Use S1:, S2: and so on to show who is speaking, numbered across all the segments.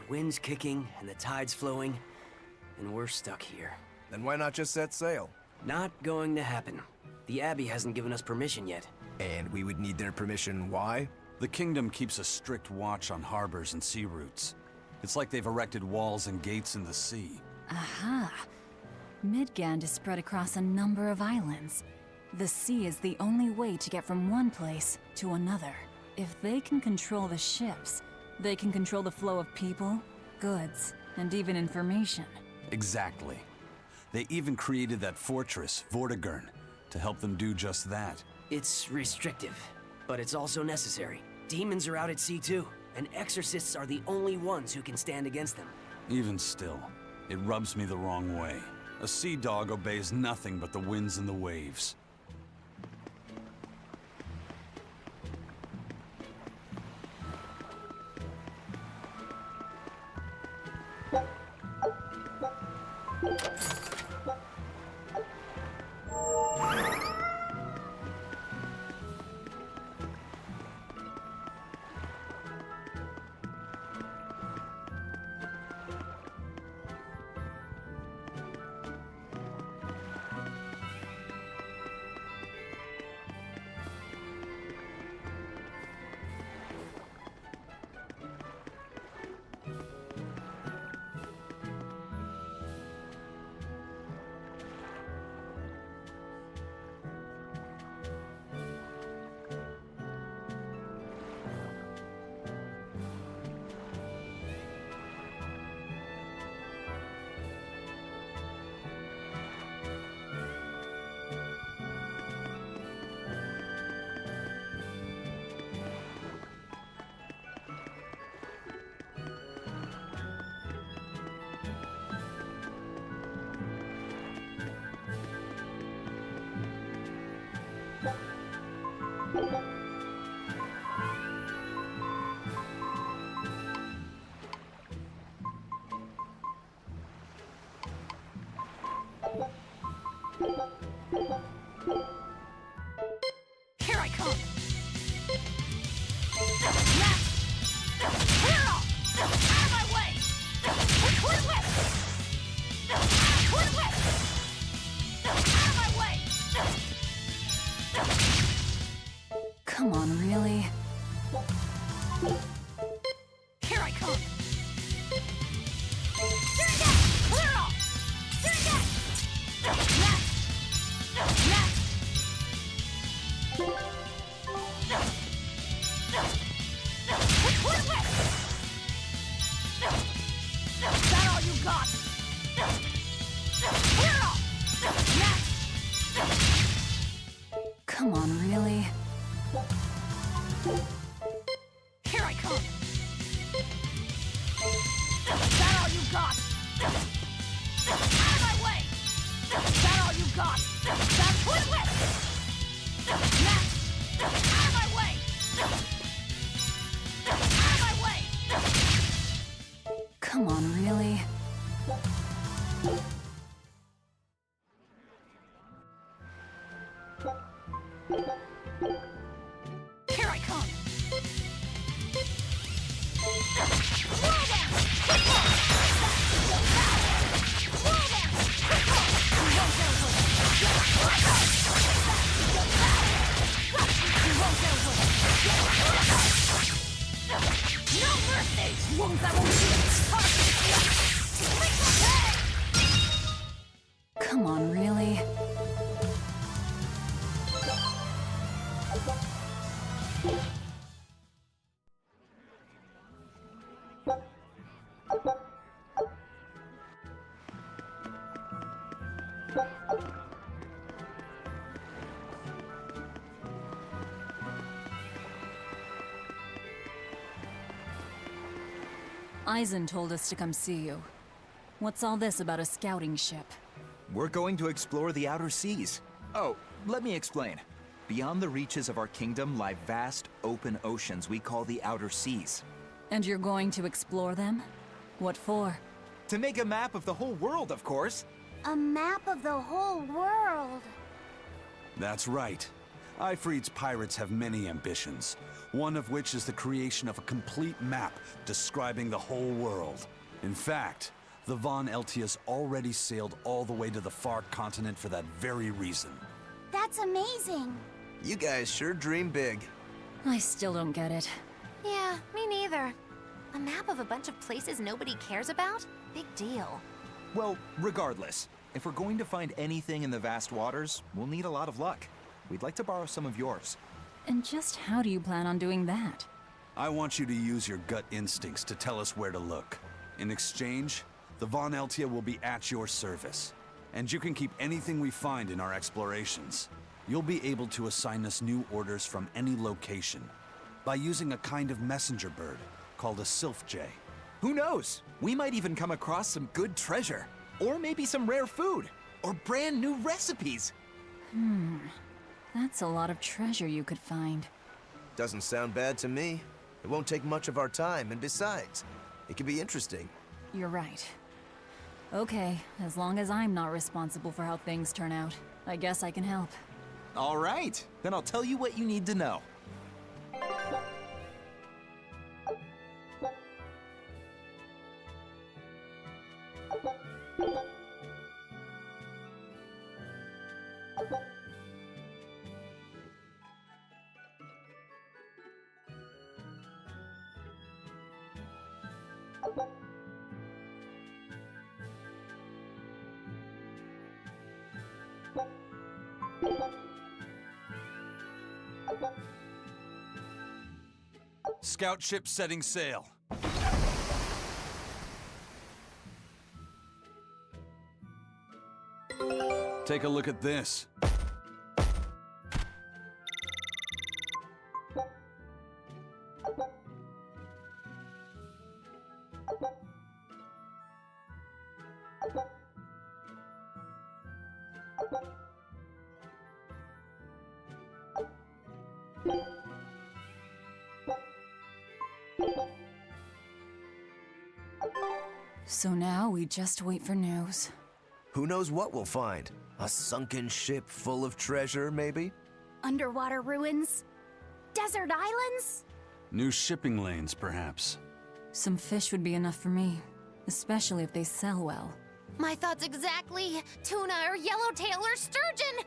S1: wind's kicking and the tide's flowing, and we're stuck here.
S2: Then why not just set sail?
S1: Not going to happen. The Abbey hasn't given us permission yet.
S2: And we would need their permission, why?
S3: The kingdom keeps a strict watch on harbors and sea routes. It's like they've erected walls and gates in the sea.
S4: Aha! Midgand is spread across a number of islands. The sea is the only way to get from one place to another. If they can control the ships, they can control the flow of people, goods, and even information.
S3: Exactly. They even created that fortress, Vortigern, to help them do just that.
S1: It's restrictive, but it's also necessary. Demons are out at sea too, and exorcists are the only ones who can stand against them.
S3: Even still, it rubs me the wrong way. A sea dog obeys nothing but the winds and the waves.
S4: Here I come! Out of my way! Quit whip! Quit whip! Out of my way! Come on, really? Here I come! Clear off! Is that all you got? Clear off! Come on, really? Here I come! Is that all you got? Out of my way! Is that all you got? That's quit whip! Out of my way! Out of my way! Come on, really? Here I come! Roll down! Roll down! No mercy! Won't that won't Come on, really? Eisen told us to come see you. What's all this about a scouting ship?
S5: We're going to explore the outer seas. Oh, let me explain. Beyond the reaches of our kingdom lie vast, open oceans we call the outer seas.
S4: And you're going to explore them? What for?
S5: To make a map of the whole world, of course.
S6: A map of the whole world.
S3: That's right. Ifrit's pirates have many ambitions, one of which is the creation of a complete map describing the whole world. In fact, the Von Eltius already sailed all the way to the far continent for that very reason.
S6: That's amazing.
S2: You guys sure dream big.
S4: I still don't get it.
S6: Yeah, me neither. A map of a bunch of places nobody cares about? Big deal.
S5: Well, regardless, if we're going to find anything in the vast waters, we'll need a lot of luck. We'd like to borrow some of yours.
S4: And just how do you plan on doing that?
S3: I want you to use your gut instincts to tell us where to look. In exchange, the Von Eltia will be at your service. And you can keep anything we find in our explorations. You'll be able to assign us new orders from any location by using a kind of messenger bird called a sylph jay.
S5: Who knows? We might even come across some good treasure. Or maybe some rare food. Or brand new recipes.
S4: That's a lot of treasure you could find.
S2: Doesn't sound bad to me. It won't take much of our time, and besides, it could be interesting.
S4: You're right. Okay, as long as I'm not responsible for how things turn out, I guess I can help.
S5: All right, then I'll tell you what you need to know.
S3: Scout ship setting sail. Take a look at this.
S4: So now we just wait for news.
S2: Who knows what we'll find? A sunken ship full of treasure, maybe?
S6: Underwater ruins? Desert islands?
S3: New shipping lanes, perhaps.
S4: Some fish would be enough for me, especially if they sell well.
S6: My thoughts exactly. Tuna or yellowtail or sturgeon.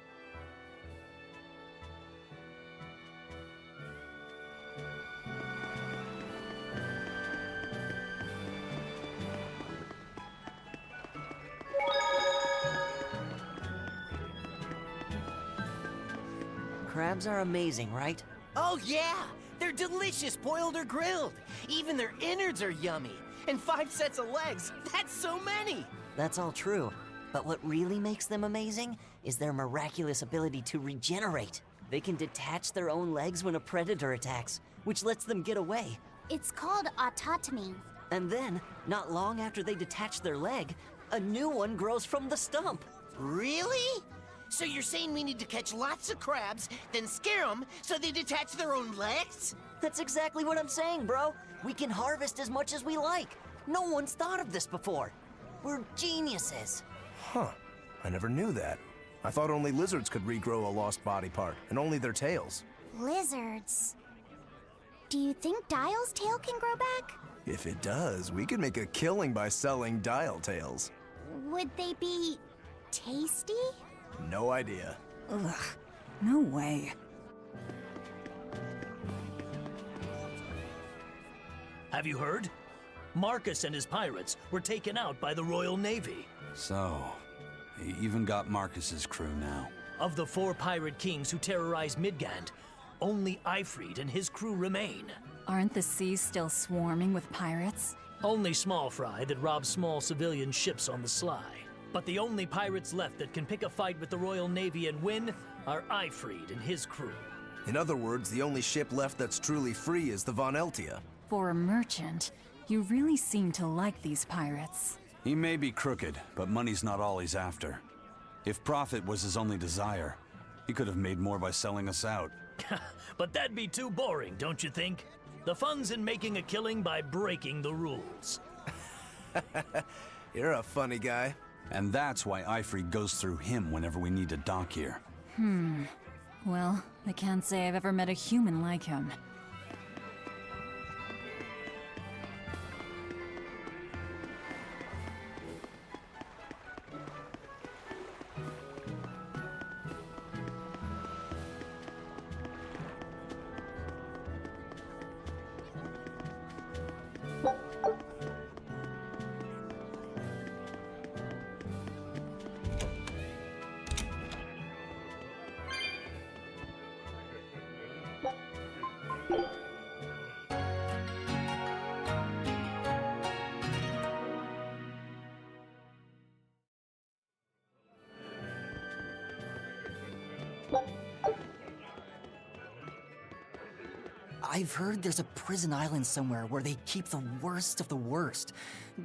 S1: Crabs are amazing, right?
S7: Oh yeah! They're delicious boiled or grilled. Even their innards are yummy. And 5 sets of legs, that's so many!
S1: That's all true. But what really makes them amazing is their miraculous ability to regenerate. They can detach their own legs when a predator attacks, which lets them get away.
S6: It's called autotomy.
S1: And then, not long after they detach their leg, a new one grows from the stump.
S7: Really? So you're saying we need to catch lots of crabs, then scare them so they detach their own legs?
S1: That's exactly what I'm saying, bro. We can harvest as much as we like. No one's thought of this before. We're geniuses.
S2: Huh. I never knew that. I thought only lizards could regrow a lost body part, and only their tails.
S6: Lizards. Do you think Dial's tail can grow back?
S2: If it does, we could make a killing by selling dial tails.
S6: Would they be tasty?
S2: No idea.
S4: Ugh, no way.
S8: Have you heard? Marcus and his pirates were taken out by the Royal Navy.
S3: So, he even got Marcus's crew now.
S8: Of the 4 pirate kings who terrorized Midgand, only Ifrit and his crew remain.
S4: Aren't the seas still swarming with pirates?
S8: Only small fry that rob small civilian ships on the sly. But the only pirates left that can pick a fight with the Royal Navy and win are Ifrit and his crew.
S2: In other words, the only ship left that's truly free is the Von Eltia.
S4: For a merchant, you really seem to like these pirates.
S3: He may be crooked, but money's not all he's after. If profit was his only desire, he could have made more by selling us out.
S8: But that'd be too boring, don't you think? The fun's in making a killing by breaking the rules.
S2: You're a funny guy.
S3: And that's why Ifrit goes through him whenever we need to dock here.
S4: Well, I can't say I've ever met a human like him.
S1: I've heard there's a prison island somewhere where they keep the worst of the worst,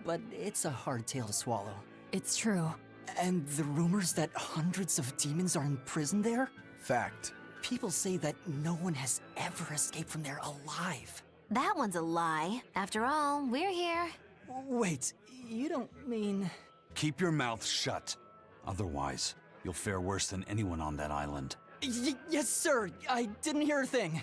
S1: but it's a hard tale to swallow.
S4: It's true.
S1: And the rumors that hundreds of demons are imprisoned there?
S2: Fact.
S1: People say that no one has ever escaped from there alive.
S6: That one's a lie. After all, we're here.
S1: Wait, you don't mean...
S3: Keep your mouth shut. Otherwise, you'll fare worse than anyone on that island.
S1: Yes, sir. I didn't hear a thing.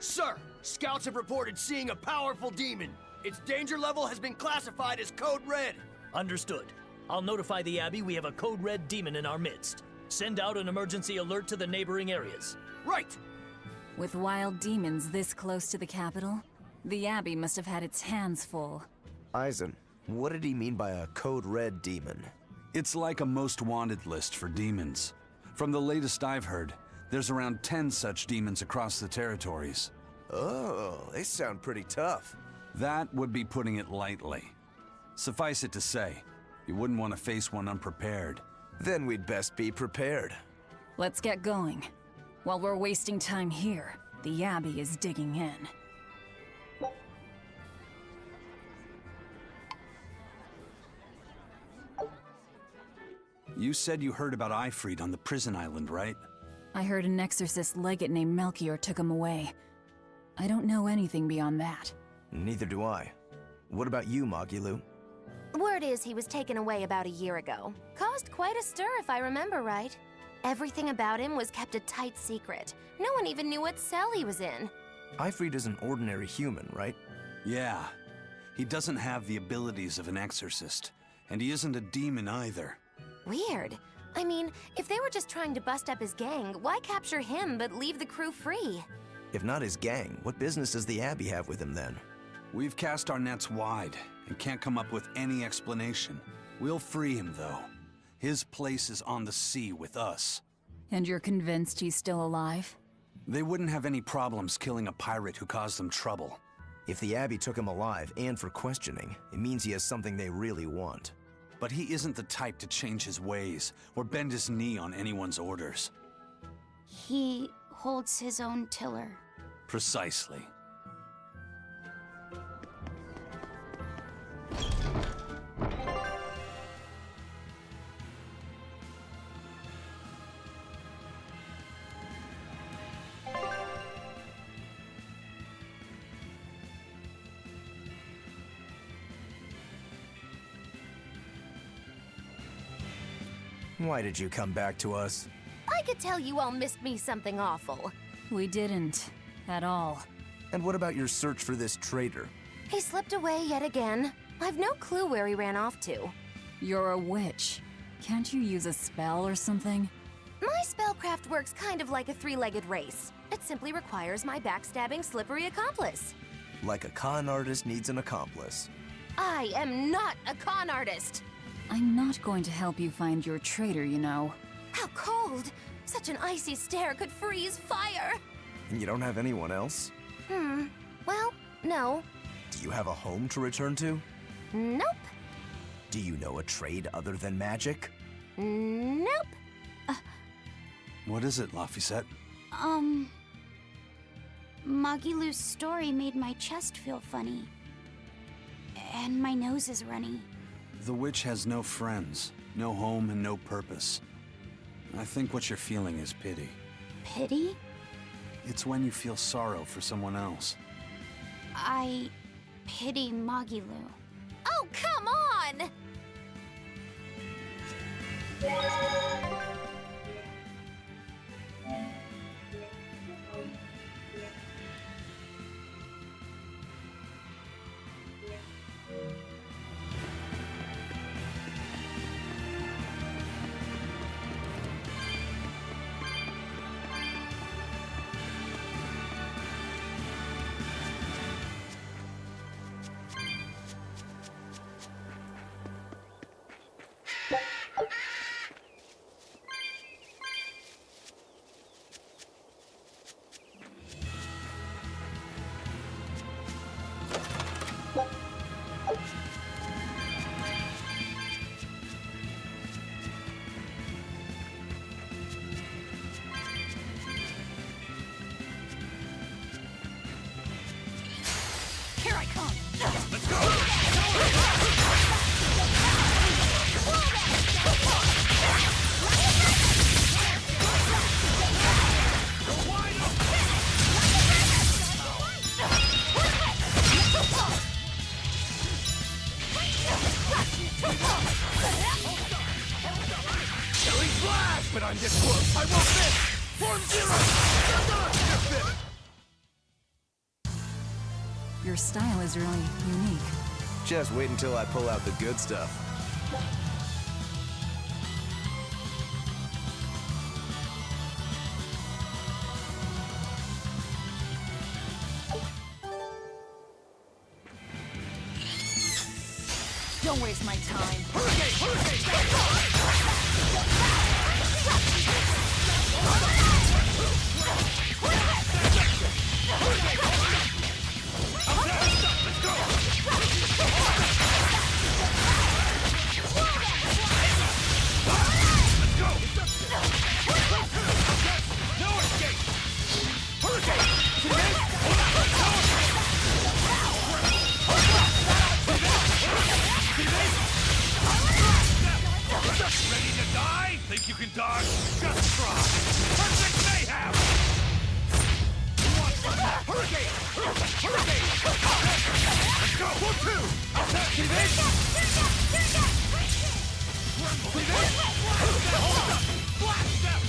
S7: Sir, scouts have reported seeing a powerful demon. Its danger level has been classified as Code Red.
S8: Understood. I'll notify the Abbey we have a Code Red demon in our midst. Send out an emergency alert to the neighboring areas.
S7: Right!
S4: With wild demons this close to the capital, the Abbey must have had its hands full.
S2: Eisen, what did he mean by a Code Red demon?
S3: It's like a most wanted list for demons. From the latest I've heard, there's around 10 such demons across the territories.
S2: Oh, they sound pretty tough.
S3: That would be putting it lightly. Suffice it to say, you wouldn't want to face one unprepared.
S2: Then we'd best be prepared.
S4: Let's get going. While we're wasting time here, the Abbey is digging in.
S3: You said you heard about Ifrit on the prison island, right?
S4: I heard an exorcist legate named Melchior took him away. I don't know anything beyond that.
S2: Neither do I. What about you, Magilou?
S6: Word is he was taken away about a year ago. Caused quite a stir, if I remember right. Everything about him was kept a tight secret. No one even knew what cell he was in.
S2: Ifrit is an ordinary human, right?
S3: Yeah. He doesn't have the abilities of an exorcist, and he isn't a demon either.
S6: Weird. I mean, if they were just trying to bust up his gang, why capture him but leave the crew free?
S2: If not his gang, what business does the Abbey have with him then?
S3: We've cast our nets wide and can't come up with any explanation. We'll free him, though. His place is on the sea with us.
S4: And you're convinced he's still alive?
S3: They wouldn't have any problems killing a pirate who caused them trouble.
S2: If the Abbey took him alive and for questioning, it means he has something they really want.
S3: But he isn't the type to change his ways or bend his knee on anyone's orders.
S9: He holds his own tiller.
S3: Precisely.
S2: Why did you come back to us?
S6: I could tell you all missed me something awful.
S4: We didn't. At all.
S2: And what about your search for this traitor?
S6: He slipped away yet again. I've no clue where he ran off to.
S4: You're a witch. Can't you use a spell or something?
S6: My spellcraft works kind of like a three-legged race. It simply requires my backstabbing, slippery accomplice.
S2: Like a con artist needs an accomplice.
S6: I am not a con artist!
S4: I'm not going to help you find your traitor, you know.
S6: How cold! Such an icy stare could freeze fire!
S2: And you don't have anyone else?
S6: Well, no.
S2: Do you have a home to return to?
S6: Nope.
S2: Do you know a trade other than magic?
S6: Nope.
S3: What is it, Laphicet?
S9: Magilu's story made my chest feel funny. And my nose is runny.
S3: The witch has no friends, no home, and no purpose. I think what you're feeling is pity.
S9: Pity?
S3: It's when you feel sorrow for someone else.
S9: I pity Magilu.
S6: Oh, come on!
S4: Here I come!
S3: Let's go! Killing blast! But I'm this close! I won't miss! Form zero! You're done!
S4: Your style is really unique.
S2: Just wait until I pull out the good stuff.
S4: Don't waste my time.
S3: Ready to die? Think you can dodge? Just try! Perfect mayhem! You want some? Hurricane! Hurricane! Let's go! 1, 2! Attack! See this? See this? Hold up! Blast them!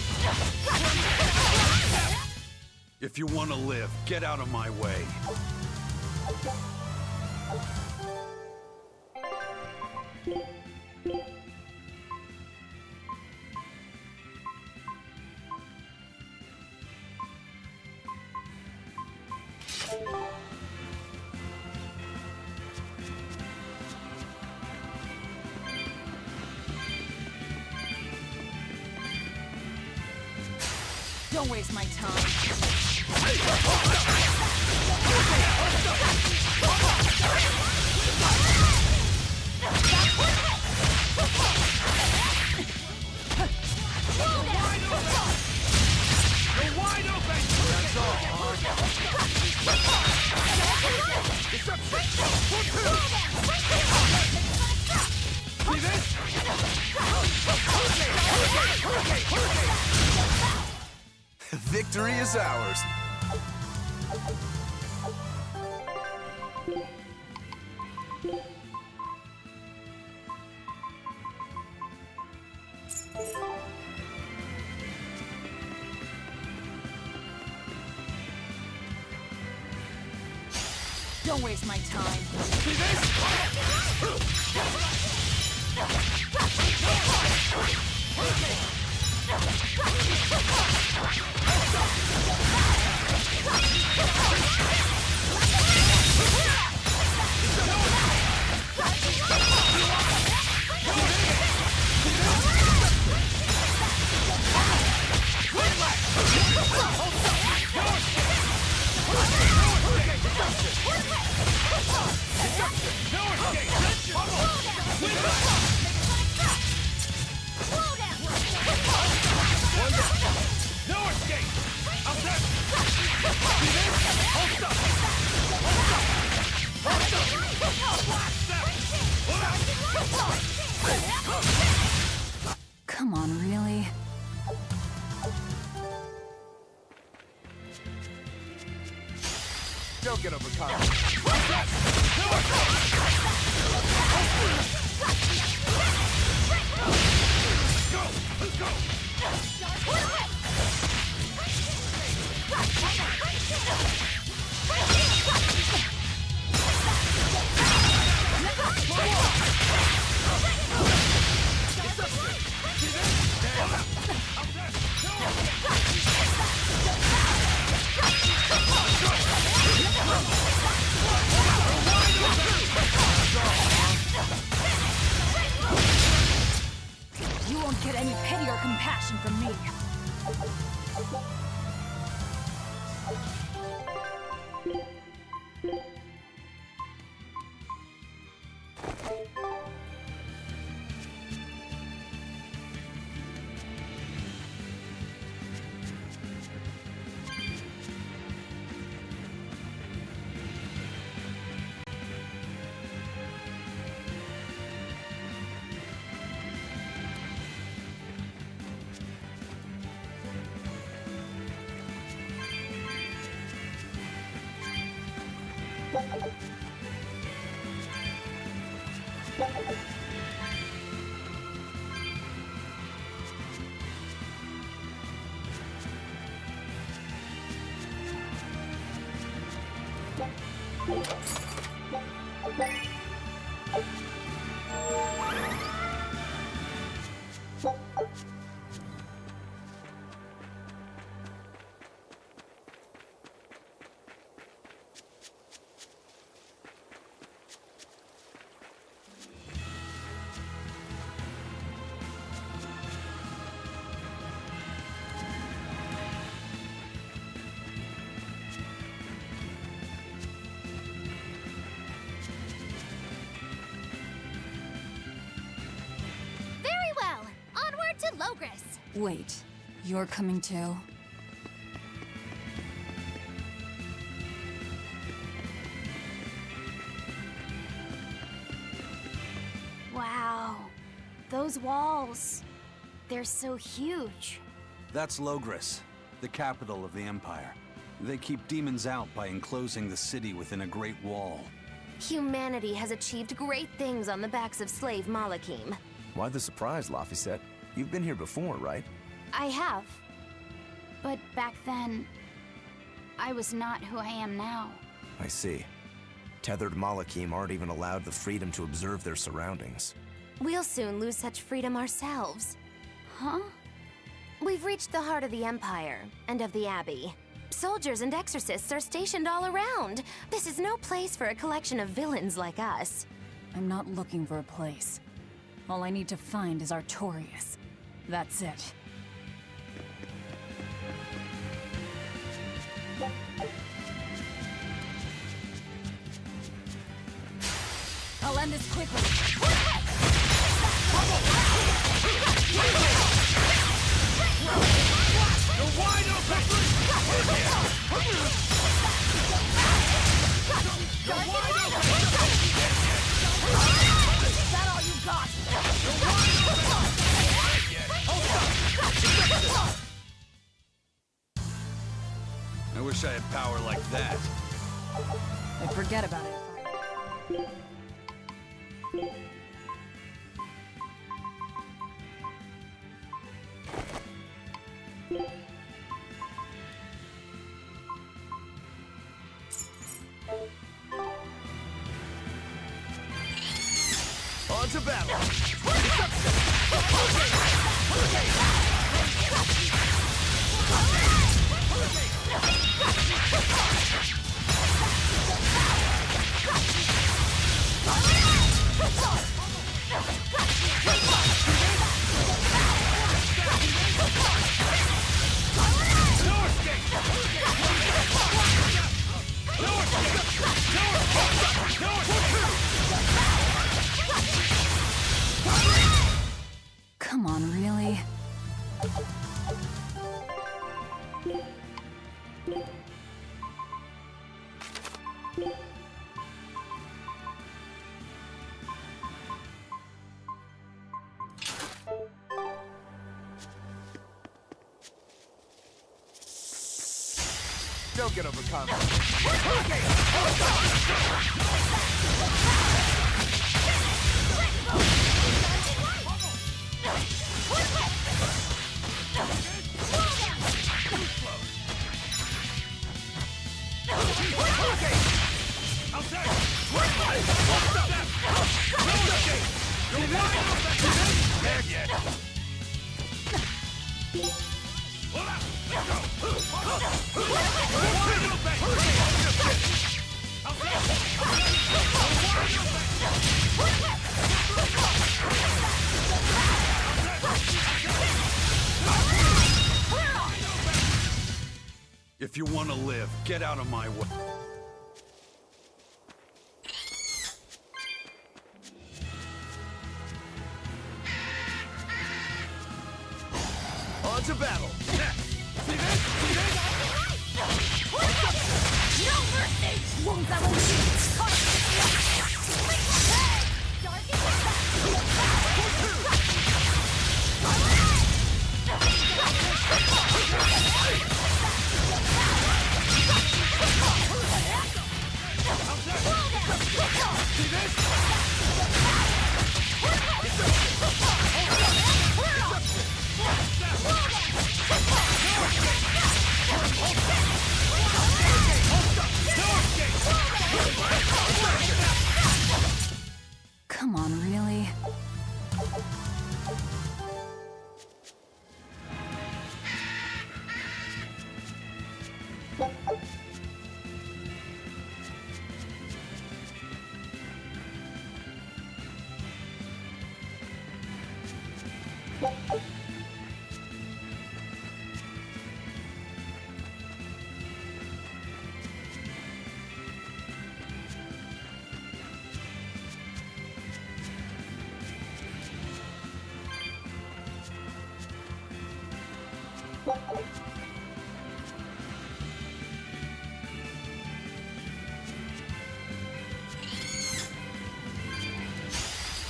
S3: If you want to live, get out of my way.
S4: Don't waste my time.
S2: Victory is ours.
S4: Don't waste my time. Come on, really?
S2: Don't get overcome.
S10: Let's go!
S4: You won't get any pity or compassion from me. Wait, you're coming too?
S9: Wow. Those walls. They're so huge.
S3: That's Logris, the capital of the Empire. They keep demons out by enclosing the city within a great wall.
S6: Humanity has achieved great things on the backs of slave Malakim.
S2: Why the surprise, Laphicet? You've been here before, right?
S9: I have. But back then, I was not who I am now.
S2: I see. Tethered Malakim aren't even allowed the freedom to observe their surroundings.
S6: We'll soon lose such freedom ourselves.
S9: Huh?
S6: We've reached the heart of the Empire, and of the Abbey. Soldiers and exorcists are stationed all around. This is no place for a collection of villains like us.
S4: I'm not looking for a place. All I need to find is Artorias. That's it. I'll end this quickly.
S10: You're wide open! You're wide open!
S4: Is that all you got?
S10: You're wide open!
S3: I wish I had power like that.
S4: I'd forget about it.
S2: On to battle!
S4: Come on, really?
S2: Don't get overconfident.
S3: If you want to live, get out of my way.
S2: On to battle!
S4: No mercy! Won't that won't Come on, really?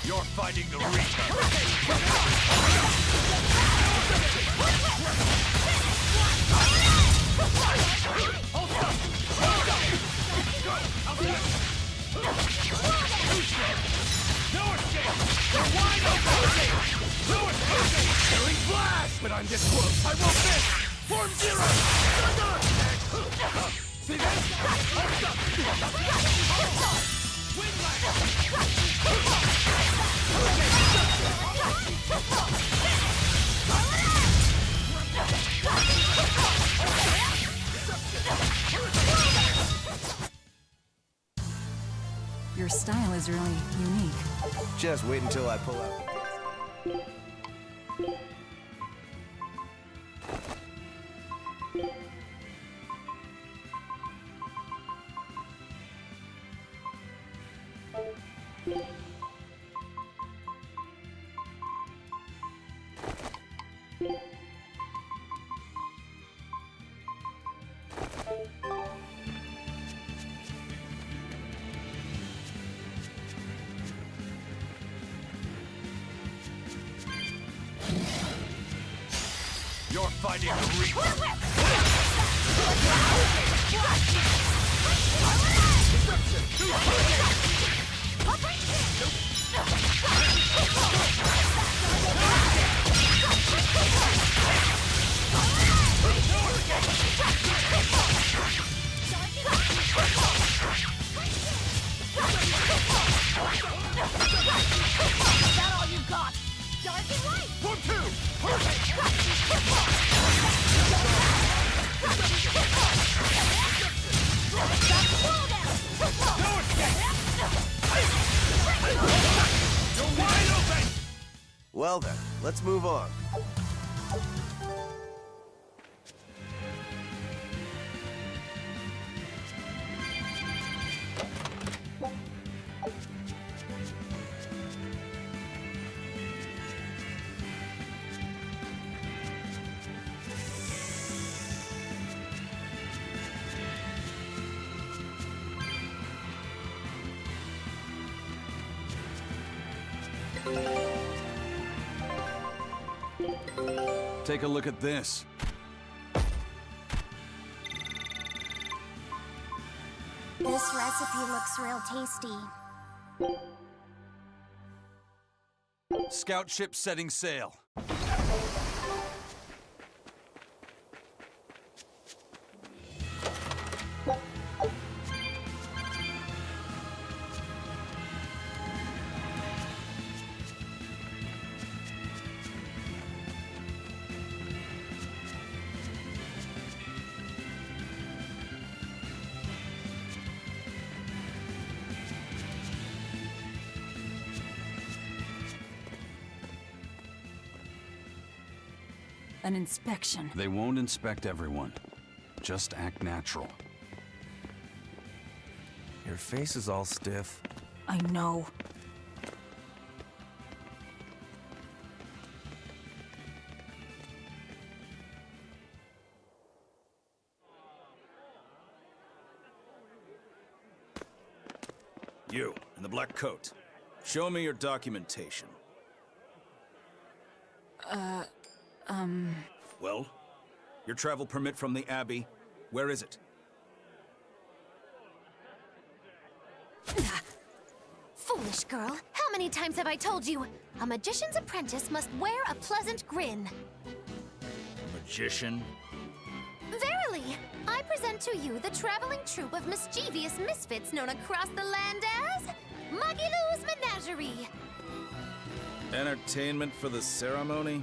S10: You're fighting the Reaper! No escape! You're wide open! No escape! Killing blast! When I'm this close, I won't miss! Form zero! Thunder! See this? Windlash!
S4: style is really unique.
S2: Just wait until I pull out.
S3: You're fighting the Reaper!
S10: Is that all you got? Dark and light! 1, 2! Perfect! You're wide open!
S2: Well then, let's move on.
S3: Take a look at this.
S9: This recipe looks real tasty.
S3: Scout ship setting sail.
S4: An inspection.
S3: They won't inspect everyone. Just act natural.
S2: Your face is all stiff.
S4: I know.
S11: You, in the black coat. Show me your documentation. Well? Your travel permit from the Abbey, where is it?
S6: Foolish girl, how many times have I told you? A magician's apprentice must wear a pleasant grin.
S11: Magician?
S6: Verily, I present to you the traveling troupe of mischievous misfits known across the land as Magilou's Menagerie.
S11: Entertainment for the ceremony?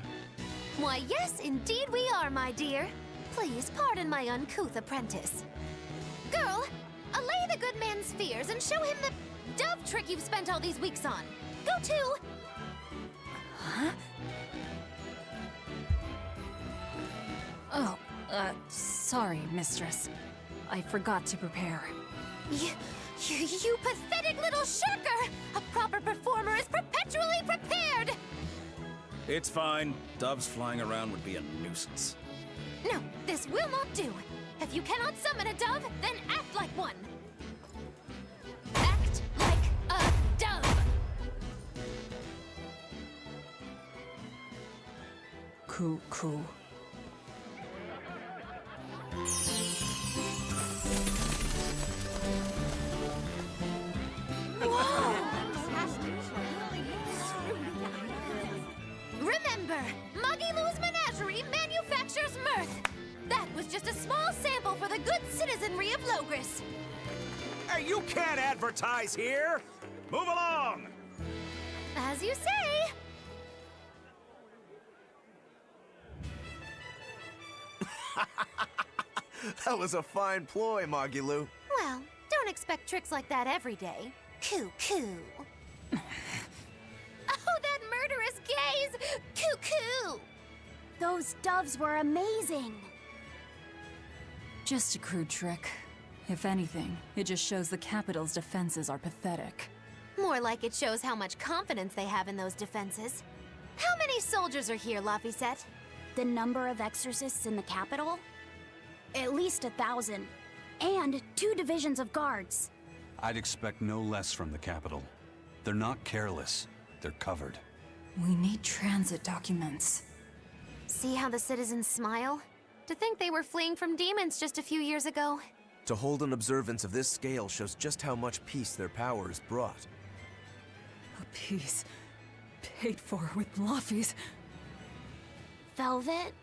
S6: Why, yes, indeed we are, my dear. Please pardon my uncouth apprentice. Girl, allay the good man's fears and show him the dove trick you've spent all these weeks on. Go to...
S4: Huh? Oh, sorry, mistress. I forgot to prepare.
S6: You pathetic little shirker! A proper performer is perpetually prepared!
S11: It's fine. Doves flying around would be a nuisance.
S6: No, this will not do. If you cannot summon a dove, then act like one. Act like a dove.
S4: Cool.
S6: Remember, Magilou's Menagerie manufactures mirth. That was just a small sample for the good citizenry of Logris.
S11: Hey, you can't advertise here! Move along!
S6: As you say.
S2: That was a fine ploy, Magilou.
S6: Well, don't expect tricks like that every day. Cuckoo. Oh, that murderous gaze! Cuckoo!
S9: Those doves were amazing.
S4: Just a crude trick. If anything, it just shows the capital's defenses are pathetic.
S6: More like it shows how much confidence they have in those defenses. How many soldiers are here, Laphicet?
S9: The number of exorcists in the capital? At least 1,000. And 2 divisions of guards.
S3: I'd expect no less from the capital. They're not careless. They're covered.
S4: We need transit documents.
S6: See how the citizens smile? To think they were fleeing from demons just a few years ago.
S2: To hold an observance of this scale shows just how much peace their power has brought.
S4: A piece paid for with Laffy's.
S9: Velvet?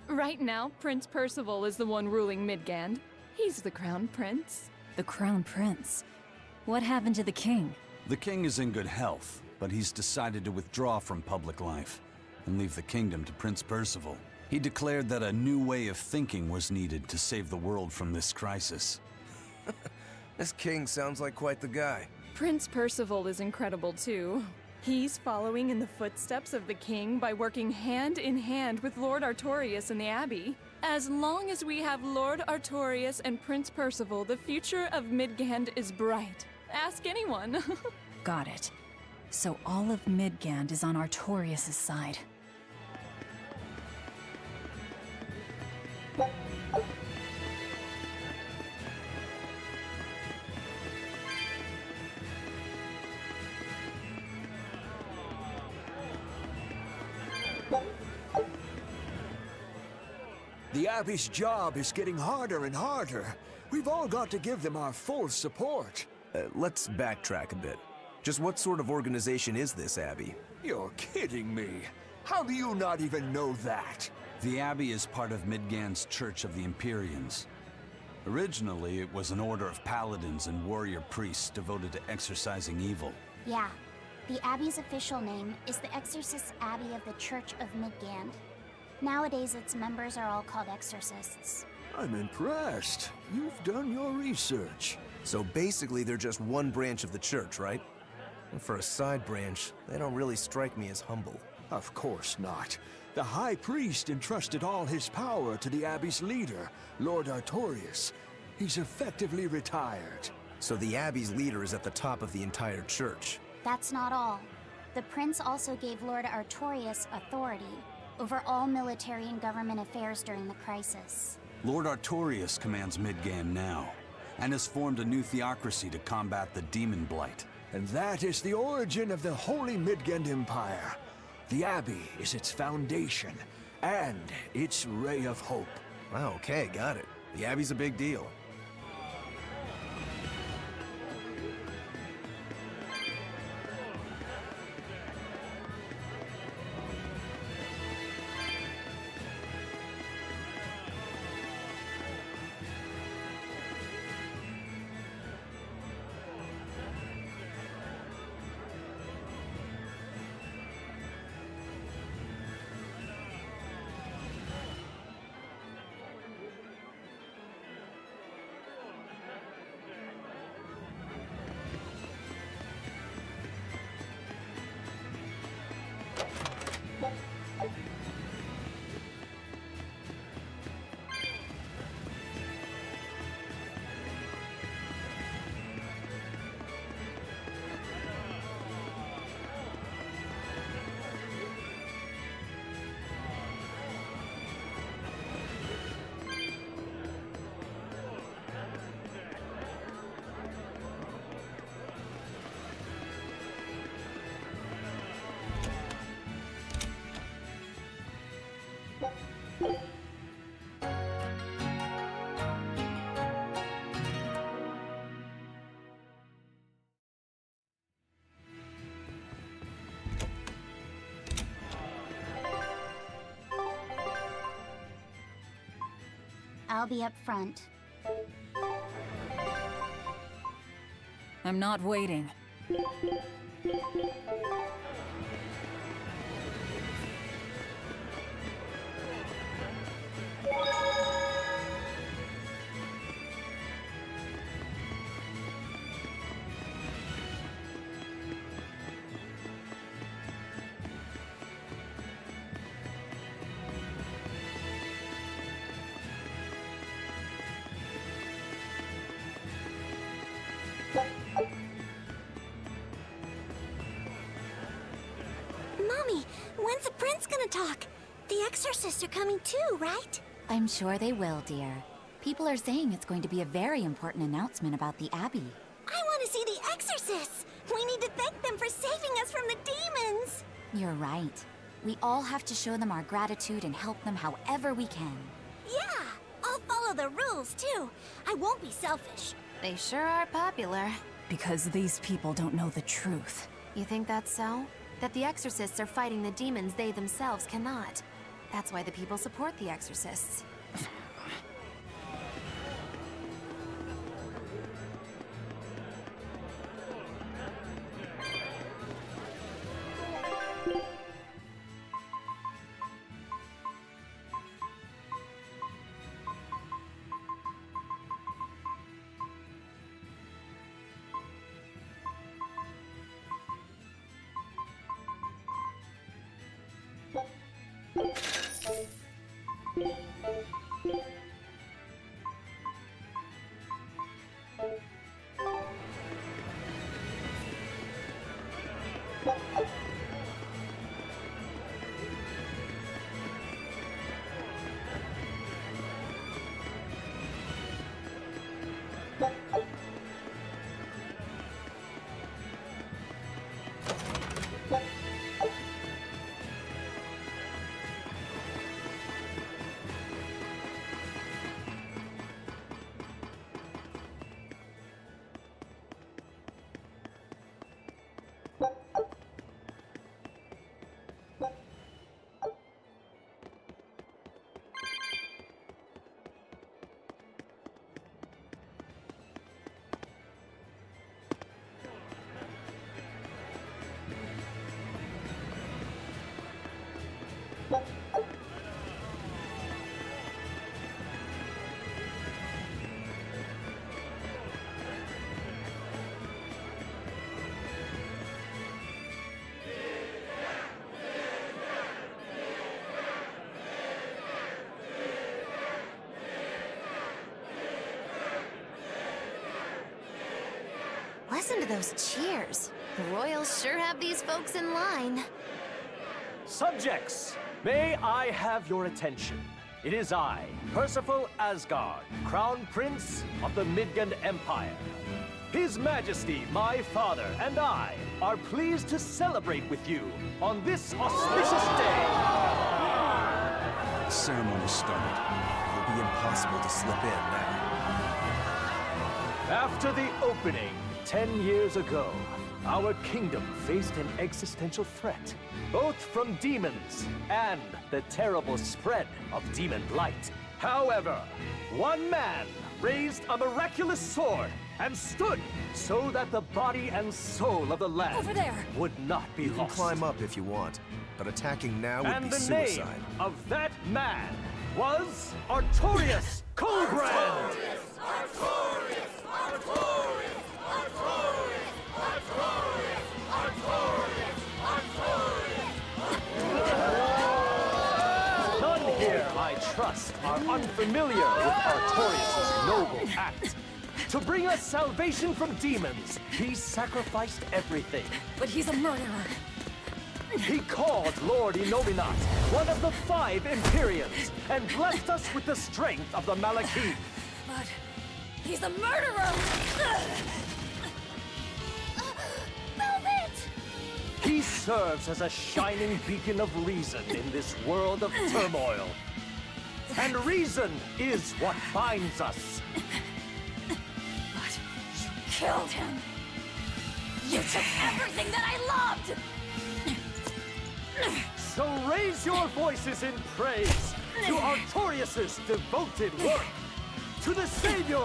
S12: Right now, Prince Percival is the one ruling Midgand. He's the crown prince.
S4: The crown prince? What happened to the king?
S3: The king is in good health, but he's decided to withdraw from public life and leave the kingdom to Prince Percival. He declared that a new way of thinking was needed to save the world from this crisis.
S2: This king sounds like quite the guy.
S12: Prince Percival is incredible too. He's following in the footsteps of the king by working hand in hand with Lord Artorius and the Abbey. As long as we have Lord Artorius and Prince Percival, the future of Midgand is bright. Ask anyone.
S4: Got it. So all of Midgand is on Artorius' side.
S10: The Abbey's job is getting harder and harder. We've all got to give them our full support.
S2: Let's backtrack a bit. Just what sort of organization is this Abbey?
S10: You're kidding me. How do you not even know that?
S3: The Abbey is part of Midgand's Church of the Empyreans. Originally, it was an order of paladins and warrior priests devoted to exorcising evil.
S9: Yeah. The Abbey's official name is the Exorcist Abbey of the Church of Midgand. Nowadays, its members are all called exorcists.
S10: I'm impressed. You've done your research.
S2: So basically, they're just one branch of the church, right? And for a side branch, they don't really strike me as humble.
S10: Of course not. The High Priest entrusted all his power to the Abbey's leader, Lord Artorius. He's effectively retired.
S2: So the Abbey's leader is at the top of the entire church.
S9: That's not all. The prince also gave Lord Artorius authority over all military and government affairs during the crisis.
S3: Lord Artorius commands Midgand now, and has formed a new theocracy to combat the demon blight.
S10: And that is the origin of the Holy Midgand Empire. The Abbey is its foundation, and its ray of hope.
S2: Wow, okay, got it. The Abbey's a big deal.
S9: I'll be up front.
S4: I'm not waiting.
S6: Mommy, when's the prince gonna talk? The exorcists are coming too, right?
S13: I'm sure they will, dear. People are saying it's going to be a very important announcement about the Abbey.
S6: I want to see the exorcists! We need to thank them for saving us from the demons!
S13: You're right. We all have to show them our gratitude and help them however we can.
S6: Yeah, I'll follow the rules too. I won't be selfish.
S14: They sure are popular.
S4: Because these people don't know the truth.
S14: You think that's so? That the exorcists are fighting the demons they themselves cannot. That's why the people support the exorcists. Listen to those cheers. The royals sure have these folks in line.
S15: Subjects, may I have your attention? It is I, Percival Asgard, Crown Prince of the Midgard Empire. His Majesty, my father, and I are pleased to celebrate with you on this auspicious day.
S2: The ceremony started. It'll be impossible to slip in now.
S15: After the opening, 10 years ago, our kingdom faced an existential threat, both from demons and the terrible spread of demon blight. However, one man raised a miraculous sword and stood so that the body and soul of the land
S4: Over there!
S15: would not be
S2: You can
S15: lost.
S2: climb up if you want, but attacking now would
S15: And
S2: be
S15: the
S2: suicide.
S15: name of that man was Artorius Colbrand! None here, I trust, are unfamiliar with Artorius' noble act. To bring us salvation from demons, he sacrificed everything.
S4: But he's a murderer.
S15: He called Lord Inominat, one of the 5 Imperiums, and blessed us with the strength of the Malakith.
S4: But he's a murderer!
S6: Velvet!
S15: He serves as a shining beacon of reason in this world of turmoil. And reason is what binds us.
S4: But you killed him! You took everything that I loved!
S15: So raise your voices in praise to Artorias' devoted work, to the Savior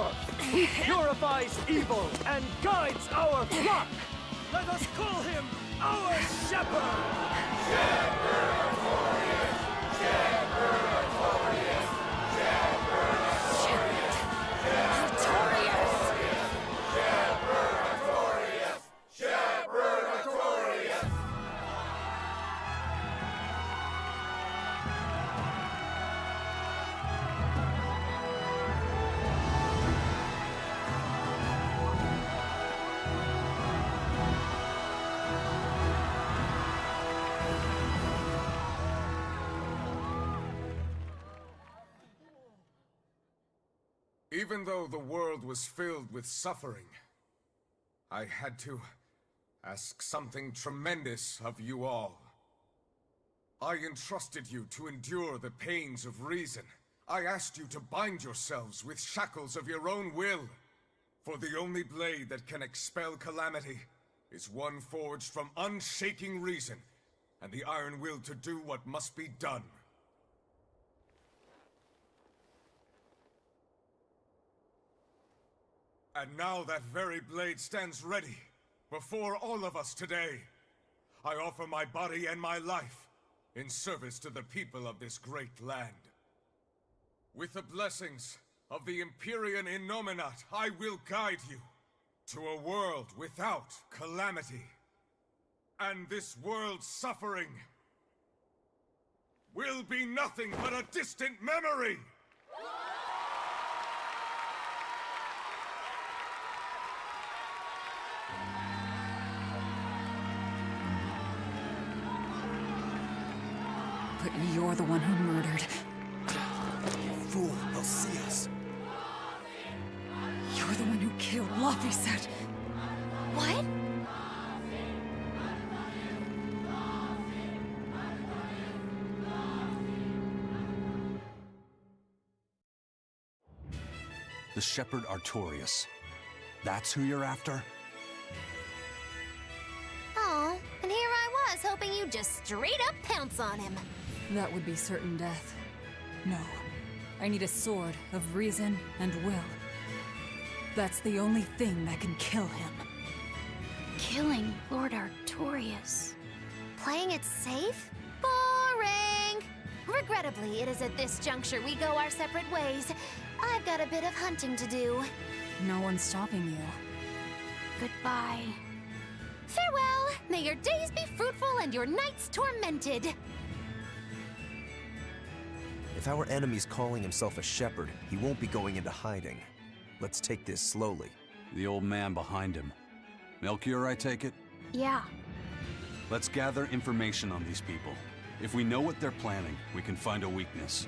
S15: who purifies evil and guides our flock. Let us call him our shepherd! Shepherd Artorias! Shepherd Artorias! Shepherd Artorias! Shepherd Artorias! Shepherd Artorias!
S10: Even though the world was filled with suffering, I had to ask something tremendous of you all. I entrusted you to endure the pains of reason. I asked you to bind yourselves with shackles of your own will. For the only blade that can expel calamity is one forged from unshaking reason and the iron will to do what must be done. And now that very blade stands ready, before all of us today. I offer my body and my life in service to the people of this great land. With the blessings of the Empyrean Innominat, I will guide you to a world without calamity. And this world's suffering will be nothing but a distant memory!
S4: But you're the one who murdered.
S2: You fool, they'll see us.
S4: You're the one who killed Laphicet.
S6: What?
S3: The Shepherd Artorias. That's who you're after?
S6: Oh, and here I was hoping you'd just straight up pounce on him.
S4: That would be certain death. No. I need a sword of reason and will. That's the only thing that can kill him.
S9: Killing Lord Artorias.
S6: Playing it safe? Boring! Regrettably, it is at this juncture we go our separate ways. I've got a bit of hunting to do.
S4: No one's stopping you.
S9: Goodbye.
S6: Farewell! May your days be fruitful and your nights tormented!
S2: If our enemy's calling himself a shepherd, he won't be going into hiding. Let's take this slowly.
S3: The old man behind him. Melchior, I take it?
S9: Yeah.
S3: Let's gather information on these people. If we know what they're planning, we can find a weakness.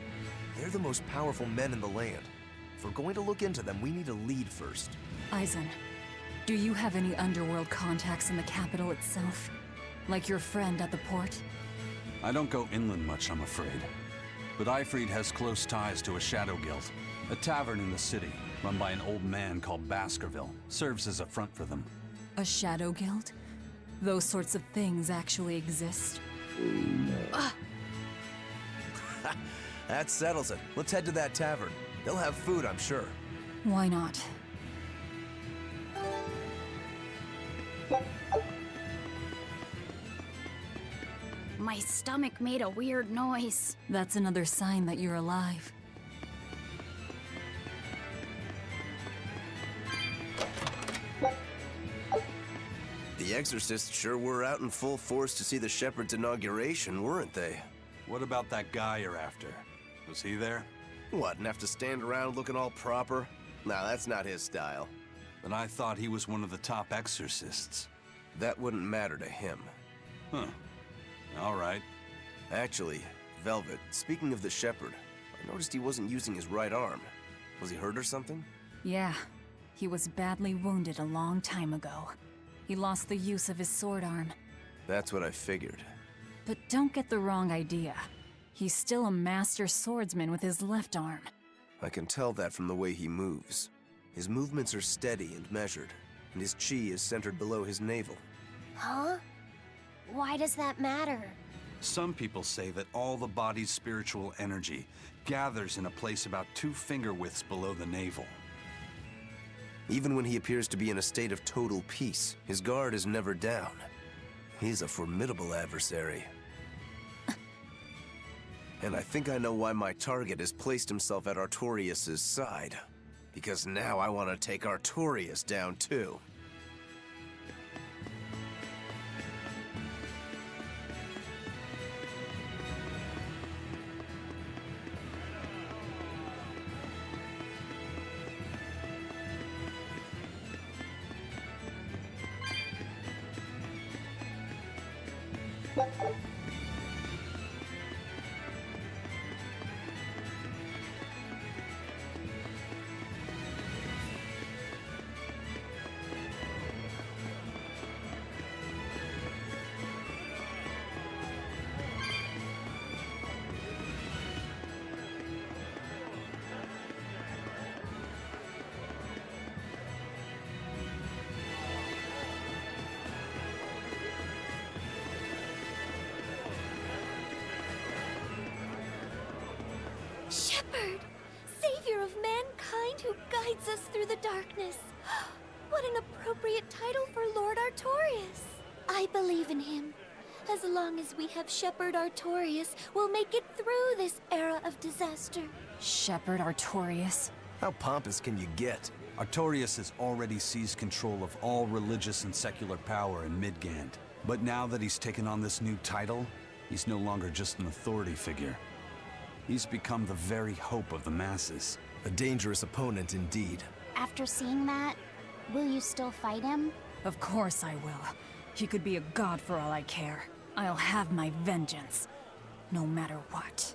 S2: They're the most powerful men in the land. If we're going to look into them, we need a lead first.
S4: Eisen, do you have any underworld contacts in the capital itself? Like your friend at the port?
S3: I don't go inland much, I'm afraid. But Eifried has close ties to a shadow guild. A tavern in the city, run by an old man called Baskerville, serves as a front for them.
S4: A shadow guild? Those sorts of things actually exist?
S2: That settles it. Let's head to that tavern. They'll have food, I'm sure.
S4: Why not?
S9: My stomach made a weird noise.
S4: That's another sign that you're alive.
S2: The exorcists sure were out in full force to see the shepherd's inauguration, weren't they?
S3: What about that guy you're after? Was he there?
S2: What, and have to stand around looking all proper? Nah, that's not his style.
S3: But I thought he was one of the top exorcists.
S2: That wouldn't matter to him.
S3: Huh. All right.
S2: Actually, Velvet, speaking of the shepherd, I noticed he wasn't using his right arm. Was he hurt or something?
S4: Yeah. He was badly wounded a long time ago. He lost the use of his sword arm.
S2: That's what I figured.
S4: But don't get the wrong idea. He's still a master swordsman with his left arm.
S2: I can tell that from the way he moves. His movements are steady and measured, and his chi is centered below his navel.
S6: Huh? Why does that matter?
S3: Some people say that all the body's spiritual energy gathers in a place about 2 finger widths below the navel.
S2: Even when he appears to be in a state of total peace, his guard is never down. He's a formidable adversary. And I think I know why my target has placed himself at Artorias' side. Because now I want to take Artorias down too.
S6: Shepherd! Savior of mankind who guides us through the darkness. What an appropriate title for Lord Artorias. I believe in him. As long as we have Shepherd Artorias, we'll make it through this era of disaster.
S4: Shepherd Artorias?
S2: How pompous can you get?
S3: Artorias has already seized control of all religious and secular power in Midgand. But now that he's taken on this new title, he's no longer just an authority figure. He's become the very hope of the masses.
S2: A dangerous opponent indeed.
S9: After seeing that, will you still fight him?
S4: Of course I will. He could be a god for all I care. I'll have my vengeance. No matter what.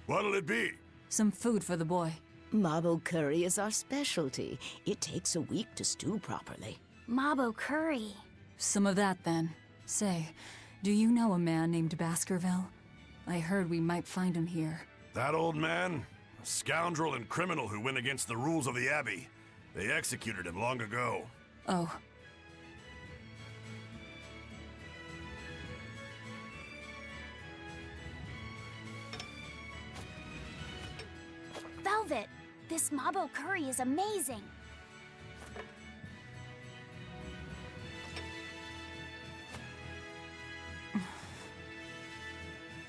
S10: What'll it be?
S4: Some food for the boy.
S16: Mabo curry is our specialty. It takes a week to stew properly.
S9: Mabo curry.
S4: Some of that, then. Say, do you know a man named Baskerville? I heard we might find him here.
S10: That old man? A scoundrel and criminal who went against the rules of the Abbey. They executed him long ago.
S4: Oh.
S9: Velvet, this Mabo curry is amazing.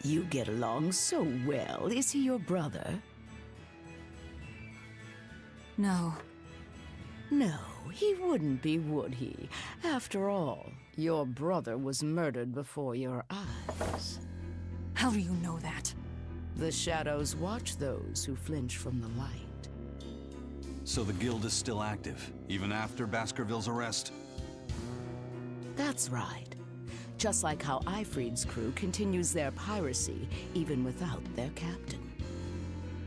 S16: You get along so well. Is he your brother?
S4: No.
S16: No, he wouldn't be, would he? After all, your brother was murdered before your eyes.
S4: How do you know that?
S16: The shadows watch those who flinch from the light.
S3: So the guild is still active, even after Baskerville's arrest?
S16: That's right. Just like how Ifrid's crew continues their piracy, even without their captain.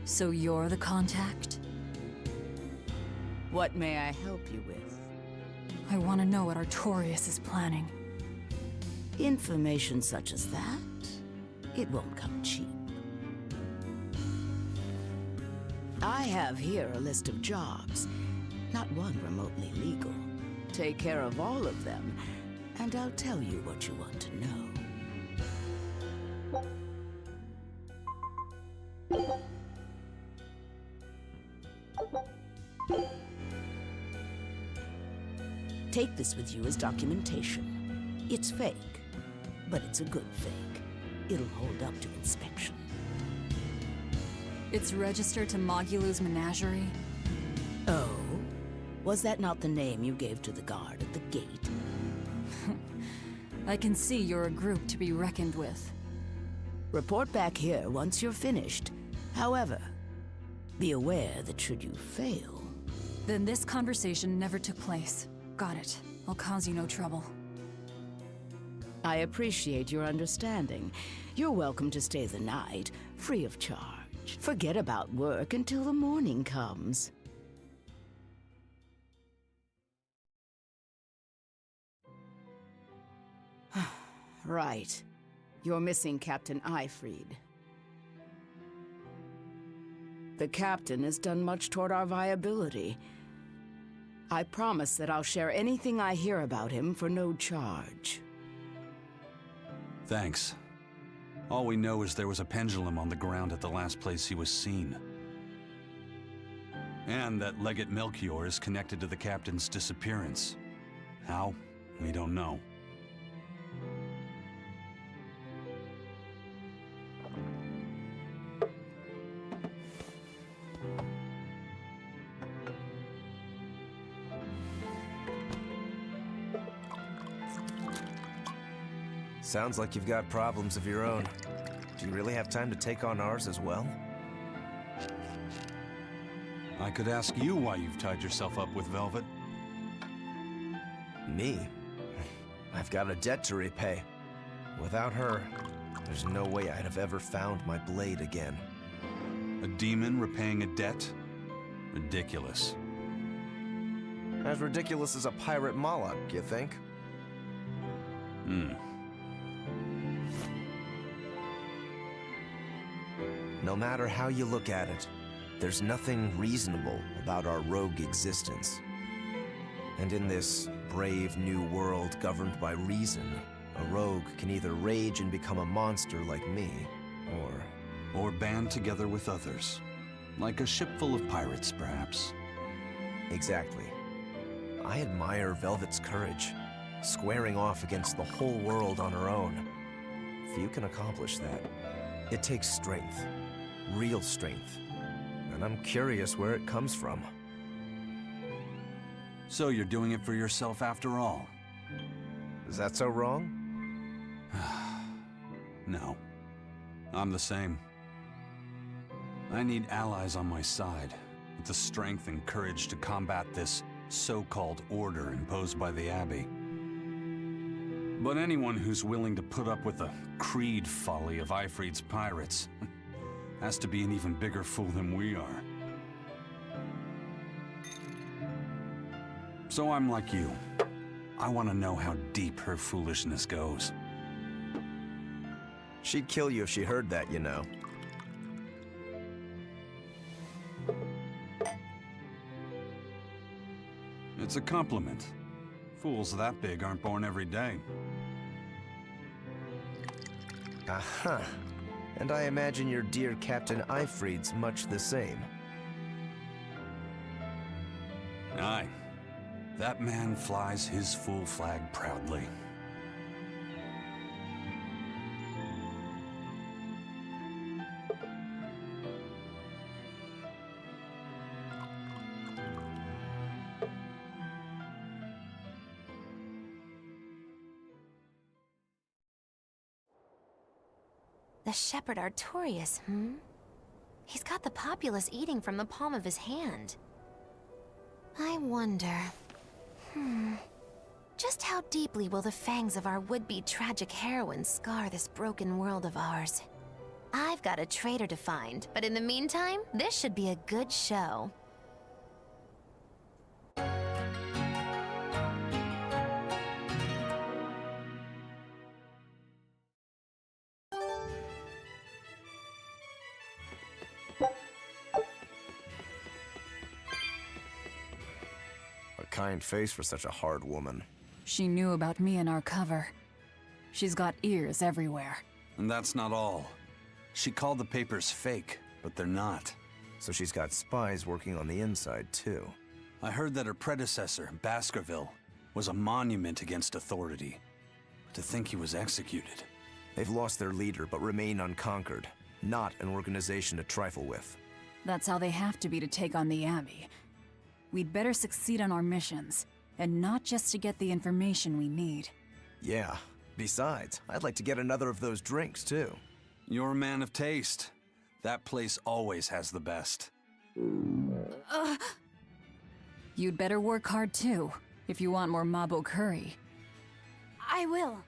S4: So you're the contact?
S16: What may I help you with?
S4: I want to know what Artorias is planning.
S16: Information such as that? It won't come cheap. I have here a list of jobs, not one remotely legal. Take care of all of them, and I'll tell you what you want to know. Take this with you as documentation. It's fake, but it's a good fake. It'll hold up to inspection.
S4: It's registered to Mogulu's menagerie?
S16: Oh? Was that not the name you gave to the guard at the gate?
S4: I can see you're a group to be reckoned with.
S16: Report back here once you're finished. However, be aware that should you fail...
S4: Then this conversation never took place. Got it. I'll cause you no trouble.
S16: I appreciate your understanding. You're welcome to stay the night, free of charge. Forget about work until the morning comes. Right. You're missing Captain Ifrid. The captain has done much toward our viability. I promise that I'll share anything I hear about him for no charge.
S3: Thanks. All we know is there was a pendulum on the ground at the last place he was seen. And that Legate Melchior is connected to the captain's disappearance. How? We don't know.
S2: Sounds like you've got problems of your own. Do you really have time to take on ours as well?
S3: I could ask you why you've tied yourself up with Velvet.
S2: Me? I've got a debt to repay. Without her, there's no way I'd have ever found my blade again.
S3: A demon repaying a debt? Ridiculous.
S2: As ridiculous as a pirate Moloch, you think? No matter how you look at it, there's nothing reasonable about our rogue existence. And in this brave new world governed by reason, a rogue can either rage and become a monster like me,
S3: or band together with others. Like a ship full of pirates, perhaps.
S2: Exactly. I admire Velvet's courage, squaring off against the whole world on her own. Few can accomplish that. It takes strength. Real strength. And I'm curious where it comes from.
S3: So you're doing it for yourself after all?
S2: Is that so wrong?
S3: No. I'm the same. I need allies on my side, with the strength and courage to combat this so-called order imposed by the Abbey. But anyone who's willing to put up with the creed folly of Ifrit's pirates has to be an even bigger fool than we are. So I'm like you. I want to know how deep her foolishness goes.
S2: She'd kill you if she heard that, you know.
S3: It's a compliment. Fools that big aren't born every day.
S2: Aha. And I imagine your dear Captain Ifrit's much the same.
S3: Aye. That man flies his full flag proudly.
S14: The shepherd Artorius, He's got the populace eating from the palm of his hand. I wonder... Just how deeply will the fangs of our would-be tragic heroine scar this broken world of ours? I've got a traitor to find, but in the meantime, this should be a good show.
S2: Kind face for such a hard woman.
S4: She knew about me and our cover. She's got ears everywhere.
S3: And that's not all. She called the papers fake, but they're not.
S2: So she's got spies working on the inside, too.
S3: I heard that her predecessor, Baskerville, was a monument against authority. But to think he was executed.
S2: They've lost their leader, but remain unconquered. Not an organization to trifle with.
S4: That's how they have to be to take on the Abbey. We'd better succeed on our missions, and not just to get the information we need.
S2: Yeah. Besides, I'd like to get another of those drinks, too.
S3: You're a man of taste. That place always has the best.
S4: You'd better work hard, too, if you want more Mabo curry.
S12: I will.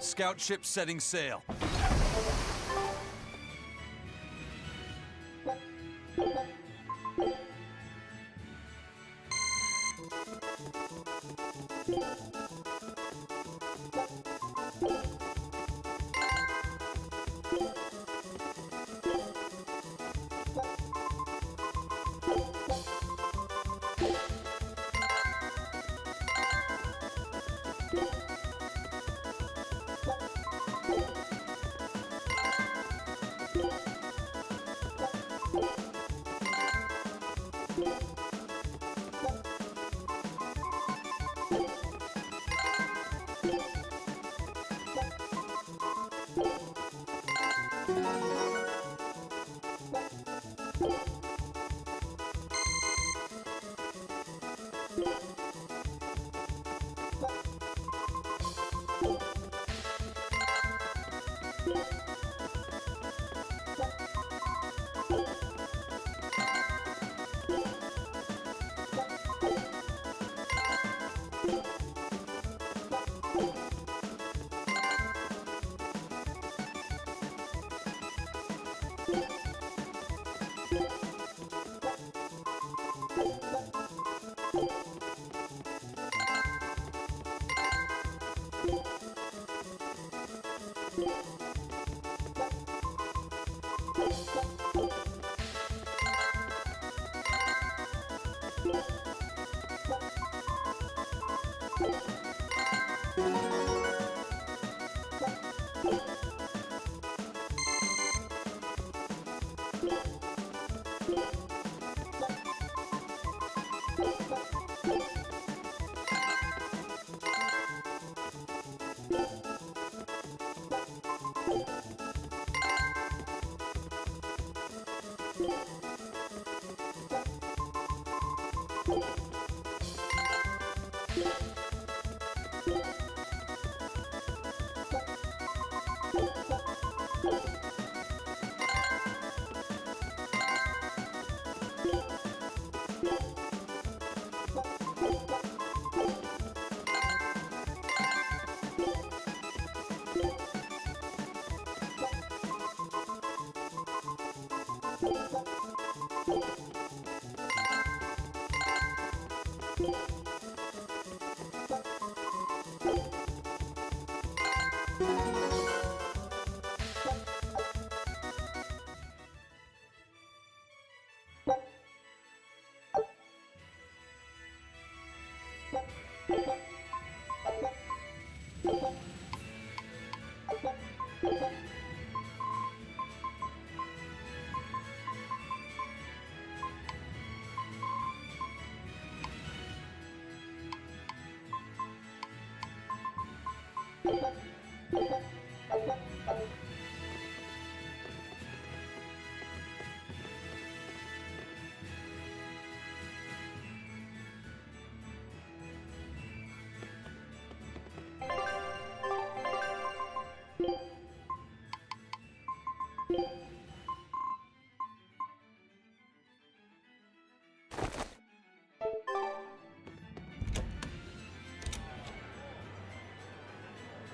S3: Scout ship setting sail.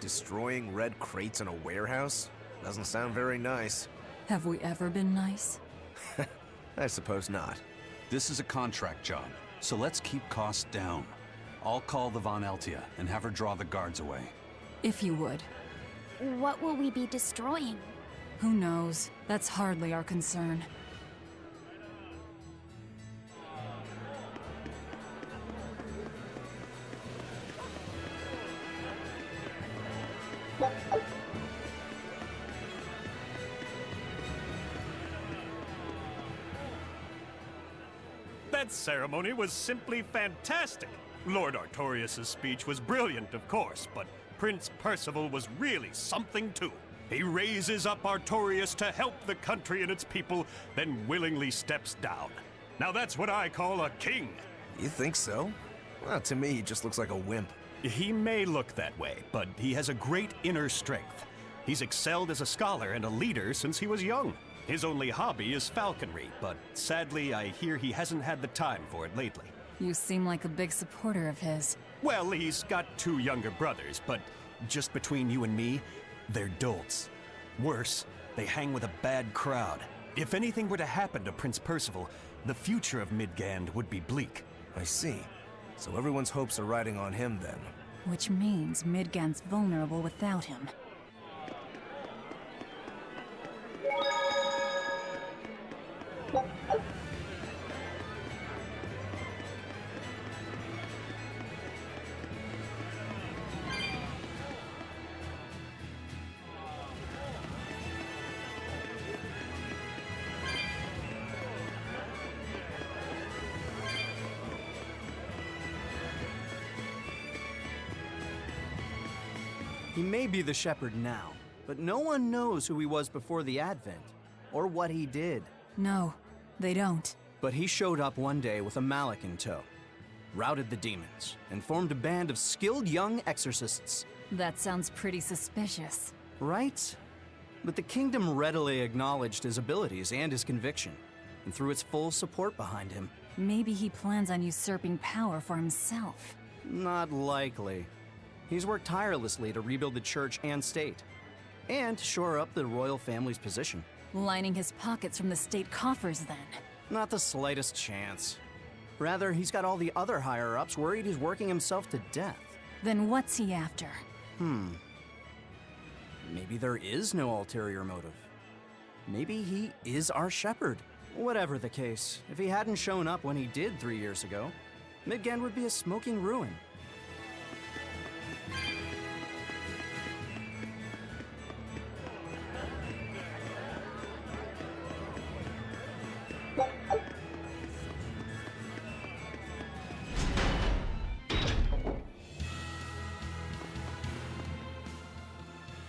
S2: Destroying red crates in a warehouse? Doesn't sound very nice.
S4: Have we ever been nice?
S2: I suppose not.
S3: This is a contract job, so let's keep costs down. I'll call the Von Eltia and have her draw the guards away.
S4: If you would.
S9: What will we be destroying?
S4: Who knows? That's hardly our concern.
S10: That ceremony was simply fantastic. Lord Artorias' speech was brilliant, of course, but Prince Percival was really something too. He raises up Artorias to help the country and its people, then willingly steps down. Now that's what I call a king.
S2: You think so? Well, to me, he just looks like a wimp.
S10: He may look that way, but he has a great inner strength. He's excelled as a scholar and a leader since he was young. His only hobby is falconry, but sadly, I hear he hasn't had the time for it lately.
S4: You seem like a big supporter of his.
S10: Well, he's got 2 younger brothers, but just between you and me, they're dolts. Worse, they hang with a bad crowd. If anything were to happen to Prince Percival, the future of Midgand would be bleak.
S2: I see. So everyone's hopes are riding on him then.
S4: Which means Midgand's vulnerable without him.
S17: He may be the shepherd now, but no one knows who he was before the Advent, or what he did.
S4: No, they don't.
S17: But he showed up one day with a mallet in tow, routed the demons, and formed a band of skilled young exorcists.
S4: That sounds pretty suspicious.
S17: Right? But the kingdom readily acknowledged his abilities and his conviction, and threw its full support behind him.
S4: Maybe he plans on usurping power for himself.
S17: Not likely. He's worked tirelessly to rebuild the church and state, and shore up the royal family's position.
S4: Lining his pockets from the state coffers, then.
S17: Not the slightest chance. Rather, he's got all the other higher-ups worried he's working himself to death.
S4: Then what's he after?
S17: Maybe there is no ulterior motive. Maybe he is our shepherd. Whatever the case, if he hadn't shown up when he did 3 years ago, Midgand would be a smoking ruin.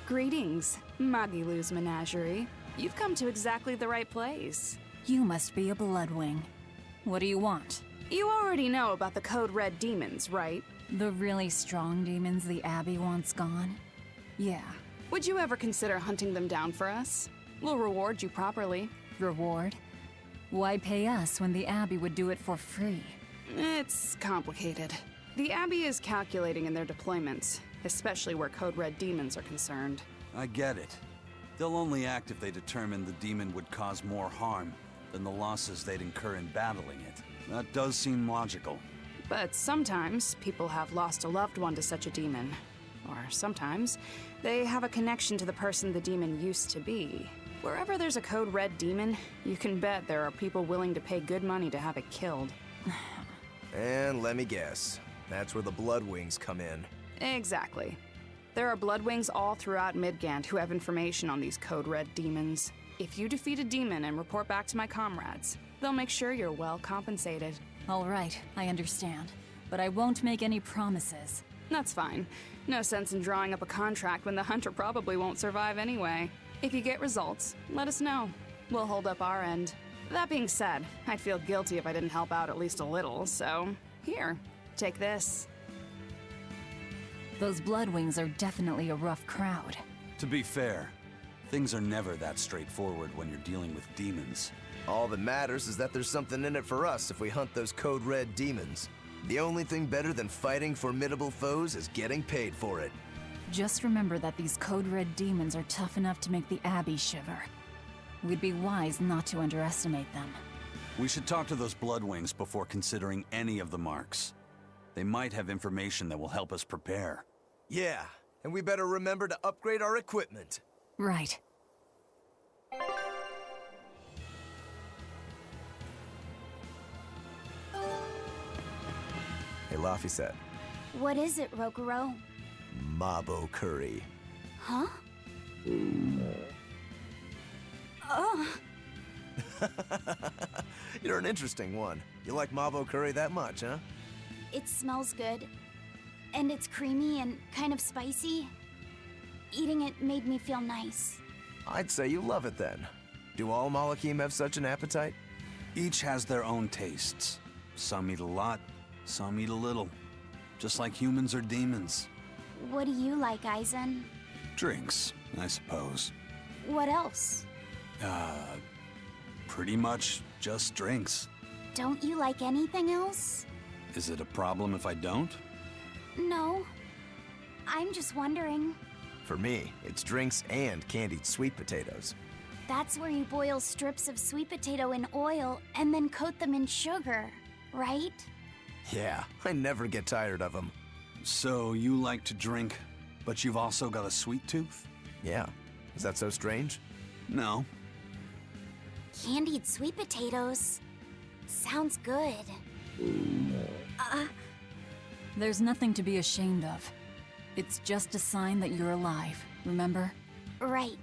S12: Greetings, Magilu's menagerie. You've come to exactly the right place.
S4: You must be a Bloodwing. What do you want?
S12: You already know about the Code Red demons, right?
S4: The really strong demons the Abbey wants gone? Yeah.
S18: Would you ever consider hunting them down for us? We'll reward you properly.
S4: Reward? Why pay us when the Abbey would do it for free?
S18: It's complicated. The Abbey is calculating in their deployments, especially where Code Red demons are concerned.
S3: I get it. They'll only act if they determine the demon would cause more harm than the losses they'd incur in battling it. That does seem logical.
S18: But sometimes people have lost a loved one to such a demon. Or sometimes they have a connection to the person the demon used to be. Wherever there's a Code Red demon, you can bet there are people willing to pay good money to have it killed.
S2: And let me guess, that's where the Bloodwings come in.
S18: Exactly. There are Bloodwings all throughout Midgand who have information on these Code Red demons. If you defeat a demon and report back to my comrades, they'll make sure you're well compensated.
S4: All right, I understand. But I won't make any promises.
S18: That's fine. No sense in drawing up a contract when the hunter probably won't survive anyway. If you get results, let us know. We'll hold up our end. That being said, I'd feel guilty if I didn't help out at least a little, so here, take this.
S4: Those Bloodwings are definitely a rough crowd.
S3: To be fair, things are never that straightforward when you're dealing with demons.
S2: All that matters is that there's something in it for us if we hunt those Code Red demons. The only thing better than fighting formidable foes is getting paid for it.
S4: Just remember that these Code Red demons are tough enough to make the Abbey shiver. We'd be wise not to underestimate them.
S3: We should talk to those Bloodwings before considering any of the marks. They might have information that will help us prepare.
S2: Yeah, and we better remember to upgrade our equipment.
S4: Right.
S2: Hey, Laphicet.
S9: What is it, Rokuro?
S2: Mabo curry.
S9: Huh? Oh.
S2: You're an interesting one. You like Mabo curry that much, huh?
S9: It smells good. And it's creamy and kind of spicy. Eating it made me feel nice.
S2: I'd say you love it then. Do all Malakim have such an appetite?
S3: Each has their own tastes. Some eat a lot, some eat a little. Just like humans or demons.
S9: What do you like, Aizen?
S3: Drinks, I suppose.
S9: What else?
S3: Pretty much just drinks.
S9: Don't you like anything else?
S3: Is it a problem if I don't?
S9: No. I'm just wondering.
S2: For me, it's drinks and candied sweet potatoes.
S9: That's where you boil strips of sweet potato in oil and then coat them in sugar, right?
S2: Yeah, I never get tired of them.
S3: So you like to drink, but you've also got a sweet tooth?
S2: Yeah. Is that so strange?
S3: No.
S9: Candied sweet potatoes. Sounds good.
S4: There's nothing to be ashamed of. It's just a sign that you're alive, remember?
S9: Right.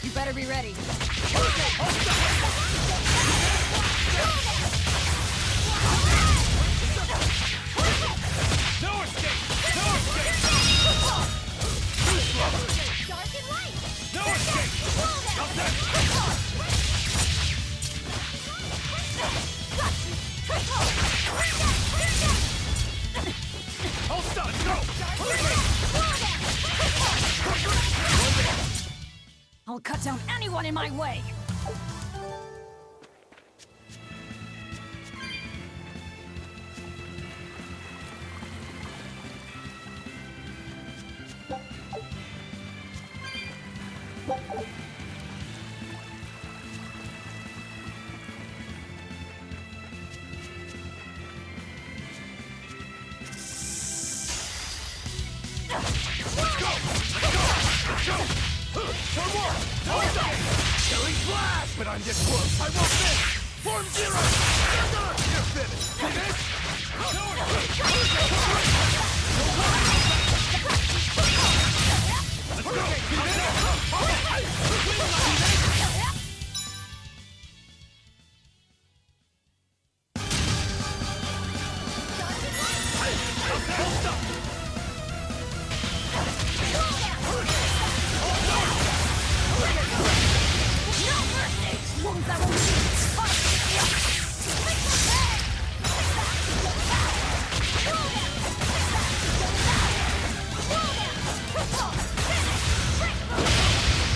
S4: You better be ready.
S10: No escape! No escape!
S6: Dark and light!
S10: No escape! Hold still, let's go!
S4: I'll cut down anyone in my way.
S10: Killing flash! But I'm this close! I won't miss! Form zero! You're finished! See this?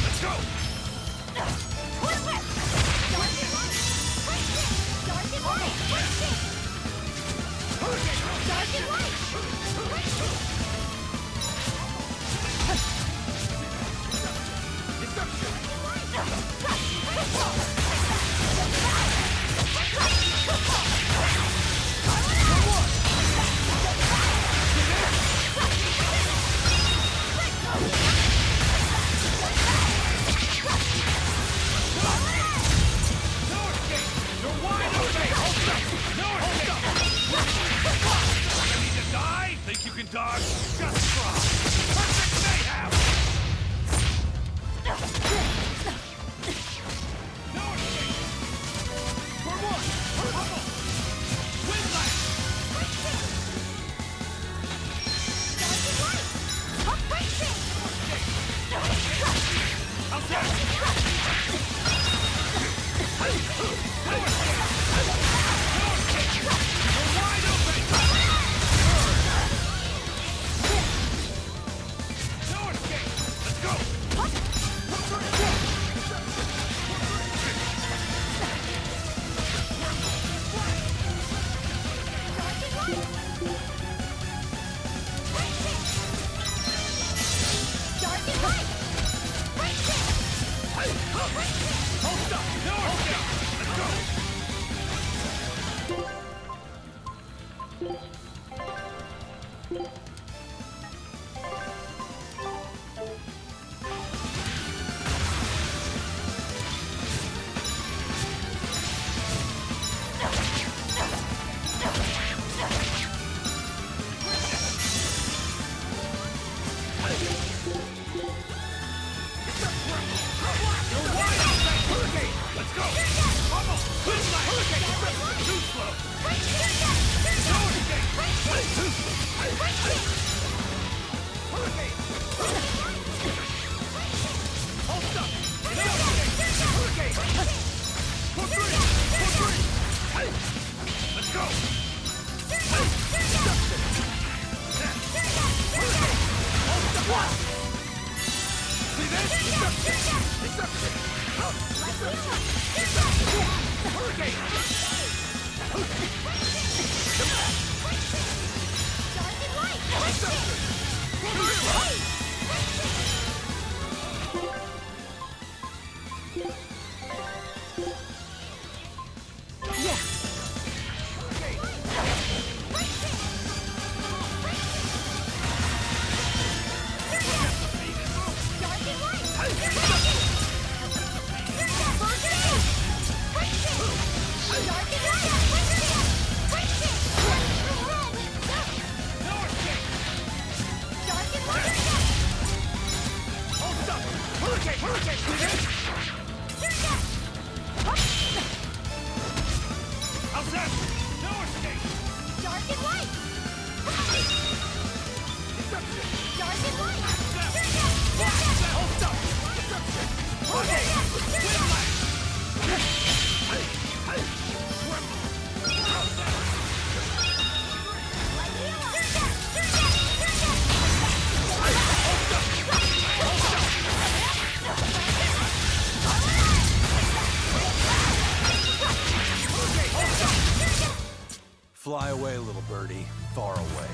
S10: Let's go! Think you can dodge? Just try! Perfect mayhem! No escape! For one! Pummel! Wind light! I'll get it! No escape! You're wide open! Let's go! Hold up! No escape! Let's go! Let's go! Pummel!
S3: Fly away, little birdie. Far away.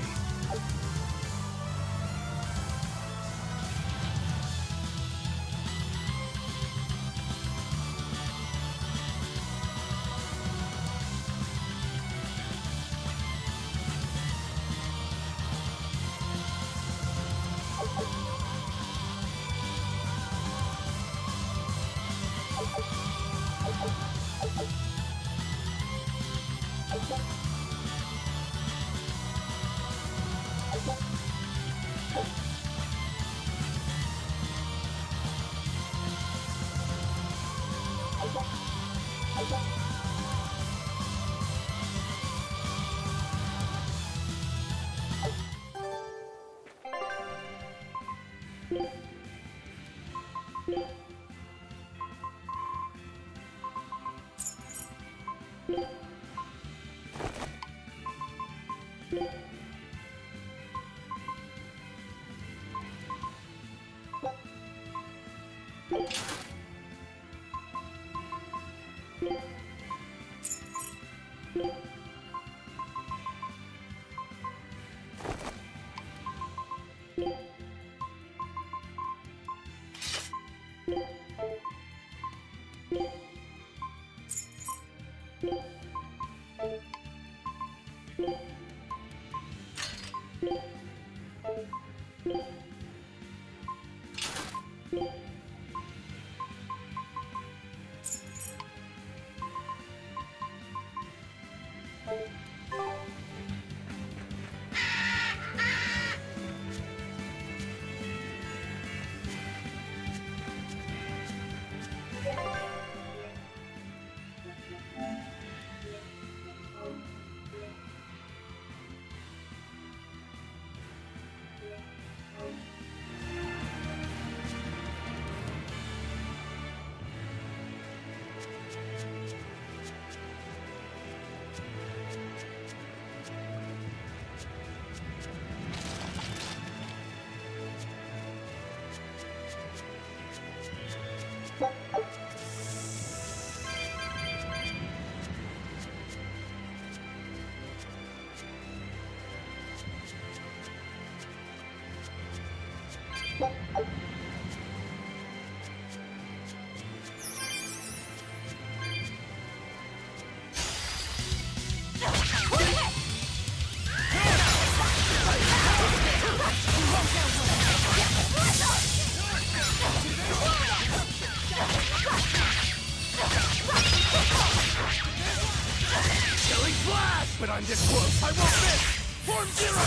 S10: But I'm this close. I won't miss! Form zero!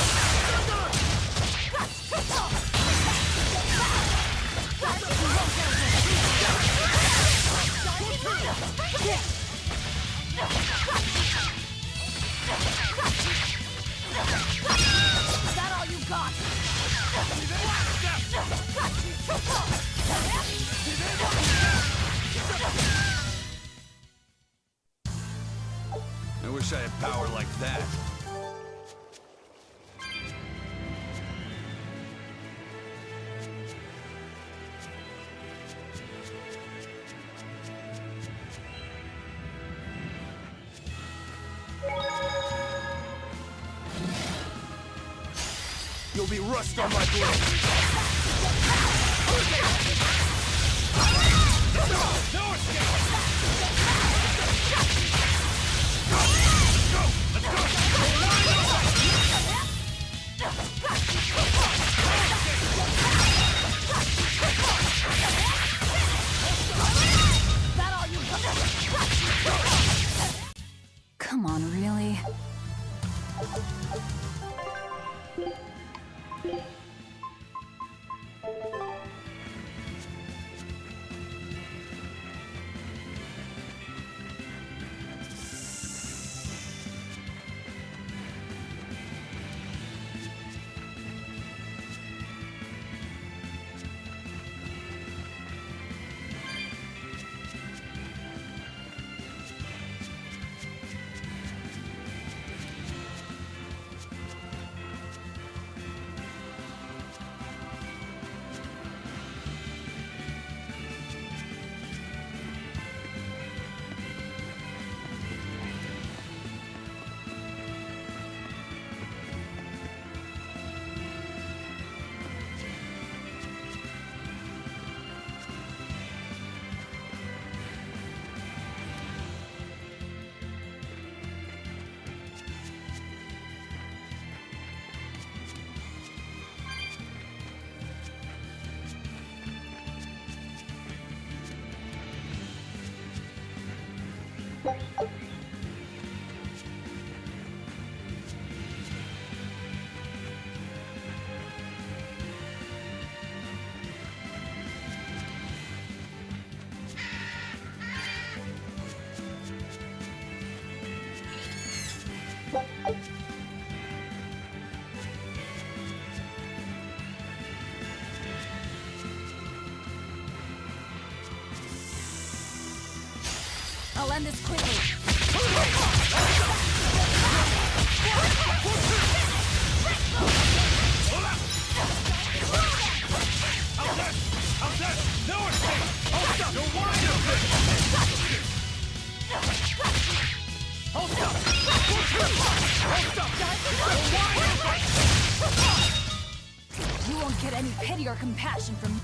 S6: Is that all you got?
S3: I wish I had power like that.
S10: There'll be rust on my blade! No escape! Let's go!
S6: That all you
S4: Come on, really?
S6: I'll end this quickly.
S10: No escape! Hold up! You're wide open! Hold up! Hold up! You're wide open!
S4: You won't get any pity or compassion from me.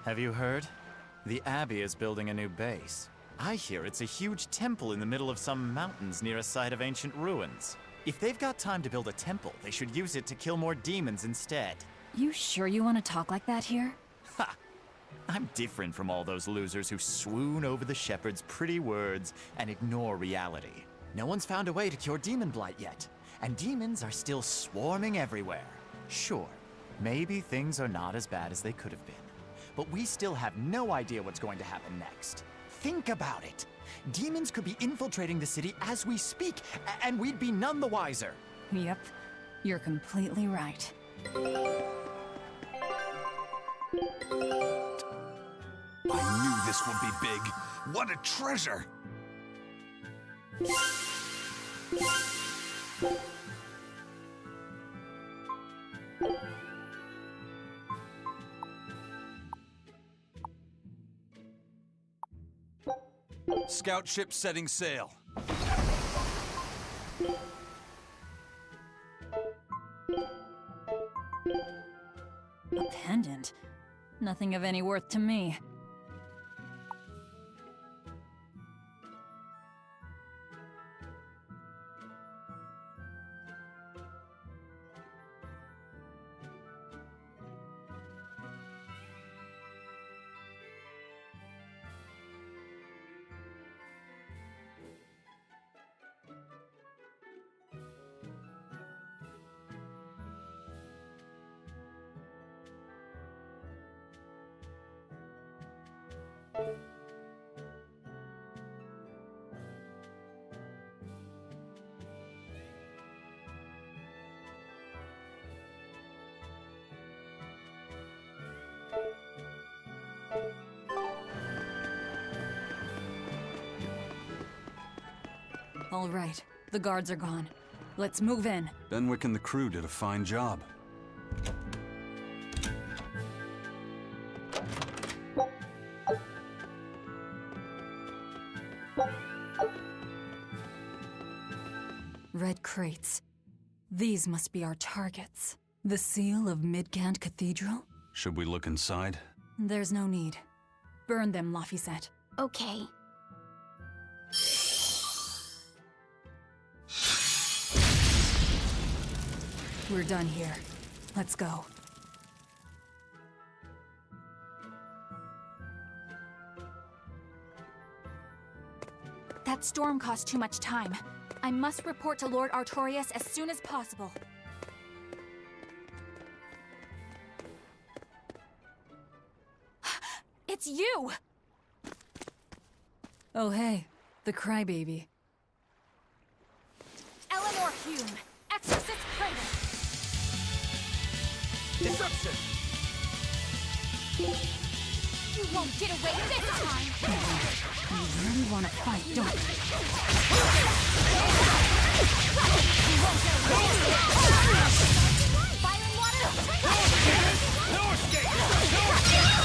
S19: Have you heard? The Abbey is building a new base. I hear it's a huge temple in the middle of some mountains near a site of ancient ruins. If they've got time to build a temple, they should use it to kill more demons instead.
S4: You sure you want to talk like that here?
S19: Ha! I'm different from all those losers who swoon over the shepherd's pretty words and ignore reality. No one's found a way to cure demon blight yet, and demons are still swarming everywhere. Sure, maybe things are not as bad as they could have been, but we still have no idea what's going to happen next. Think about it. Demons could be infiltrating the city as we speak, and we'd be none the wiser.
S4: Yep, you're completely right.
S3: I knew this would be big. What a treasure! Scout ship setting sail.
S4: A pendant? Nothing of any worth to me. All right, the guards are gone. Let's move in.
S3: Benwick and the crew did a fine job.
S4: Red crates. These must be our targets. The seal of Midgand Cathedral?
S3: Should we look inside?
S4: There's no need. Burn them, Laphicet.
S9: Okay.
S4: We're done here. Let's go.
S20: That storm caused too much time. I must report to Lord Artorias as soon as possible. It's you!
S4: Oh hey, the crybaby.
S20: Eleanor Hume, Exorcist Praetor!
S10: Disruption!
S20: You won't get away this time!
S4: You really want to fight, don't you?
S20: You won't get away this time! Fire and water!
S10: No escape! No escape!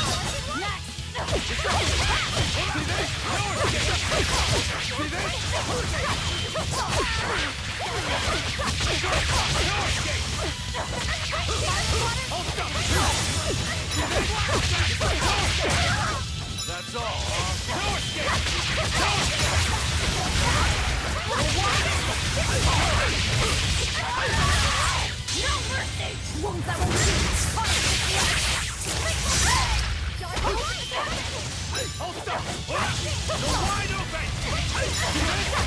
S20: Next!
S10: See this? No escape! See this? No escape! Hold up! That's all, huh? No escape! No escape!
S20: No mercy! Wounds that won't heal!
S10: Hold up! You're wide open! You're wide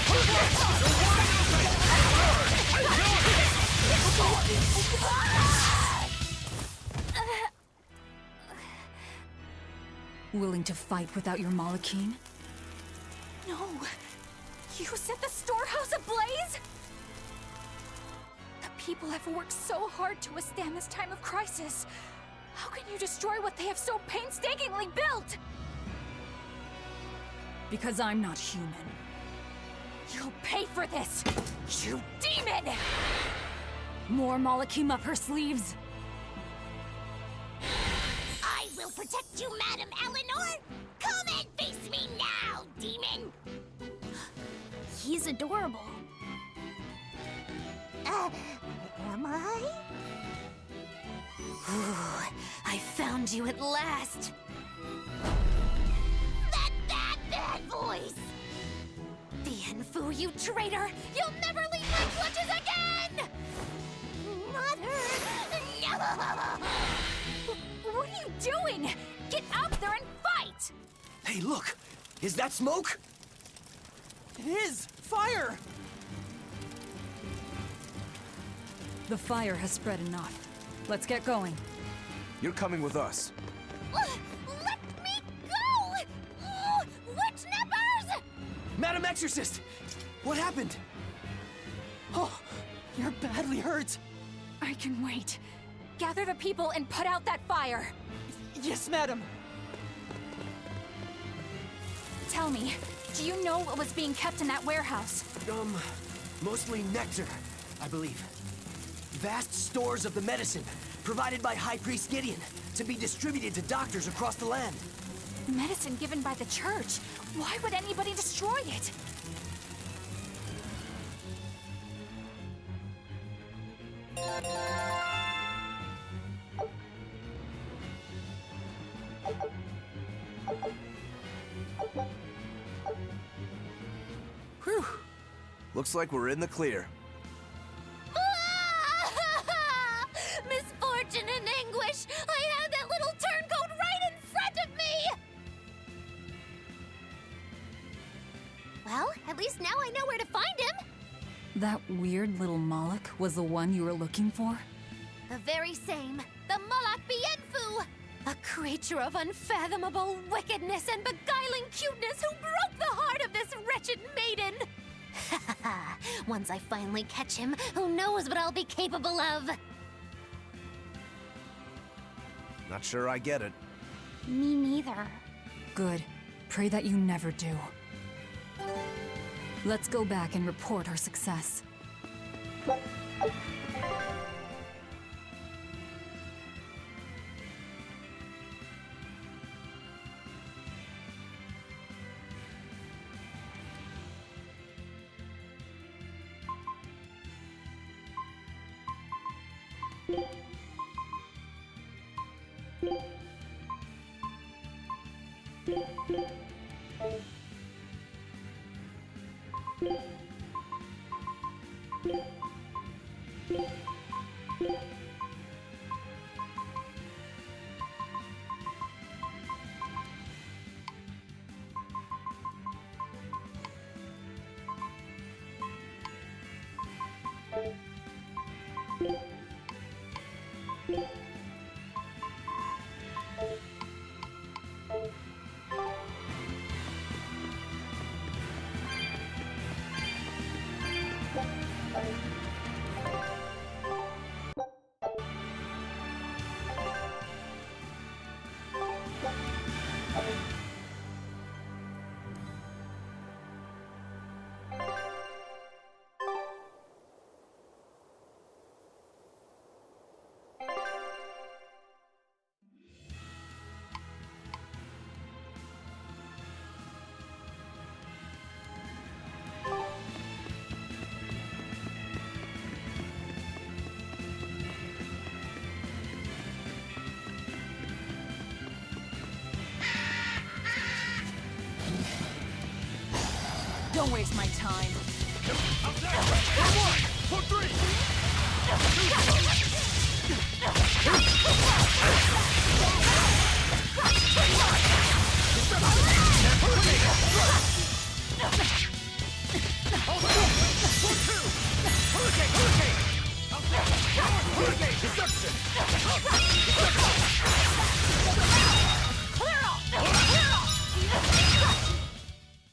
S4: Willing to fight without your Malachine?
S20: No! You set the storehouse ablaze?! The people have worked so hard to withstand this time of crisis. How can you destroy what they have so painstakingly built?
S4: Because I'm not human.
S20: You'll pay for this, you demon!
S4: More Malachim up her sleeves.
S9: I will protect you, Madam Eleanor! Come and face me now, demon! He's adorable. Am I?
S14: I found you at last!
S9: That bad voice!
S14: Bienfu, you traitor! You'll never leave my clutches again!
S9: Mother! No!
S20: What are you doing? Get out there and
S7: Hey, look! Is that smoke? It is! Fire!
S4: The fire has spread enough. Let's get going.
S2: You're coming with us.
S6: Let me go! Oh, witch nippers!
S7: Madam Exorcist! What happened? Oh, you're badly hurt.
S20: I can wait. Gather the people and put out that fire.
S7: Yes, madam.
S20: Tell me, do you know what was being kept in that warehouse?
S7: Mostly nectar, I believe. Vast stores of the medicine provided by High Priest Gideon to be distributed to doctors across the land.
S20: Medicine given by the church. Why would anybody destroy it?
S2: Whew. Looks like we're in the clear.
S6: Misfortune and anguish! I had that little turncoat right in front of me! Well, at least now I know where to find him!
S4: That weird little Moloch was the one you were looking for?
S6: The very same. The Moloch Bienfu! A creature of unfathomable wickedness and beguiling cuteness who broke the heart of this wretched maiden! Once I finally catch him, who knows what I'll be capable of?
S2: Not sure I get it.
S9: Me neither.
S4: Good. Pray that you never do. Let's go back and report our success.
S20: Don't waste my time.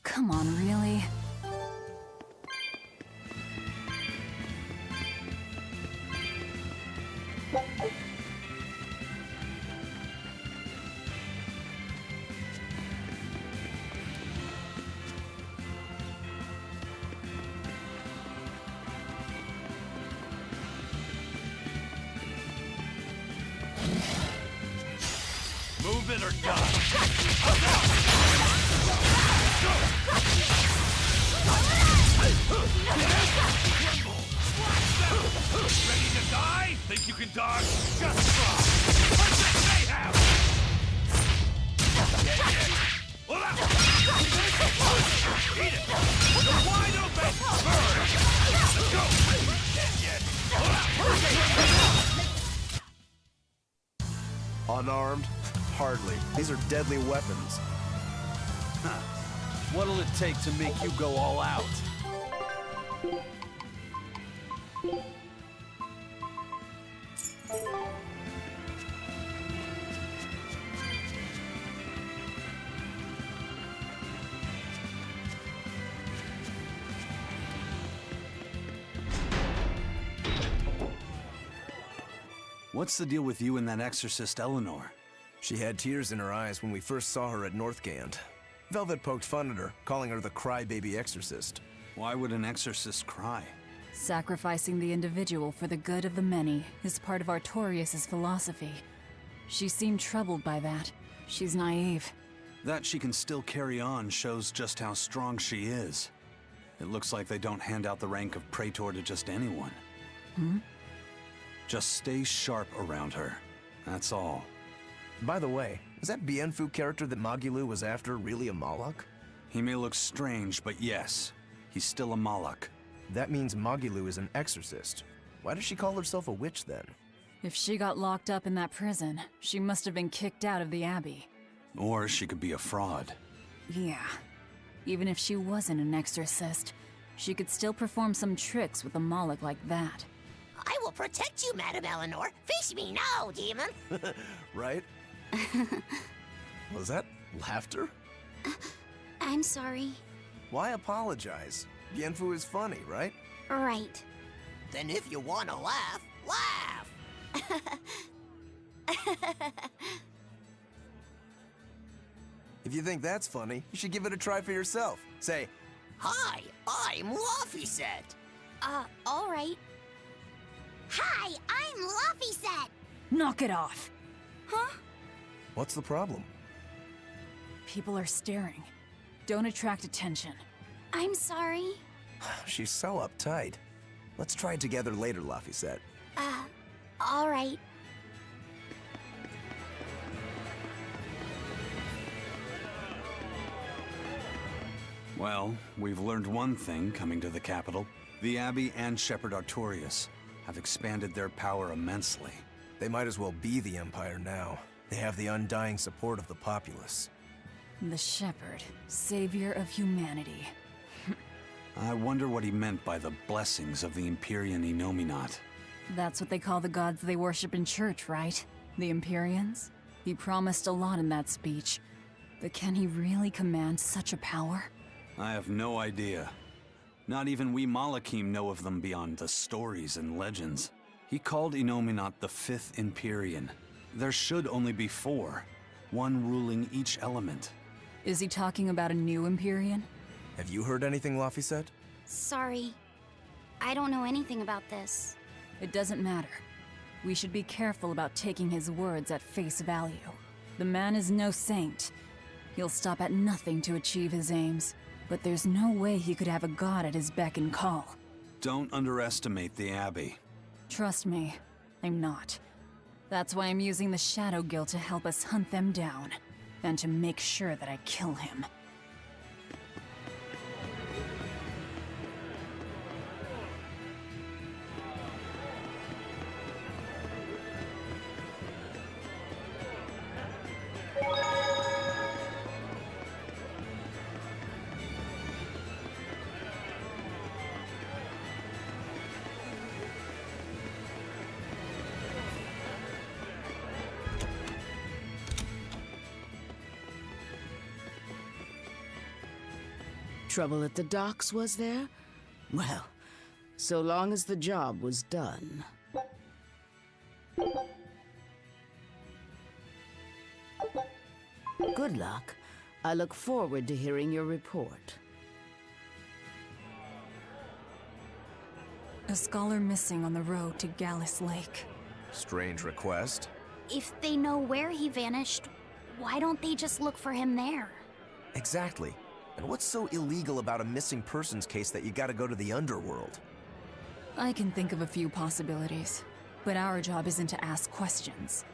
S4: Come on, really?
S10: Move it or die. Ready to die? Think you can dodge? Just try. Punch it, mayhem! Eat it! You're wide open! Burn! Let's go!
S2: Unarmed? Hardly. These are deadly weapons.
S3: What'll it take to make you go all out? What's the deal with you and that exorcist Eleanor?
S2: She had tears in her eyes when we first saw her at Northgand. Velvet poked fun at her, calling her the crybaby exorcist.
S3: Why would an exorcist cry?
S4: Sacrificing the individual for the good of the many is part of Artorias' philosophy. She seemed troubled by that. She's naive.
S3: That she can still carry on shows just how strong she is. It looks like they don't hand out the rank of Praetor to just anyone.
S4: Hmm?
S3: Just stay sharp around her. That's all.
S2: By the way, is that Bienfu character that Magilou was after really a Moloch?
S3: He may look strange, but yes, he's still a Moloch.
S2: That means Magilou is an exorcist. Why does she call herself a witch then?
S4: If she got locked up in that prison, she must have been kicked out of the Abbey.
S3: Or she could be a fraud.
S4: Yeah. Even if she wasn't an exorcist, she could still perform some tricks with a Moloch like that.
S21: I will protect you, Madam Eleanor. Face me now, demon.
S2: Right? Was that laughter?
S9: I'm sorry.
S2: Why apologize? Bienfu is funny, right?
S9: Right.
S21: Then if you want to laugh, laugh.
S2: If you think that's funny, you should give it a try for yourself. Say,
S21: Hi, I'm Laphicet.
S9: All right. Hi, I'm Laphicet.
S4: Knock it off!
S9: Huh?
S2: what's the problem?
S4: People are staring. Don't attract attention.
S9: I'm sorry.
S2: She's so uptight. Let's try it together later, Laphicet.
S9: All right.
S3: Well, we've learned one thing coming to the capital. The Abbey and Shepherd Artorias have expanded their power immensely.
S2: They might as well be the Empire now. They have the undying support of the populace.
S4: The Shepherd, savior of humanity.
S3: I wonder what he meant by the blessings of the Empyrean Enominat.
S4: That's what they call the gods they worship in church, right? The Empyreans? He promised a lot in that speech. But can he really command such a power?
S3: I have no idea. Not even we Malachim know of them beyond the stories and legends. He called Enominat the Fifth Empyrean. There should only be four, one ruling each element.
S4: Is he talking about a new Empyrean?
S2: Have you heard anything, Laphicet?
S9: Sorry. I don't know anything about this.
S4: It doesn't matter. We should be careful about taking his words at face value. The man is no saint. He'll stop at nothing to achieve his aims. But there's no way he could have a god at his beck and call.
S3: Don't underestimate the Abbey.
S4: Trust me, I'm not. That's why I'm using the Shadow Guild to help us hunt them down. And to make sure that I kill him.
S16: Trouble at the docks, was there? Well, so long as the job was done. Good luck. I look forward to hearing your report.
S4: A scholar missing on the road to Gallus Lake.
S2: Strange request.
S9: If they know where he vanished, why don't they just look for him there?
S2: Exactly. And what's so illegal about a missing persons case that you gotta go to the underworld?
S4: I can think of a few possibilities, but our job isn't to ask questions.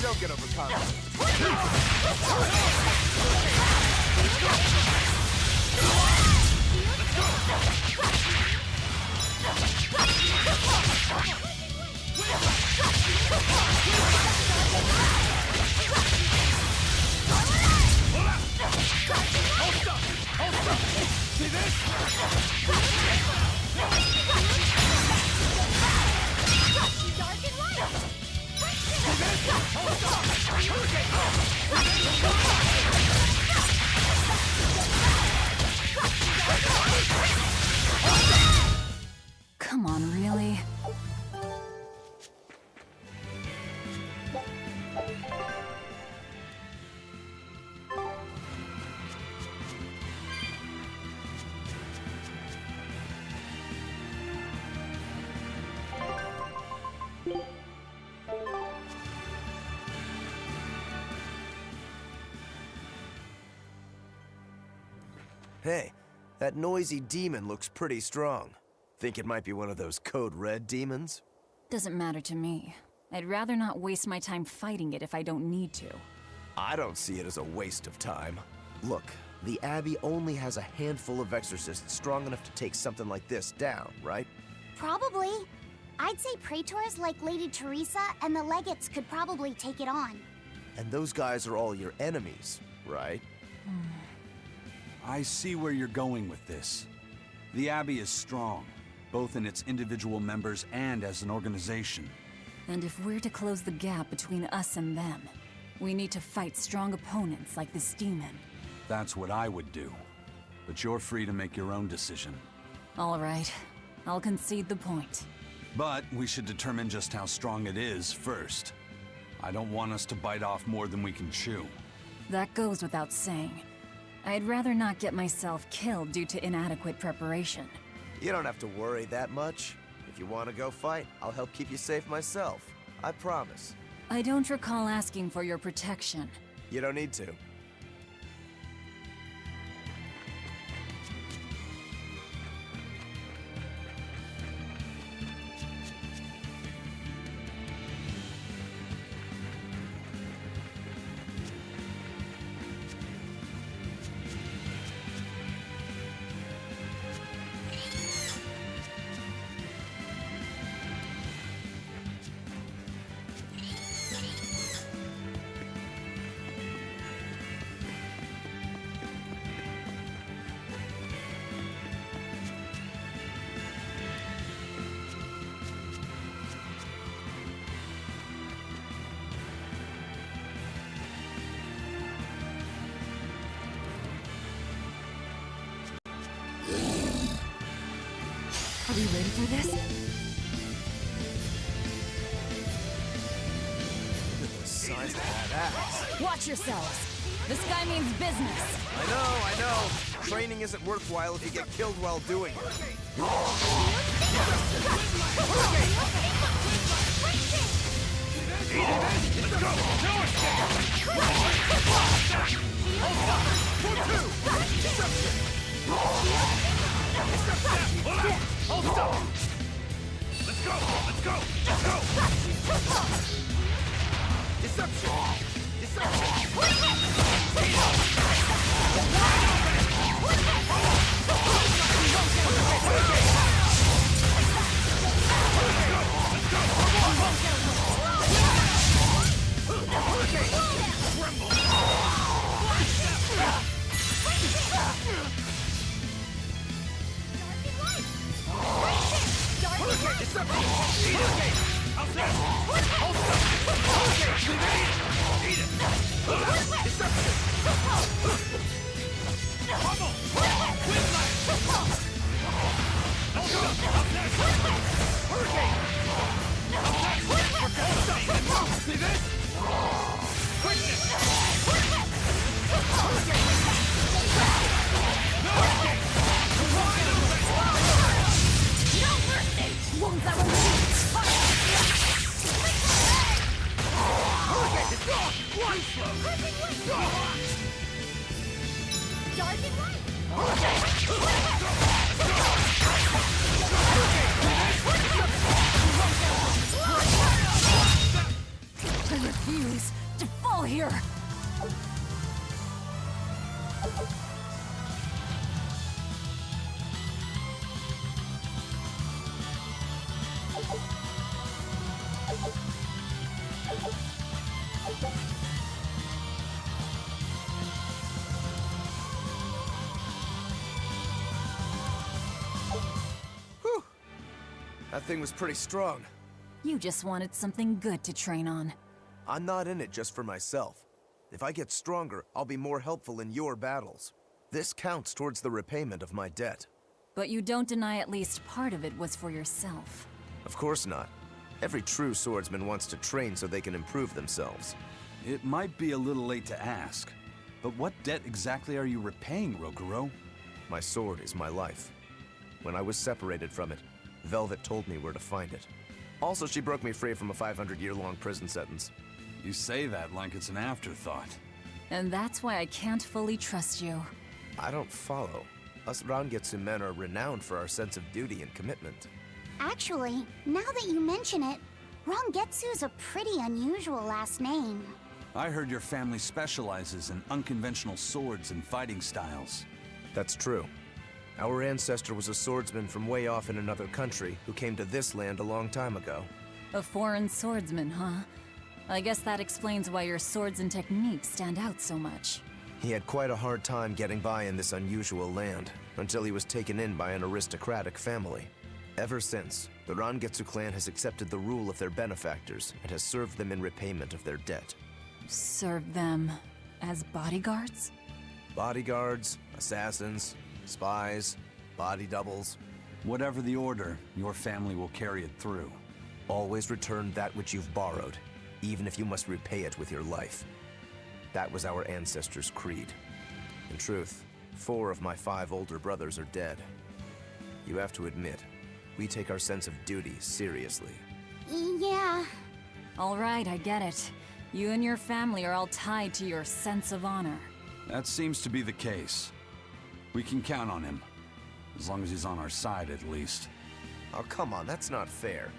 S2: Don't get overconfident.
S10: See this?
S6: Dark and light!
S4: Come on, really?
S2: Hey, that noisy demon looks pretty strong. Think it might be one of those Code Red demons?
S4: Doesn't matter to me. I'd rather not waste my time fighting it if I don't need to.
S2: I don't see it as a waste of time. Look, the Abbey only has a handful of exorcists strong enough to take something like this down, right?
S9: Probably. I'd say praetors like Lady Teresa and the legates could probably take it on.
S2: And those guys are all your enemies, right?
S3: I see where you're going with this. The Abbey is strong, both in its individual members and as an organization.
S4: And if we're to close the gap between us and them, we need to fight strong opponents like this demon.
S3: That's what I would do. But you're free to make your own decision.
S4: All right. I'll concede the point.
S3: But we should determine just how strong it is first. I don't want us to bite off more than we can chew.
S4: That goes without saying. I'd rather not get myself killed due to inadequate preparation.
S2: You don't have to worry that much. If you want to go fight, I'll help keep you safe myself. I promise.
S4: I don't recall asking for your protection.
S2: You don't need to.
S4: Are we ready for this?
S2: Look at the size of that axe.
S4: Watch yourselves. This guy means business.
S2: I know. Training isn't worthwhile if you get killed while doing it.
S10: Let's go! No escape! Hold up! Let's go! Let's go! Let's go! Deception!
S6: Won't that one?
S2: That thing was pretty strong.
S4: You just wanted something good to train on.
S2: I'm not in it just for myself. If I get stronger, I'll be more helpful in your battles. This counts towards the repayment of my debt.
S4: But you don't deny at least part of it was for yourself.
S2: Of course not. Every true swordsman wants to train so they can improve themselves.
S3: It might be a little late to ask, but what debt exactly are you repaying, Rokuro?
S2: My sword is my life. When I was separated from it, Velvet told me where to find it. Also, she broke me free from a 500-year-long prison sentence.
S3: You say that like it's an afterthought.
S4: And that's why I can't fully trust you.
S2: I don't follow. Us Rangetsu men are renowned for our sense of duty and commitment.
S9: Actually, now that you mention it, Rangetsu's a pretty unusual last name.
S3: I heard your family specializes in unconventional swords and fighting styles.
S2: That's true. Our ancestor was a swordsman from way off in another country who came to this land a long time ago.
S4: A foreign swordsman, huh? I guess that explains why your swords and techniques stand out so much.
S2: He had quite a hard time getting by in this unusual land, until he was taken in by an aristocratic family. Ever since, the Rangetsu clan has accepted the rule of their benefactors and has served them in repayment of their debt.
S4: Serve them as bodyguards?
S2: Bodyguards, assassins, spies, body doubles.
S3: Whatever the order, your family will carry it through.
S2: Always return that which you've borrowed, even if you must repay it with your life. That was our ancestors' creed. In truth, 4 of my 5 older brothers are dead. You have to admit, we take our sense of duty seriously.
S9: Yeah.
S4: All right, I get it. You and your family are all tied to your sense of honor.
S3: That seems to be the case. We can count on him. As long as he's on our side, at least.
S2: Oh, come on, that's not fair.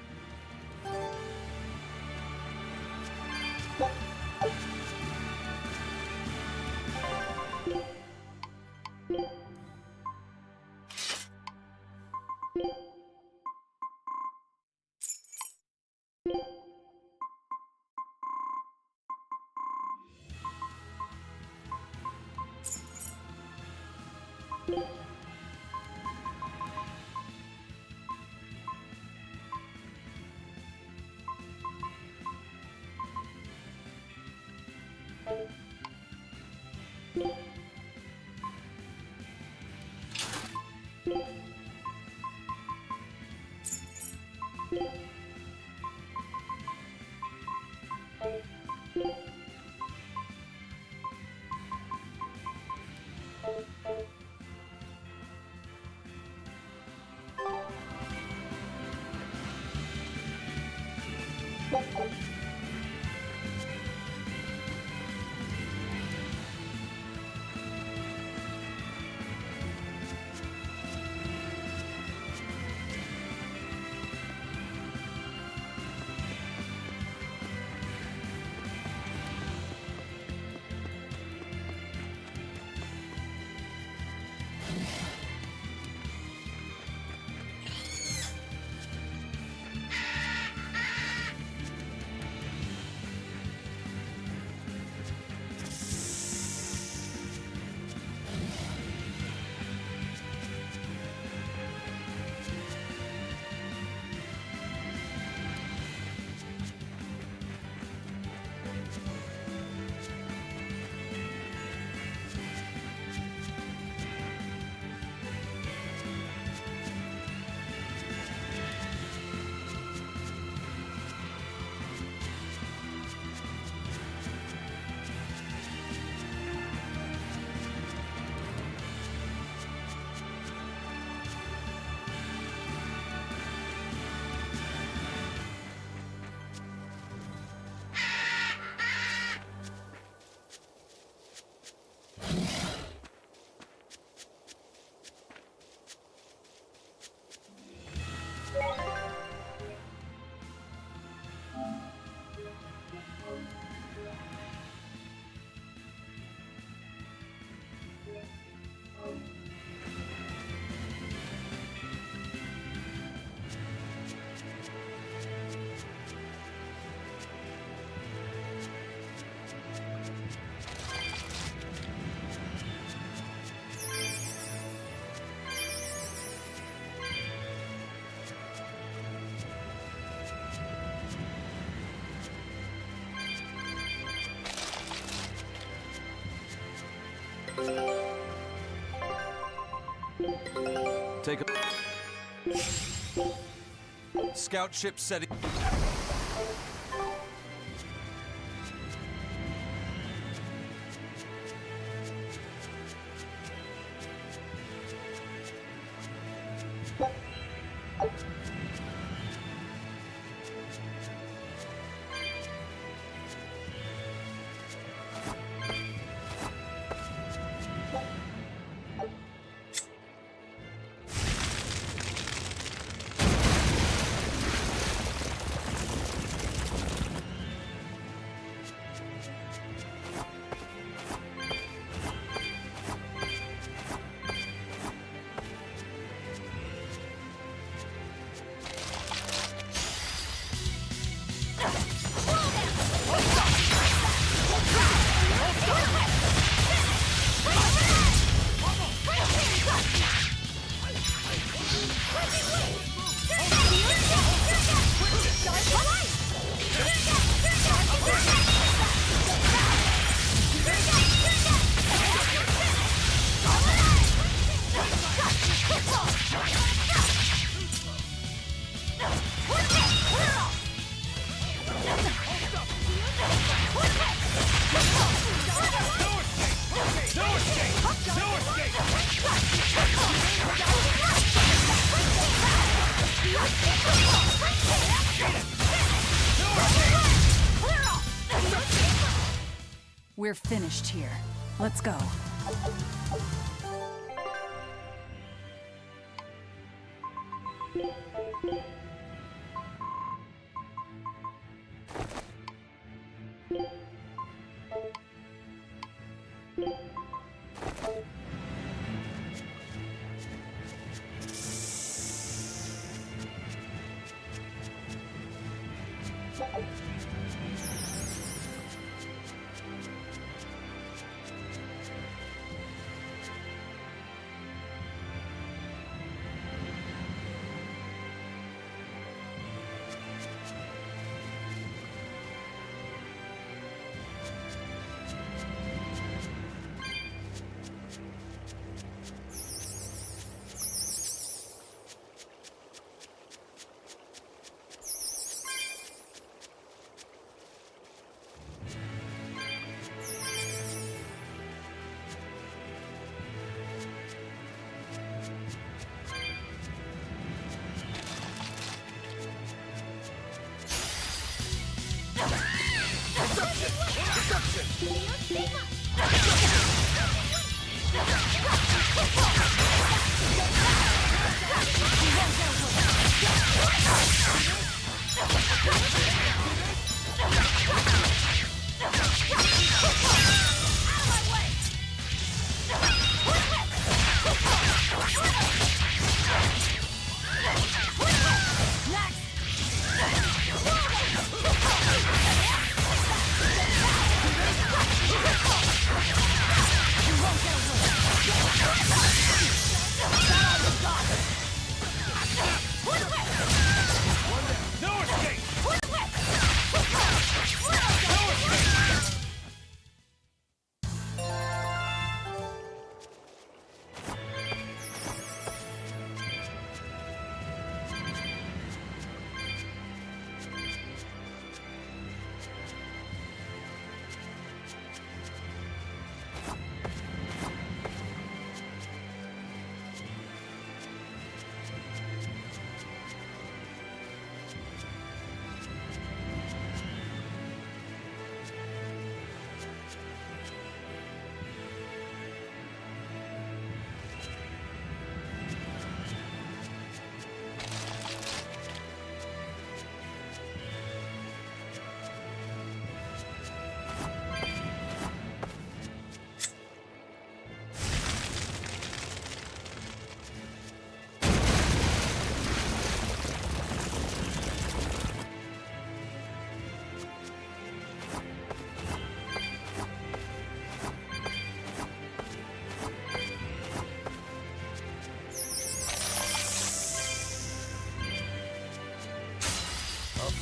S3: Take a... Scout ship setting...
S4: We're finished here. Let's go.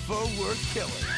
S10: foe worth killing.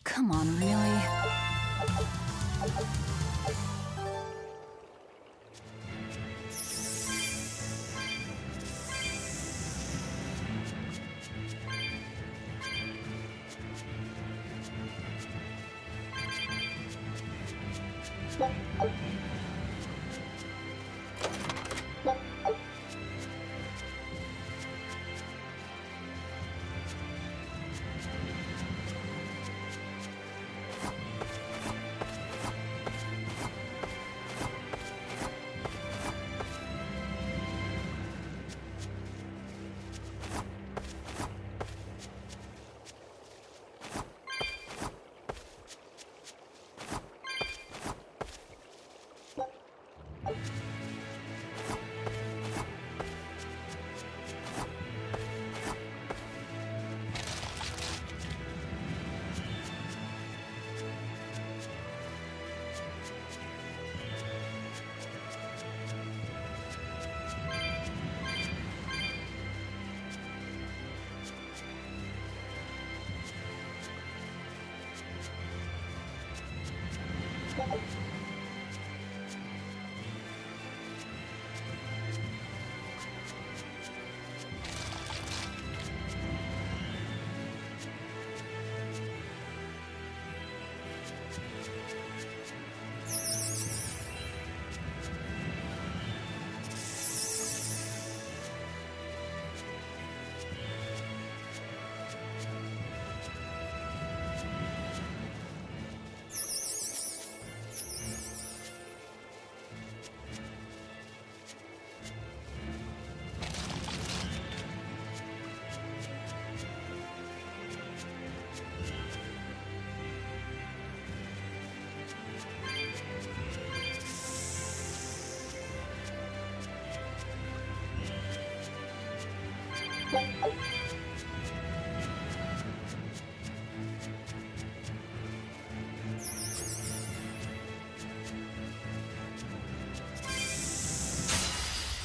S4: Come on, really?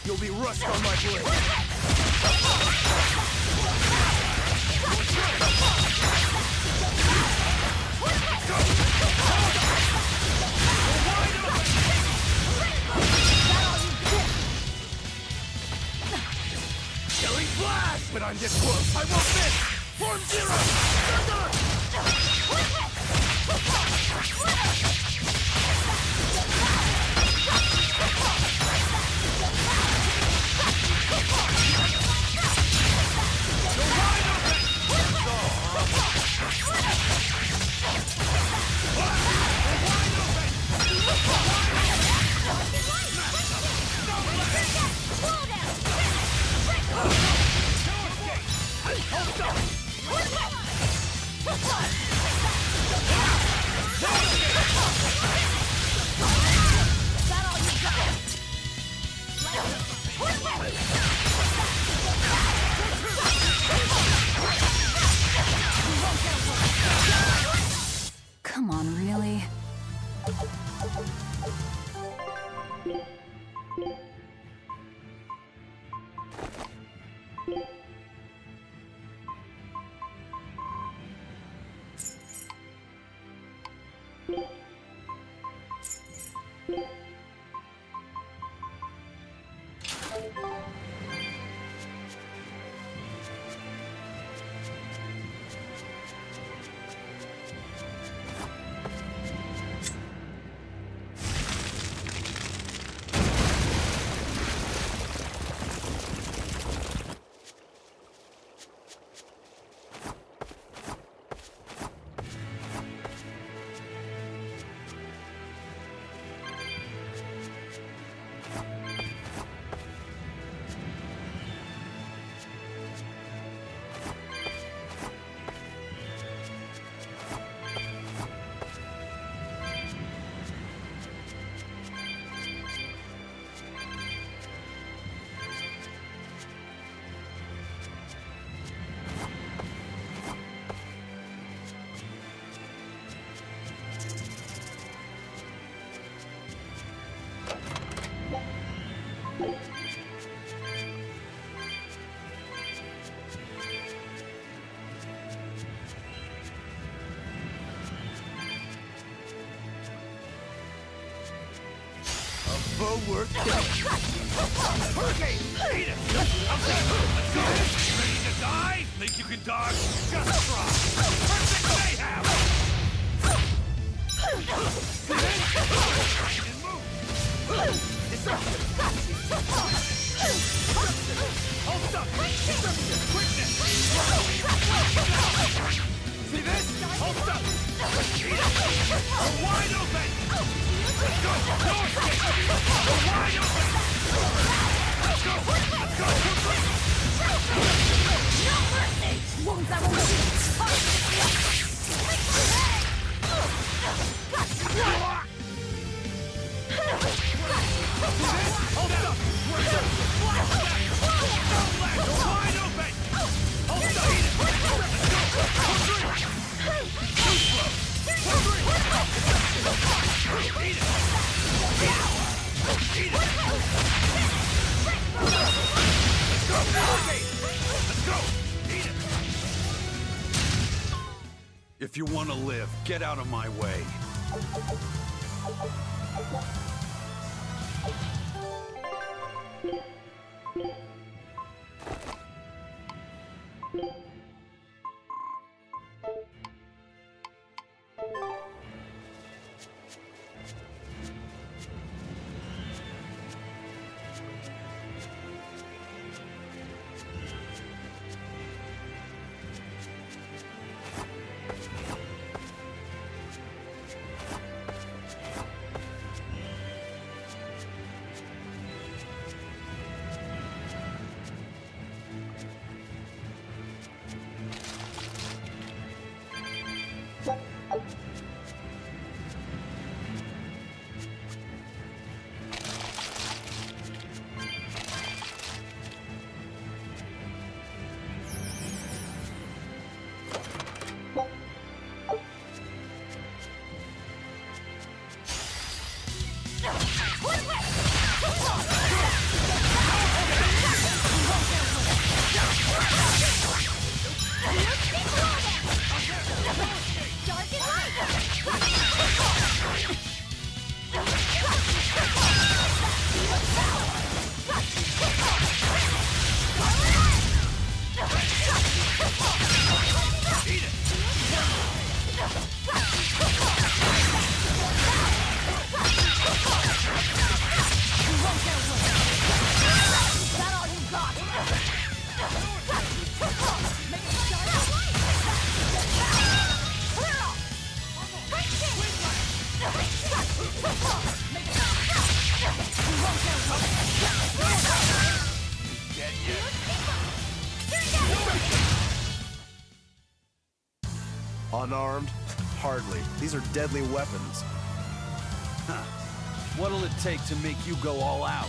S10: You'll be rust on my blade. Killing flash! When I'm this close, I won't miss! Form zero!
S4: Come on, really?
S10: combo worth killing. Hurricane! Eat it! Let's go! Ready to die? Think you can dodge? Just try! Perfect mayhem! See this? And move! Disruption! Hold up! Disruption! Quickness! See this? Hold up! Eat it! We're wide open! Let's go! No escape! We're wide open! Let's go! Let's go!
S20: No mercy! Wounds that will leave.
S10: Hold up! We're good! Don't let! We're wide open! Hold up! Eat it! Let's go! Pull through! Too slow! Pull through! Eat it! Eat it! Let's go! Hurricane! Let's go! Eat it! If you want to live, get out of my way.
S2: Unarmed? Hardly. These are deadly weapons.
S3: Huh. What'll it take to make you go all out?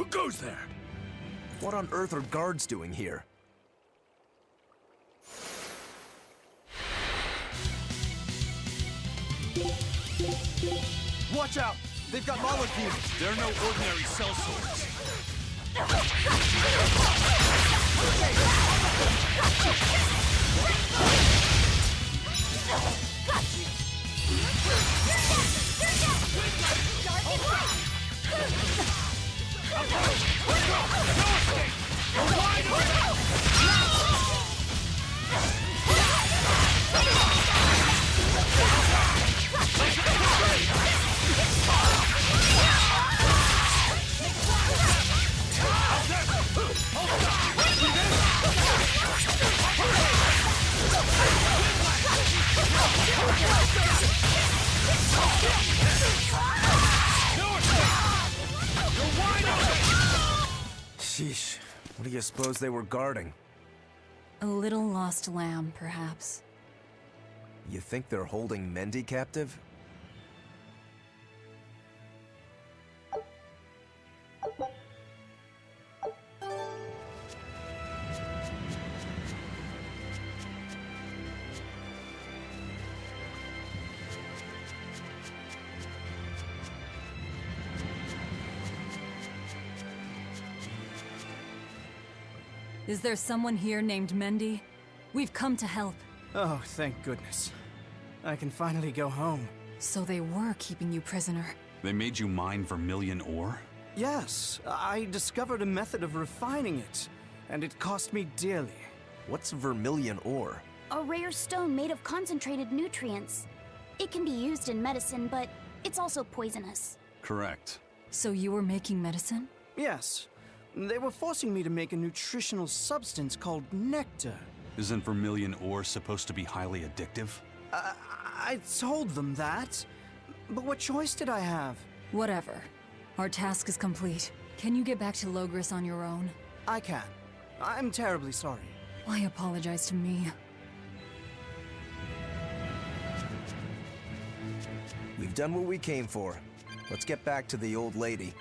S10: Who goes there?
S2: What on earth are guards doing here?
S10: Watch out! They've got molecules! They're no ordinary cell swords.
S2: Sheesh. What do you suppose they were guarding?
S4: A little lost lamb, perhaps.
S2: You think they're holding Mendy captive?
S4: Is there someone here named Mendy? We've come to help.
S17: Oh, thank goodness. I can finally go home.
S4: So they were keeping you prisoner.
S3: They made you mine vermilion ore?
S17: Yes, I discovered a method of refining it, and it cost me dearly.
S2: What's vermilion ore?
S9: A rare stone made of concentrated nutrients. It can be used in medicine, but it's also poisonous.
S3: Correct.
S4: So you were making medicine?
S17: Yes. They were forcing me to make a nutritional substance called nectar.
S3: Isn't vermilion ore supposed to be highly addictive?
S17: I told them that, but what choice did I have?
S4: Whatever. Our task is complete. Can you get back to Logris on your own?
S17: I can. I'm terribly sorry.
S4: Why apologize to me?
S2: We've done what we came for. Let's get back to the old lady.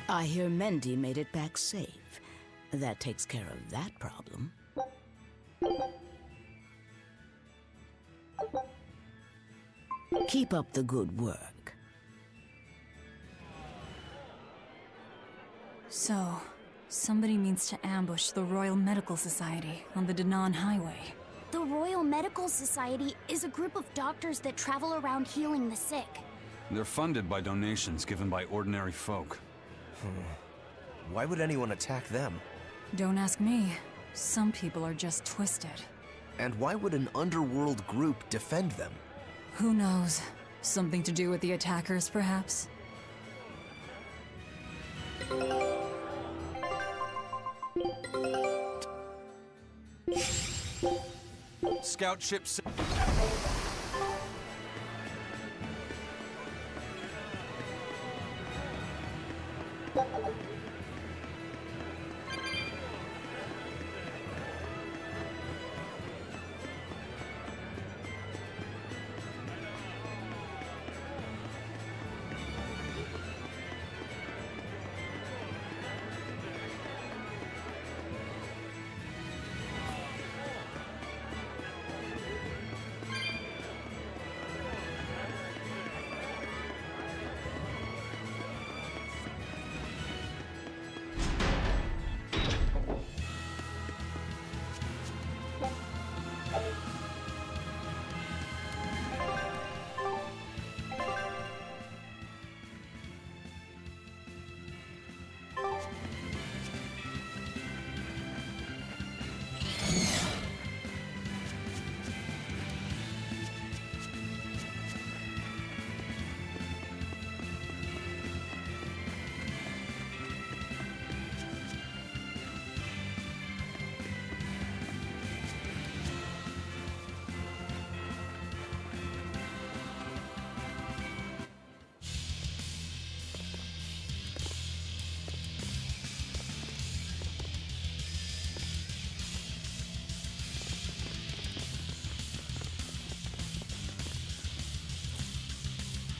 S16: I hear Mendy made it back safe. That takes care of that problem. Keep up the good work.
S4: So, somebody means to ambush the Royal Medical Society on the Danan Highway.
S9: The Royal Medical Society is a group of doctors that travel around healing the sick.
S3: They're funded by donations given by ordinary folk.
S2: Why would anyone attack them?
S4: Don't ask me. Some people are just twisted.
S2: And why would an underworld group defend them?
S4: Who knows? Something to do with the attackers, perhaps?
S3: Scout ships.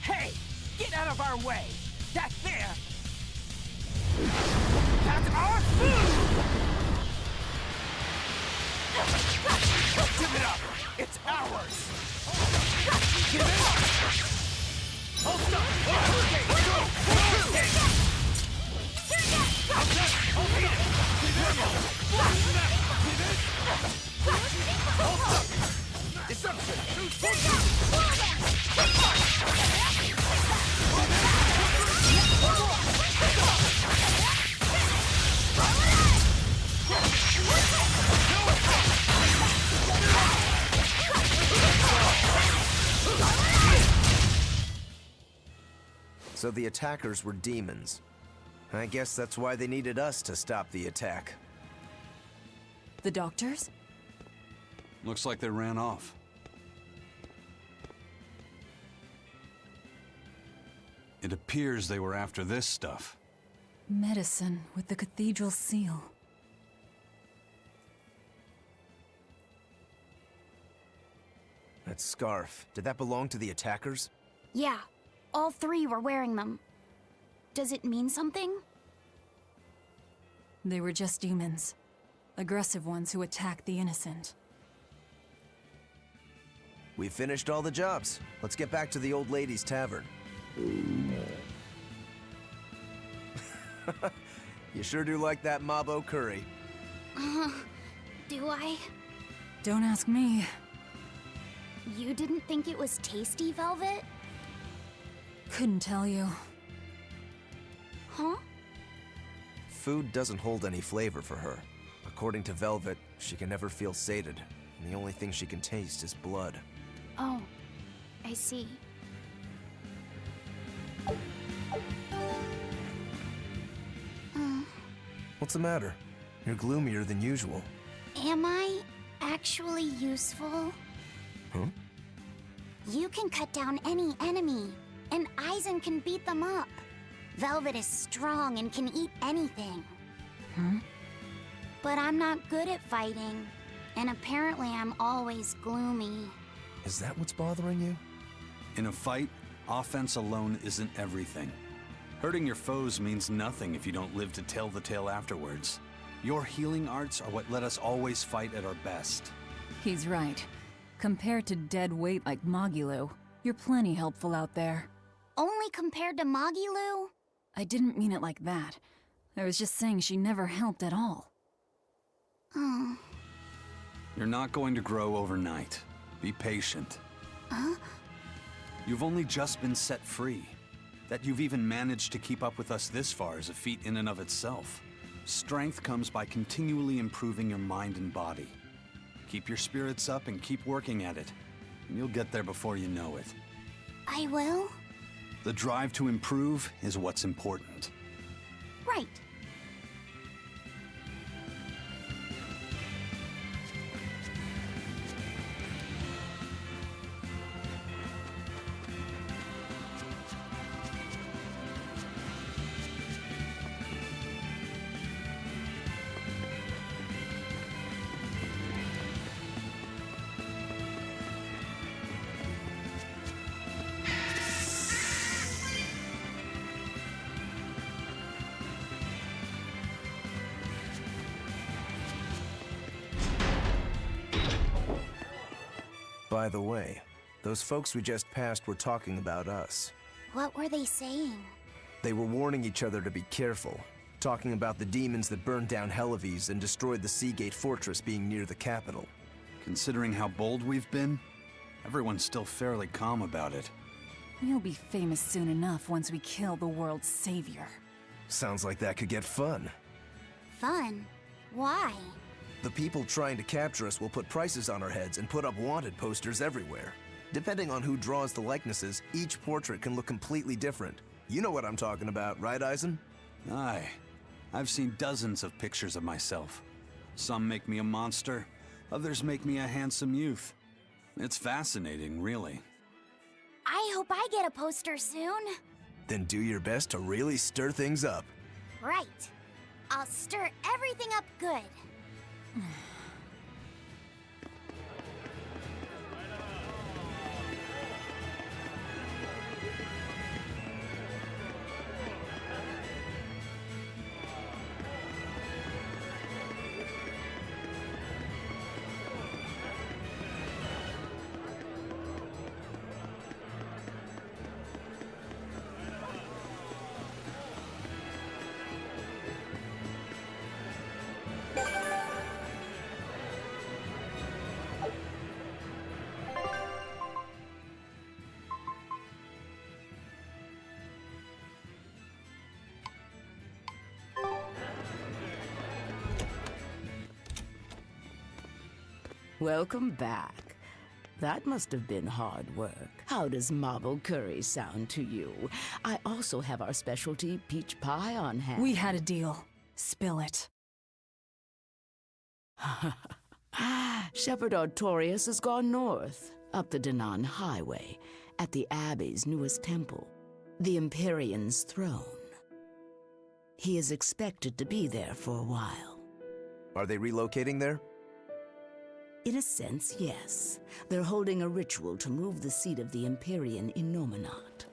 S10: Hey! Get out of our way! That there! That's our food! Give it up! It's ours! Give it up! Hold up! Okay, go! Okay! Hold it! Give it! Hold up! Deception!
S2: So the attackers were demons. I guess that's why they needed us to stop the attack.
S4: The doctors?
S3: Looks like they ran off. It appears they were after this stuff.
S4: Medicine with the cathedral seal.
S2: That scarf, did that belong to the attackers?
S9: Yeah, all three were wearing them. Does it mean something?
S4: They were just demons. Aggressive ones who attack the innocent.
S2: We've finished all the jobs. Let's get back to the old lady's tavern. You sure do like that Mabo curry.
S9: Do I?
S4: Don't ask me.
S9: You didn't think it was tasty, Velvet?
S4: Couldn't tell you.
S9: Huh?
S2: Food doesn't hold any flavor for her. According to Velvet, she can never feel sated, and the only thing she can taste is blood.
S9: Oh, I see.
S2: What's the matter? You're gloomier than usual.
S9: Am I actually useful?
S2: Huh?
S9: You can cut down any enemy, and Eisen can beat them up. Velvet is strong and can eat anything. But I'm not good at fighting, and apparently I'm always gloomy.
S2: Is that what's bothering you?
S3: In a fight, offense alone isn't everything. Hurting your foes means nothing if you don't live to tell the tale afterwards. Your healing arts are what let us always fight at our best.
S4: He's right. Compared to dead weight like Magilou, you're plenty helpful out there.
S9: Only compared to Magilou?
S4: I didn't mean it like that. I was just saying she never helped at all.
S9: Oh.
S3: You're not going to grow overnight. Be patient.
S9: Huh?
S3: You've only just been set free. That you've even managed to keep up with us this far is a feat in and of itself. Strength comes by continually improving your mind and body. Keep your spirits up and keep working at it, and you'll get there before you know it.
S9: I will?
S3: The drive to improve is what's important.
S9: Right.
S2: By the way, those folks we just passed were talking about us.
S9: What were they saying?
S2: They were warning each other to be careful, talking about the demons that burned down Helives and destroyed the Seagate Fortress being near the capital.
S3: Considering how bold we've been, everyone's still fairly calm about it.
S4: We'll be famous soon enough once we kill the world's savior.
S2: Sounds like that could get fun.
S9: Fun? Why?
S2: The people trying to capture us will put prices on our heads and put up wanted posters everywhere. Depending on who draws the likenesses, each portrait can look completely different. You know what I'm talking about, right, Eisen?
S3: Aye. I've seen dozens of pictures of myself. Some make me a monster, others make me a handsome youth. It's fascinating, really.
S9: I hope I get a poster soon.
S2: Then do your best to really stir things up.
S9: Right. I'll stir everything up good.
S16: Welcome back. That must have been hard work. How does marble curry sound to you? I also have our specialty peach pie on hand.
S4: We had a deal. Spill it.
S16: Shepherd Artorias has gone north, up the Danan Highway, at the Abbey's newest temple, the Empyrean's throne. He is expected to be there for a while.
S2: Are they relocating there?
S16: In a sense, yes. They're holding a ritual to move the seat of the Empyrean in Nominat.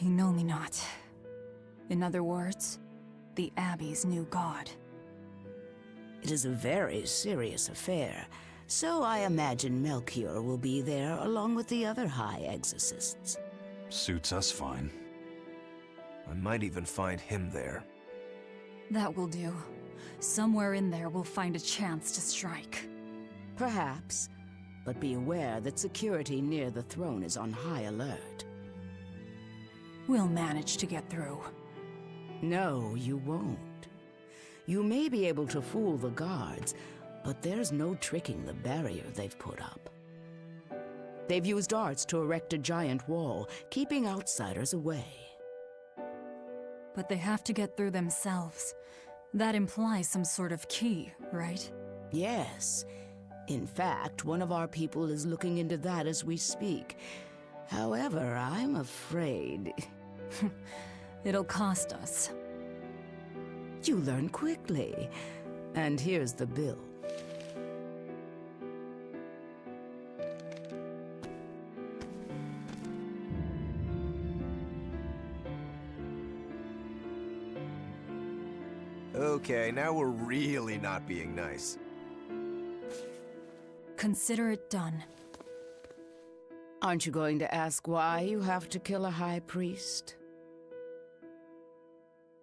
S4: Inominat. In other words, the Abbey's new god.
S16: It is a very serious affair, so I imagine Melchior will be there along with the other High Exorcists.
S3: Suits us fine.
S2: I might even find him there.
S4: That will do. Somewhere in there we'll find a chance to strike.
S16: Perhaps, but be aware that security near the throne is on high alert.
S4: We'll manage to get through.
S16: No, you won't. You may be able to fool the guards, but there's no tricking the barrier they've put up. They've used arts to erect a giant wall, keeping outsiders away.
S4: But they have to get through themselves. That implies some sort of key, right?
S16: Yes. In fact, one of our people is looking into that as we speak. However, I'm afraid...
S4: It'll cost us.
S16: You learn quickly. And here's the bill.
S2: Okay, now we're really not being nice.
S4: Consider it done.
S16: Aren't you going to ask why you have to kill a high priest?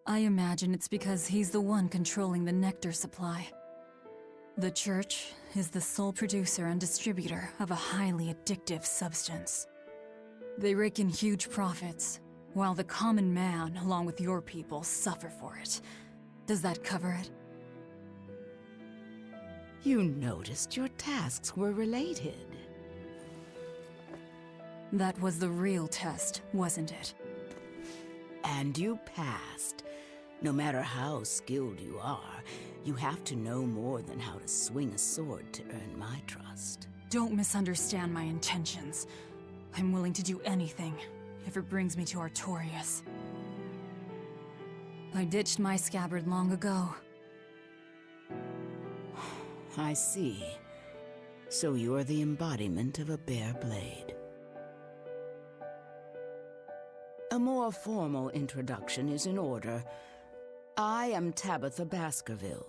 S4: I imagine it's because he's the one controlling the nectar supply. The church is the sole producer and distributor of a highly addictive substance. They rake in huge profits, while the common man, along with your people, suffer for it. Does that cover it?
S16: You noticed your tasks were related.
S4: That was the real test, wasn't it?
S16: And you passed. No matter how skilled you are, you have to know more than how to swing a sword to earn my trust.
S4: Don't misunderstand my intentions. I'm willing to do anything, if it brings me to Artorias. I ditched my scabbard long ago.
S16: I see. So you're the embodiment of a bare blade. A more formal introduction is in order. I am Tabitha Baskerville,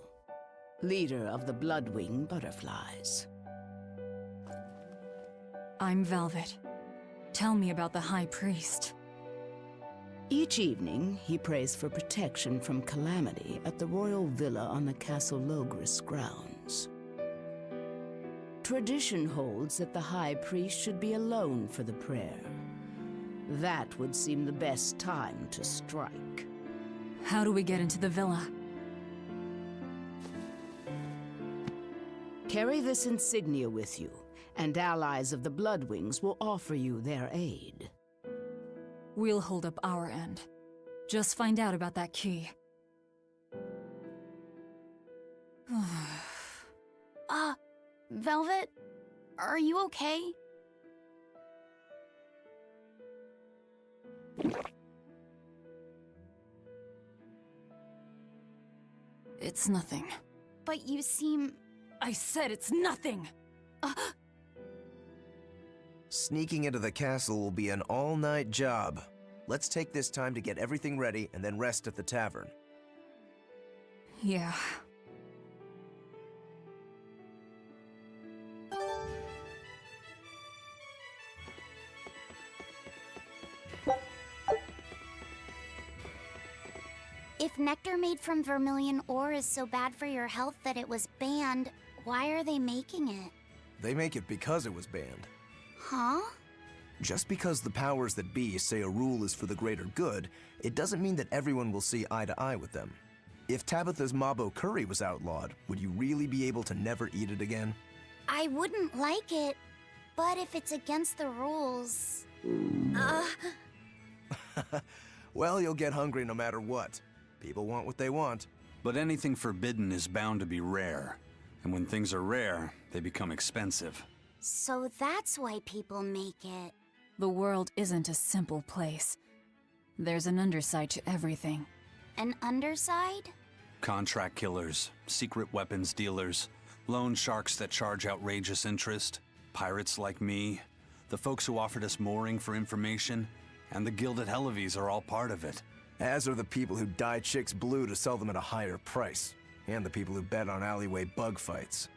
S16: leader of the Bloodwing Butterflies.
S4: I'm Velvet. Tell me about the High Priest.
S16: Each evening, he prays for protection from calamity at the royal villa on the Castle Logris grounds. Tradition holds that the High Priest should be alone for the prayer. That would seem the best time to strike.
S4: How do we get into the villa?
S16: Carry this insignia with you, and allies of the Bloodwings will offer you their aid.
S4: We'll hold up our end. Just find out about that key.
S9: Velvet? Are you okay?
S4: It's nothing.
S9: But you seem...
S4: I said it's nothing!
S2: Sneaking into the castle will be an all-night job. Let's take this time to get everything ready and then rest at the tavern.
S4: Yeah.
S9: If nectar made from vermilion ore is so bad for your health that it was banned, why are they making it?
S2: They make it because it was banned.
S9: Huh?
S2: Just because the powers that be say a rule is for the greater good, it doesn't mean that everyone will see eye to eye with them. If Tabitha's Mabo curry was outlawed, would you really be able to never eat it again?
S9: I wouldn't like it, but if it's against the rules...
S2: Well, you'll get hungry no matter what. People want what they want.
S3: But anything forbidden is bound to be rare. And when things are rare, they become expensive.
S9: So that's why people make it.
S4: The world isn't a simple place. There's an underside to everything.
S9: An underside?
S3: Contract killers, secret weapons dealers, loan sharks that charge outrageous interest, pirates like me, the folks who offered us mooring for information, and the Gilded Hellevies are all part of it.
S2: As are the people who dye chicks blue to sell them at a higher price. And the people who bet on alleyway bug fights.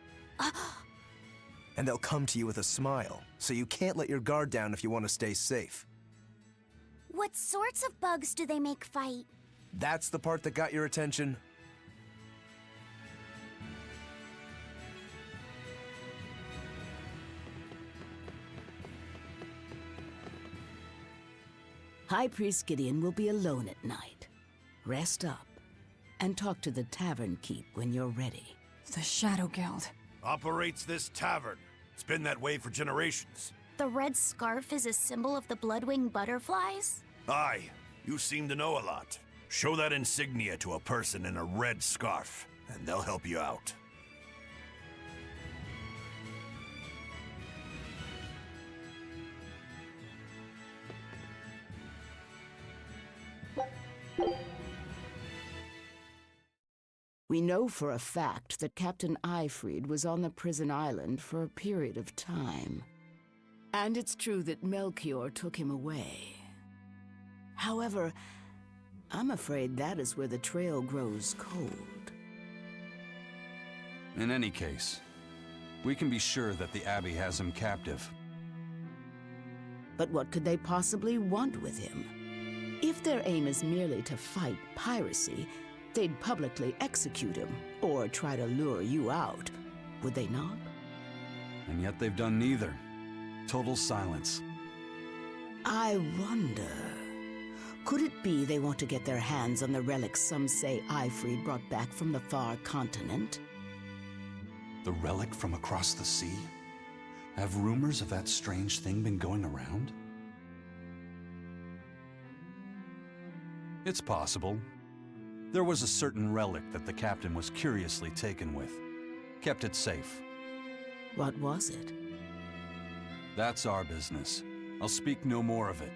S2: And they'll come to you with a smile, so you can't let your guard down if you want to stay safe.
S9: What sorts of bugs do they make fight?
S2: That's the part that got your attention?
S16: High Priest Gideon will be alone at night. Rest up, and talk to the tavern keep when you're ready.
S12: The Shadow Guild.
S10: Operates this tavern. It's been that way for generations.
S9: The red scarf is a symbol of the bloodwing butterflies?
S10: Aye, you seem to know a lot. Show that insignia to a person in a red scarf, and they'll help you out.
S16: We know for a fact that Captain Eifried was on the prison island for a period of time. And it's true that Melchior took him away. However, I'm afraid that is where the trail grows cold.
S3: In any case, we can be sure that the Abbey has him captive.
S16: But what could they possibly want with him? If their aim is merely to fight piracy, they'd publicly execute him, or try to lure you out, would they not?
S3: And yet they've done neither. Total silence.
S16: I wonder... Could it be they want to get their hands on the relics some say Eifried brought back from the far continent?
S3: The relic from across the sea? Have rumors of that strange thing been going around? It's possible. There was a certain relic that the captain was curiously taken with. Kept it safe.
S16: What was it?
S3: That's our business. I'll speak no more of it.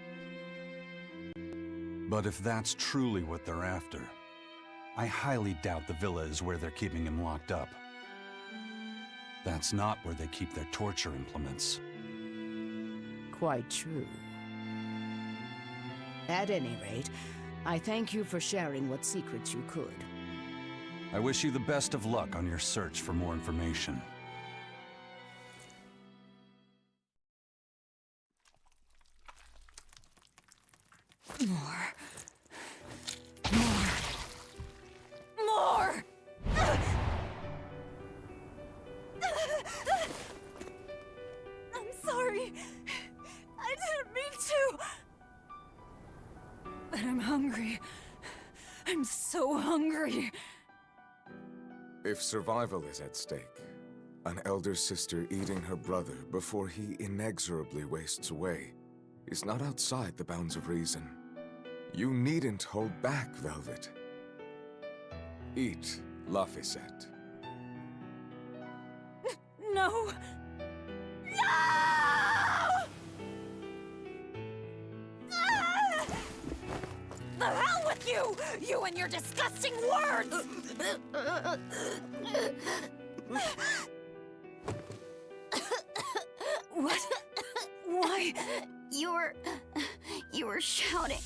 S3: But if that's truly what they're after, I highly doubt the villa is where they're keeping him locked up. That's not where they keep their torture implements.
S16: Quite true. At any rate, I thank you for sharing what secrets you could.
S3: I wish you the best of luck on your search for more information.
S12: More. I'm sorry. I didn't mean to. But I'm hungry. I'm so hungry.
S5: If survival is at stake, an elder sister eating her brother before he inexorably wastes away is not outside the bounds of reason. You needn't hold back, Velvet. Eat, Laphicet.
S12: No! No! Ah! The hell with you! You and your disgusting words! What? Why?
S9: You were shouting.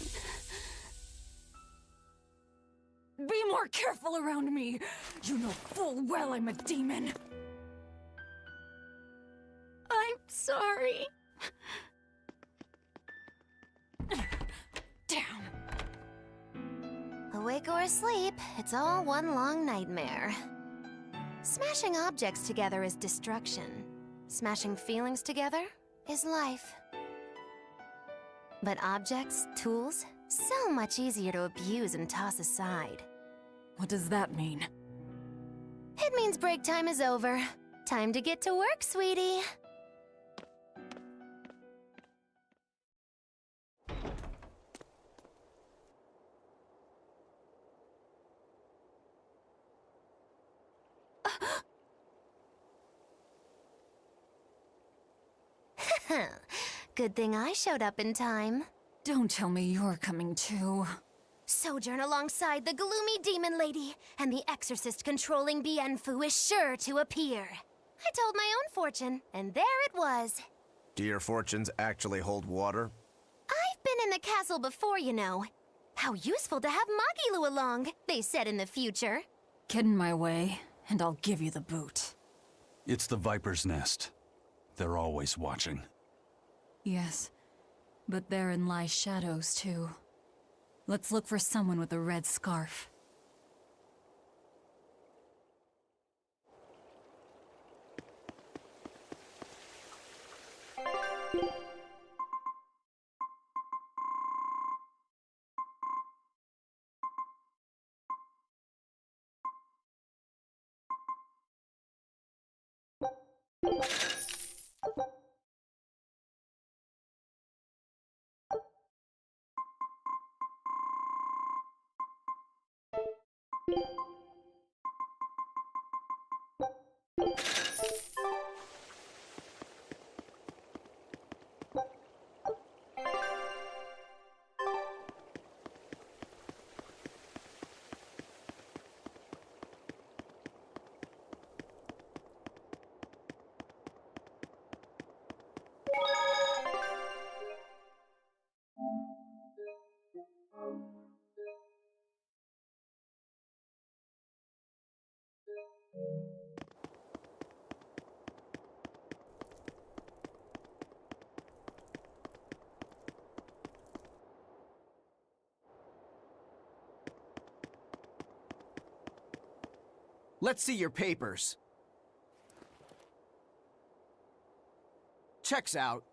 S12: Be more careful around me! You know full well I'm a demon!
S9: I'm sorry.
S12: Damn.
S14: Awake or asleep, it's all one long nightmare. Smashing objects together is destruction. Smashing feelings together is life. But objects, tools, so much easier to abuse and toss aside.
S12: What does that mean?
S14: It means break time is over. Time to get to work, sweetie. Good thing I showed up in time.
S12: Don't tell me you're coming too.
S14: Sojourn alongside the gloomy demon lady, and the exorcist controlling Bienfu is sure to appear. I told my own fortune, and there it was.
S2: Do your fortunes actually hold water?
S14: I've been in the castle before, you know. How useful to have Magilu along, they said in the future.
S4: Get in my way, and I'll give you the boot.
S3: It's the Viper's Nest. They're always watching.
S4: Yes, but therein lie shadows, too. Let's look for someone with a red scarf.
S1: Let's see your papers. Checks out.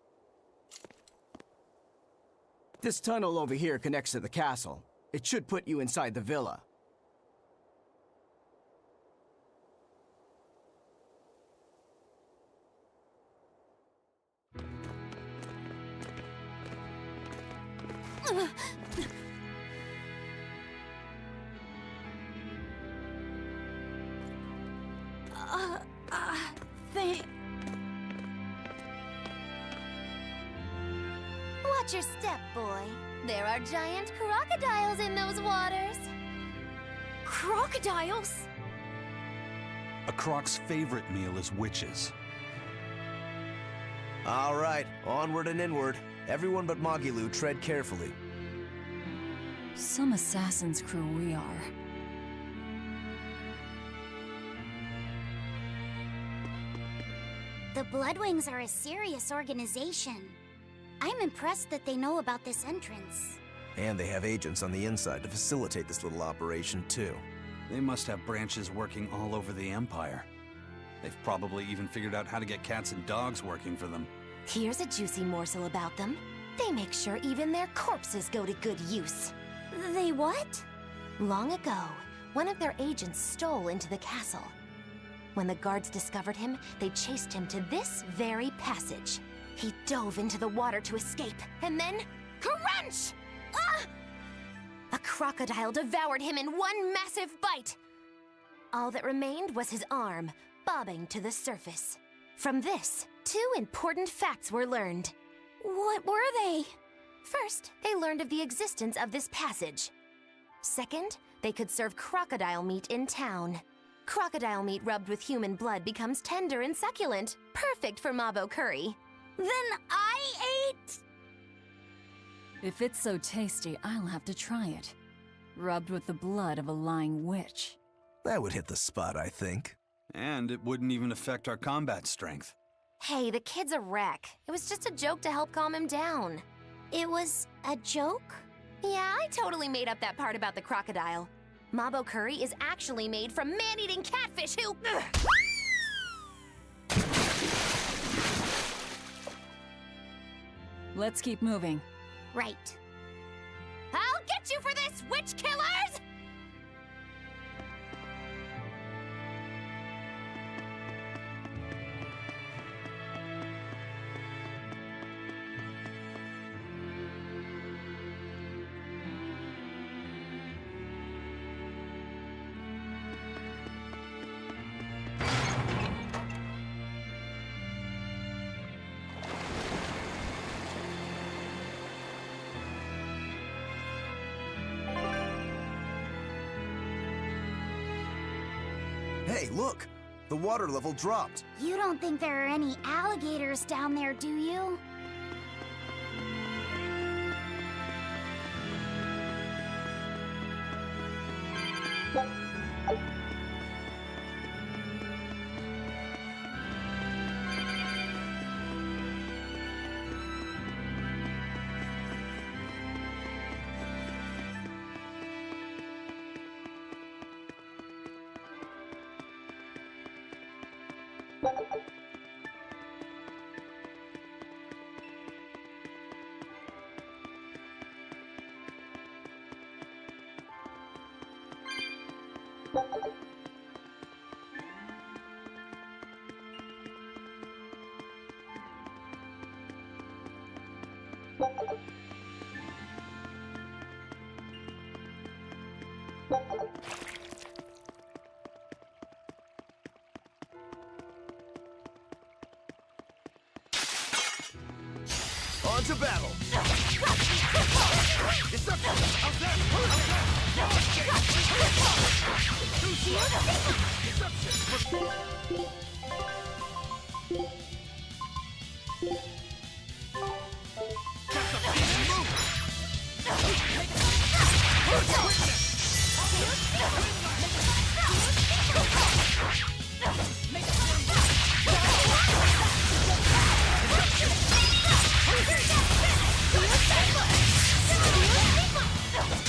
S1: This tunnel over here connects to the castle. It should put you inside the villa.
S6: Watch your step, boy. There are giant crocodiles in those waters.
S20: Crocodiles?
S3: A croc's favorite meal is witches.
S2: All right, onward and inward. Everyone but Magilu, tread carefully.
S4: Some assassin's crew we are.
S9: The Bloodwings are a serious organization. I'm impressed that they know about this entrance.
S2: And they have agents on the inside to facilitate this little operation, too.
S3: They must have branches working all over the Empire. They've probably even figured out how to get cats and dogs working for them.
S14: Here's a juicy morsel about them. They make sure even their corpses go to good use.
S6: They what?
S14: Long ago, one of their agents stole into the castle. When the guards discovered him, they chased him to this very passage. He dove into the water to escape, and then... crunch! Ah! A crocodile devoured him in one massive bite. All that remained was his arm, bobbing to the surface. From this, 2 important facts were learned.
S6: What were they?
S14: First, they learned of the existence of this passage. Second, they could serve crocodile meat in town. Crocodile meat rubbed with human blood becomes tender and succulent, perfect for Mabo curry.
S6: Then I ate...
S4: If it's so tasty, I'll have to try it. Rubbed with the blood of a lying witch.
S2: That would hit the spot, I think.
S3: And it wouldn't even affect our combat strength.
S14: Hey, the kid's a wreck. It was just a joke to help calm him down.
S9: It was a joke?
S14: Yeah, I totally made up that part about the crocodile. Mabo curry is actually made from man-eating catfish who...
S4: Let's keep moving.
S9: Right.
S6: I'll get you for this, witch killers!
S2: Hey, look! The water level dropped.
S9: You don't think there are any alligators down there, do you?
S10: On to battle! Deception! How's that? How's that?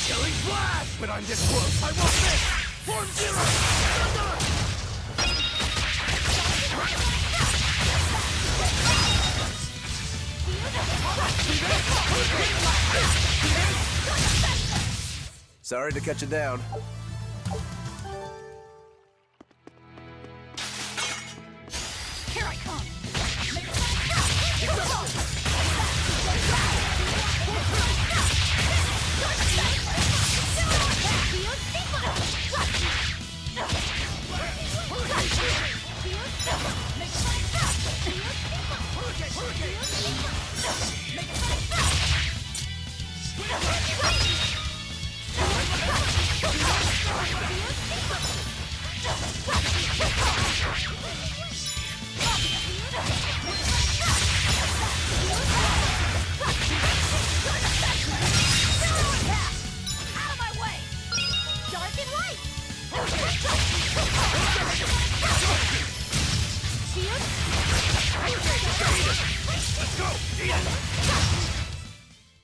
S10: Killing flash! But I'm this close, I won't miss! Form zero!
S2: Sorry to cut you down.
S20: Here I come!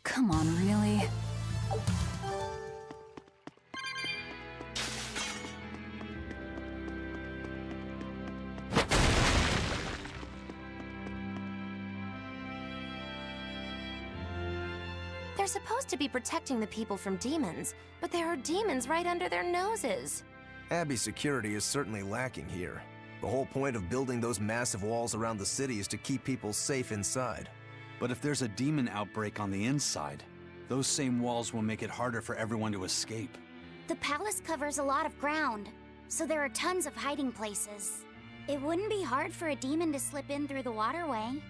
S4: Come on, really?
S14: They're supposed to be protecting the people from demons, but there are demons right under their noses.
S2: Abbey security is certainly lacking here. The whole point of building those massive walls around the city is to keep people safe inside.
S3: But if there's a demon outbreak on the inside, those same walls will make it harder for everyone to escape.
S9: The palace covers a lot of ground, so there are tons of hiding places. It wouldn't be hard for a demon to slip in through the waterway.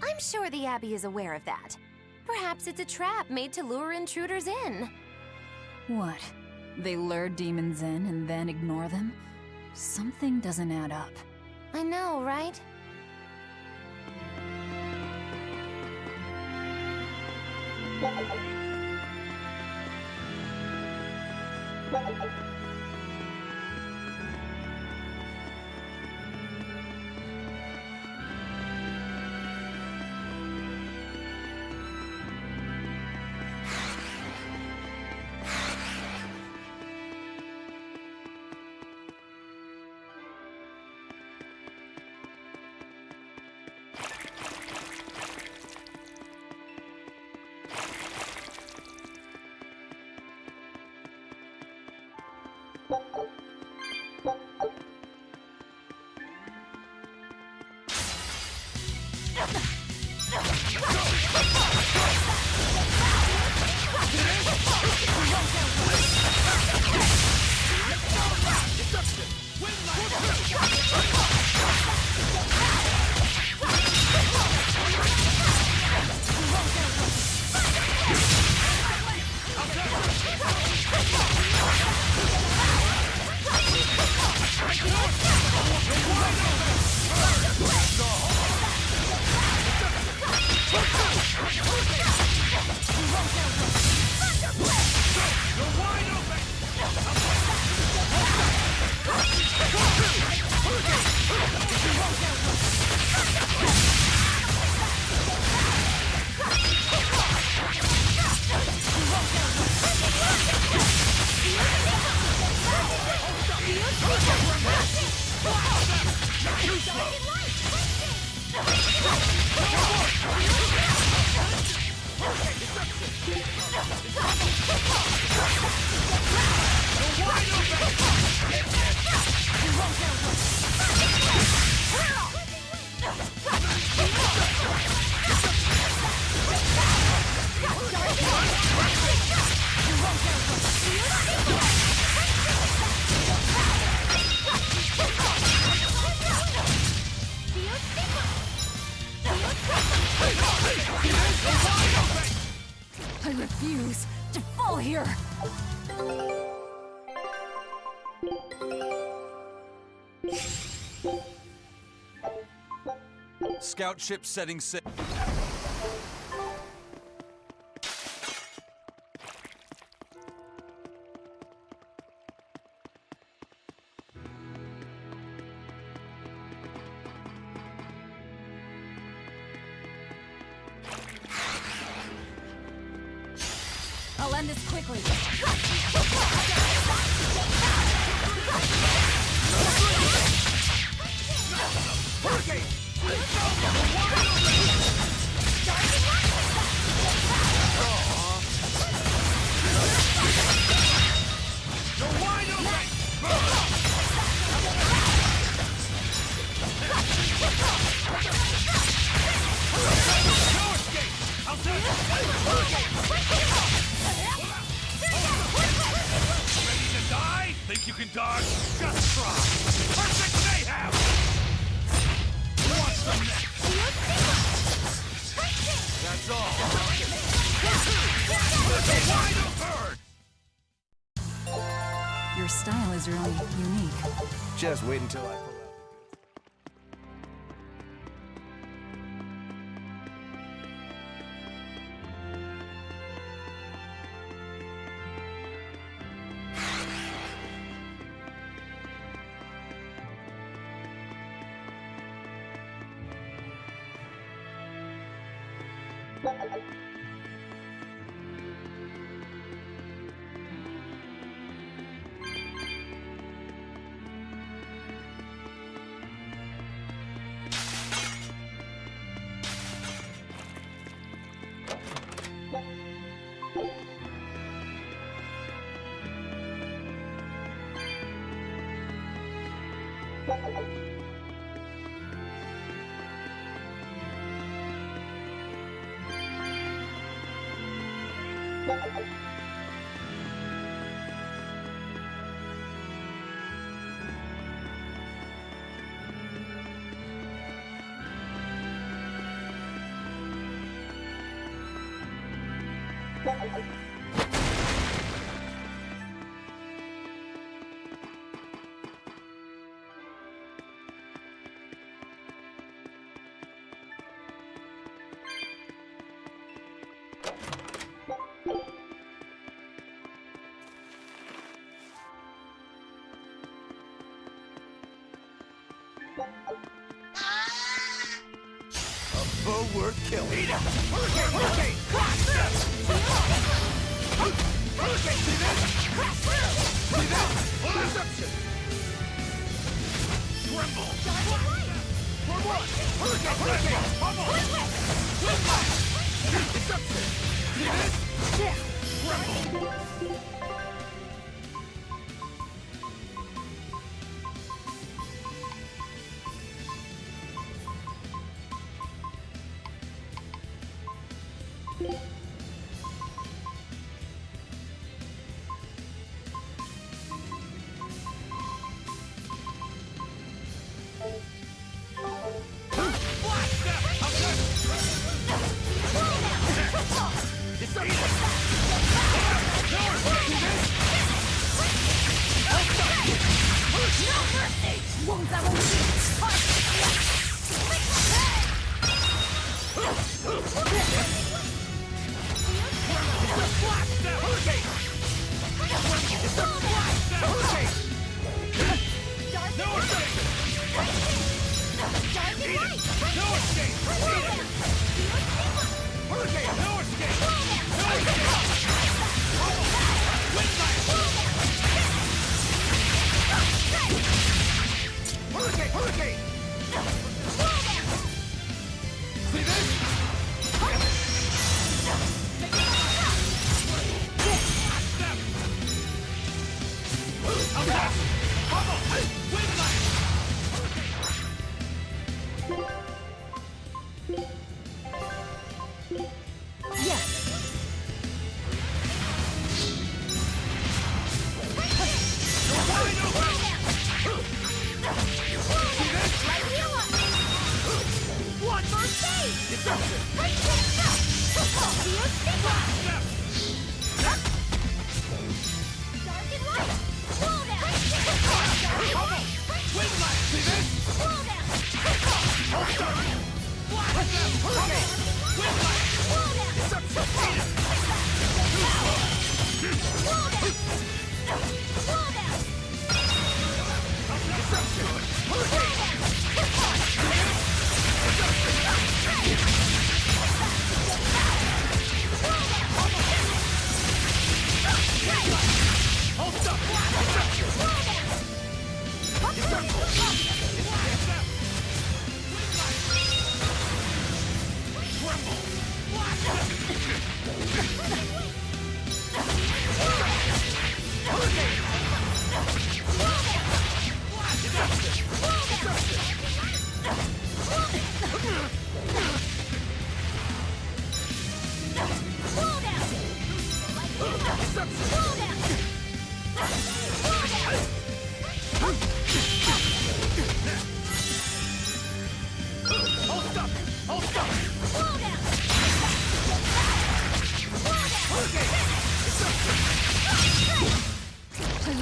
S14: I'm sure the Abbey is aware of that. Perhaps it's a trap made to lure intruders in.
S4: What? They lure demons in and then ignore them? Something doesn't add up.
S14: I know, right?
S4: I refuse to fall here!
S3: Scout ship setting sail.
S4: I'll end this quickly.
S10: Think you can dodge? Just try! Perfect mayhem! What's the next? That's all! Wide open!
S4: Your style is really unique.
S2: Just wait until I pull out.
S10: Foe worth killing.
S11: Hurricane! Hurricane! Hurricane! See this? See this? Interception! Tremble! For what? Hurricane! Hurricane! Bubble! Interception! See this? Tremble!
S4: I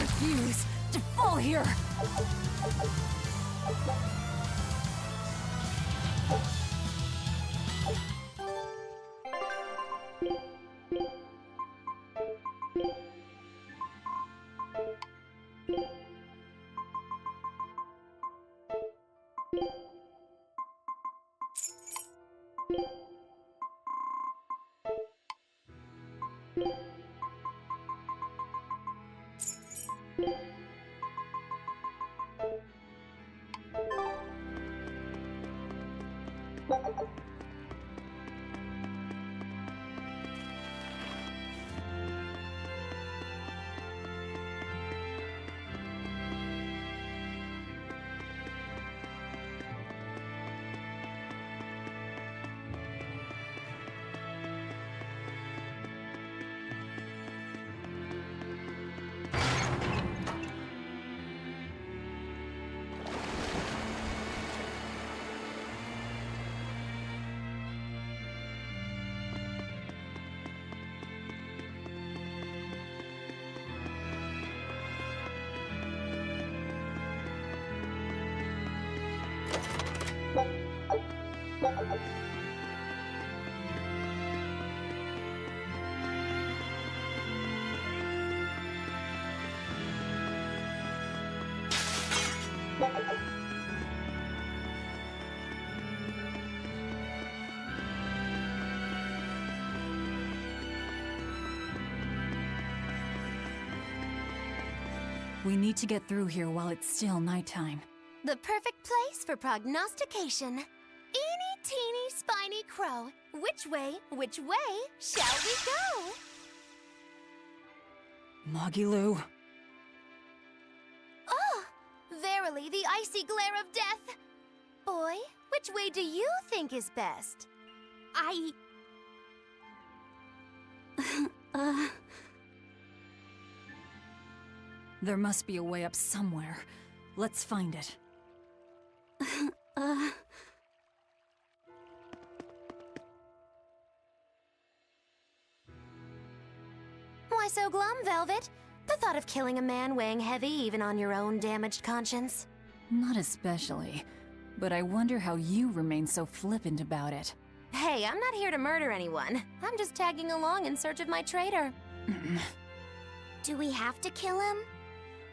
S4: refuse to fall here! We need to get through here while it's still nighttime.
S6: The perfect place for prognostication. Eeny, teeny, spiny crow. Which way shall we go?
S4: Moggy-Loo.
S6: Oh, verily the icy glare of death. Boy, which way do you think is best?
S4: There must be a way up somewhere. Let's find it.
S6: Why so glum, Velvet? The thought of killing a man weighing heavy even on your own damaged conscience?
S4: Not especially. But I wonder how you remain so flippant about it.
S6: Hey, I'm not here to murder anyone. I'm just tagging along in search of my traitor.
S9: Do we have to kill him?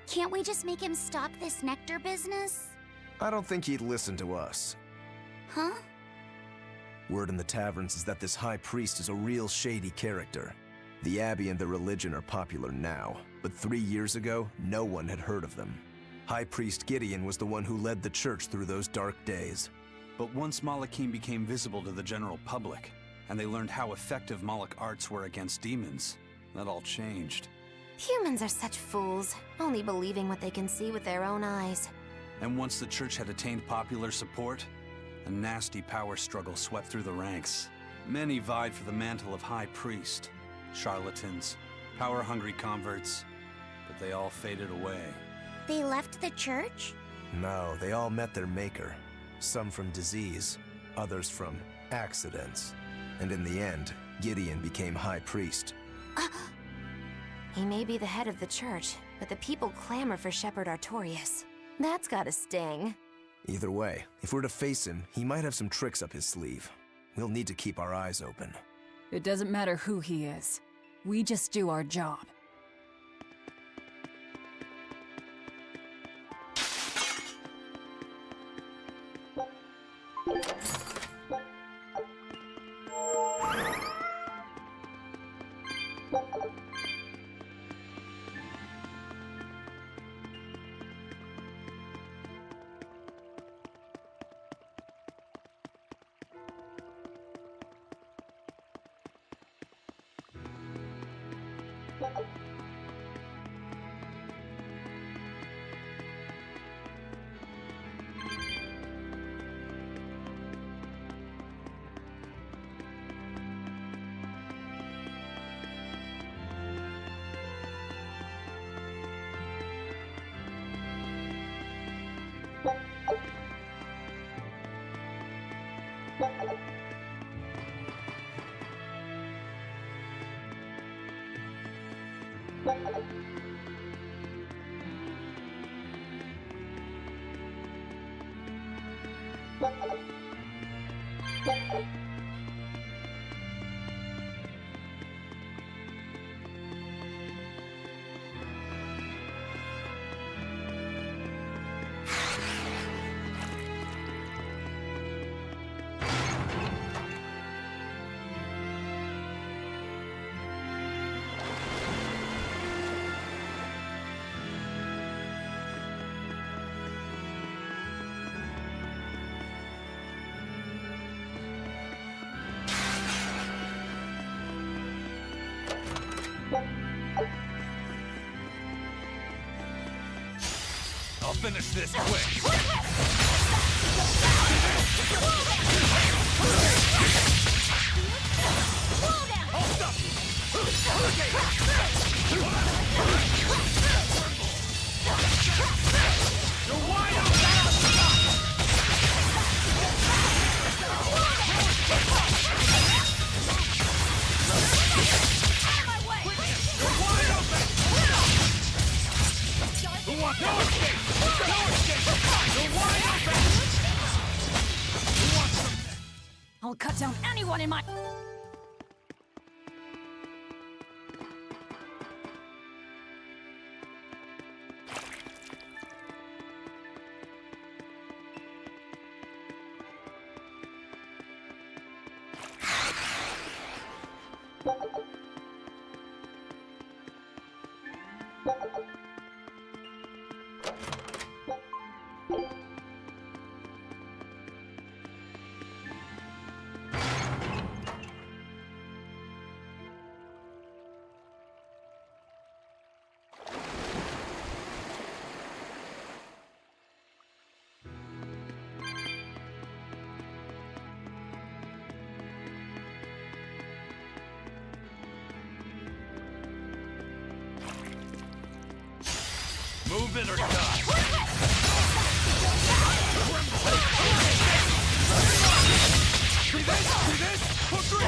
S9: Can't we just make him stop this nectar business?
S2: I don't think he'd listen to us.
S9: Huh?
S2: Word in the taverns is that this high priest is a real shady character. The Abbey and their religion are popular now, but 3 years ago, no one had heard of them. High Priest Gideon was the one who led the church through those dark days.
S3: But once Malachim became visible to the general public, and they learned how effective Moloch arts were against demons, that all changed.
S6: Humans are such fools, only believing what they can see with their own eyes.
S3: And once the church had attained popular support, A nasty power struggle swept through the ranks. Many vied for the mantle of High Priest. Charlatans, power-hungry converts, but they all faded away.
S9: They left the church?
S2: No, they all met their maker. Some from disease, others from accidents. And in the end, Gideon became High Priest.
S14: He may be the head of the church, but the people clamor for Shepherd Artorius. That's gotta sting.
S2: Either way, if we're to face him, he might have some tricks up his sleeve. We'll need to keep our eyes open.
S4: It doesn't matter who he is. We just do our job.
S10: I'll finish this quick.
S20: I'll cut down anyone in my...
S10: Move it or die. See this? See this? For three!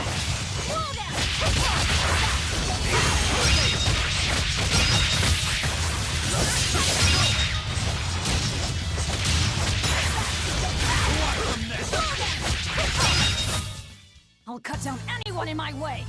S20: I'll cut down anyone in my way!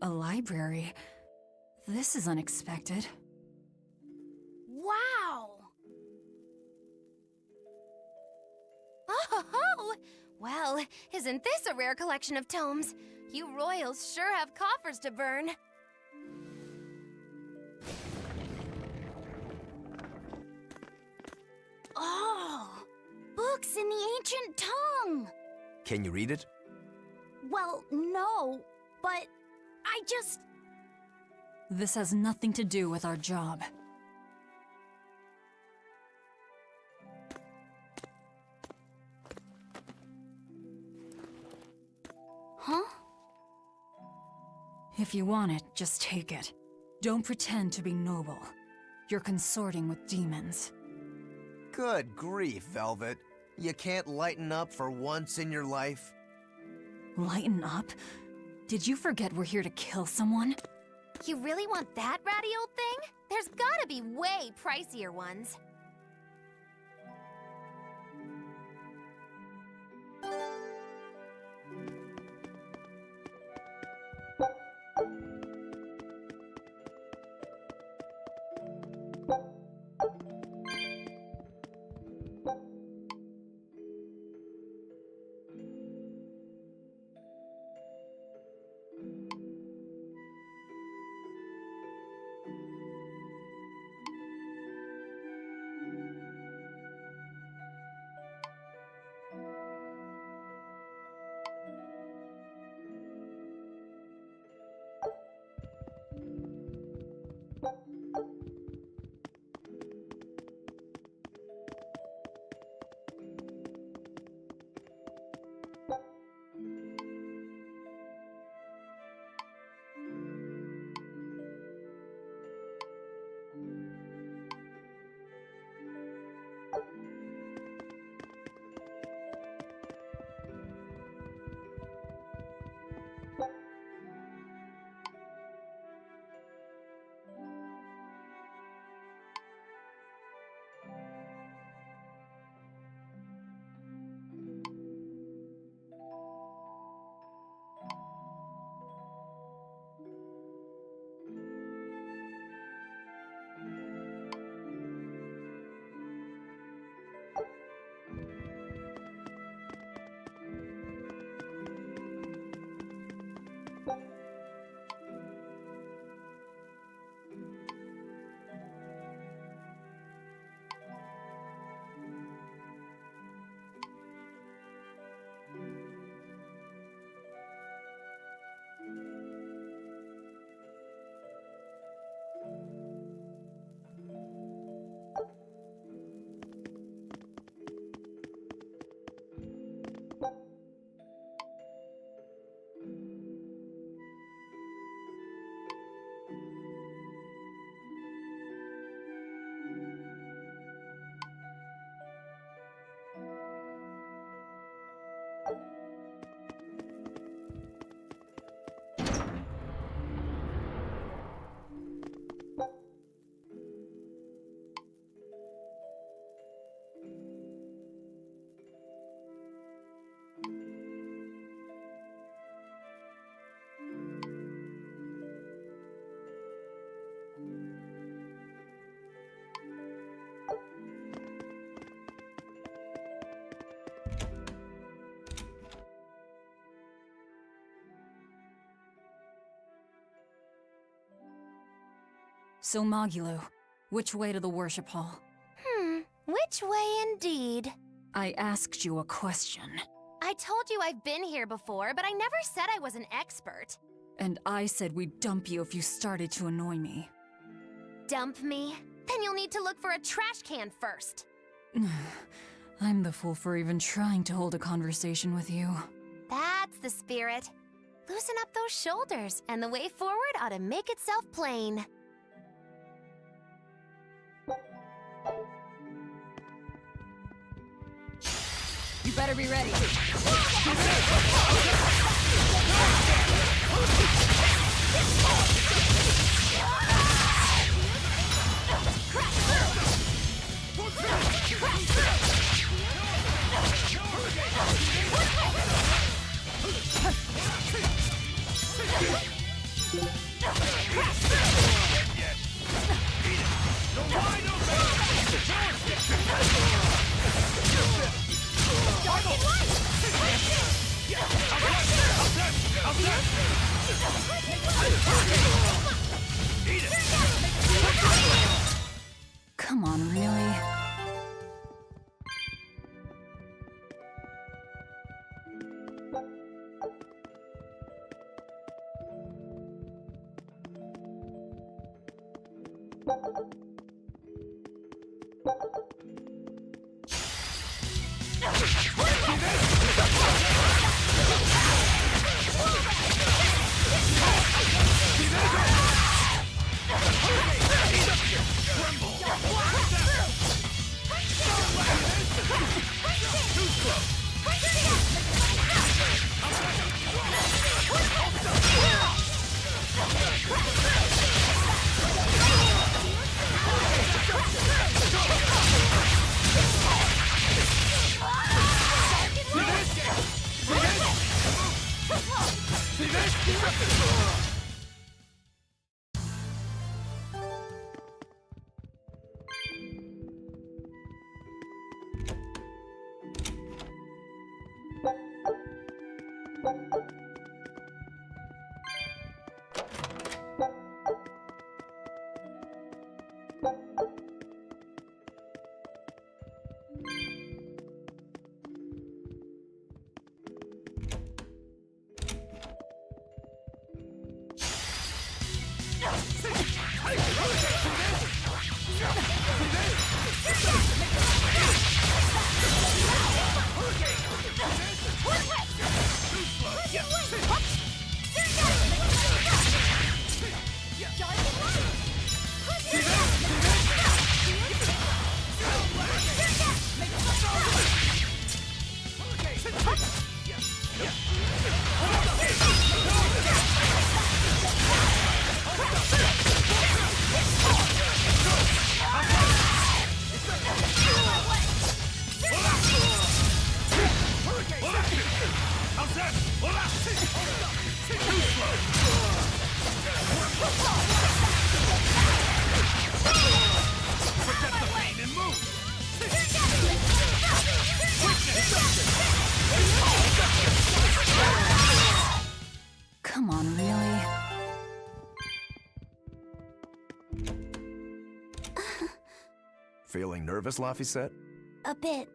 S4: A library? This is unexpected.
S6: Wow! Oh, well, isn't this a rare collection of tomes? You royals sure have coffers to burn.
S9: Oh! Books in the ancient tongue!
S2: Can you read it?
S9: Well, no, but I just...
S4: This has nothing to do with our job.
S9: Huh?
S4: If you want it, just take it. Don't pretend to be noble. You're consorting with demons.
S2: Good grief, Velvet. You can't lighten up for once in your life?
S4: Lighten up? Did you forget we're here to kill someone?
S6: You really want that ratty old thing? There's gotta be way pricier ones.
S4: So Magulu, which way to the worship hall?
S6: Which way indeed?
S4: I asked you a question.
S6: I told you I've been here before, but I never said I was an expert.
S4: And I said we'd dump you if you started to annoy me.
S6: Dump me? Then you'll need to look for a trash can first.
S4: I'm the fool for even trying to hold a conversation with you.
S6: That's the spirit. Loosen up those shoulders, and the way forward ought to make itself plain.
S4: You better be ready. Come on, really? Come on, really?
S2: Feeling nervous, Laphicet?
S9: A bit.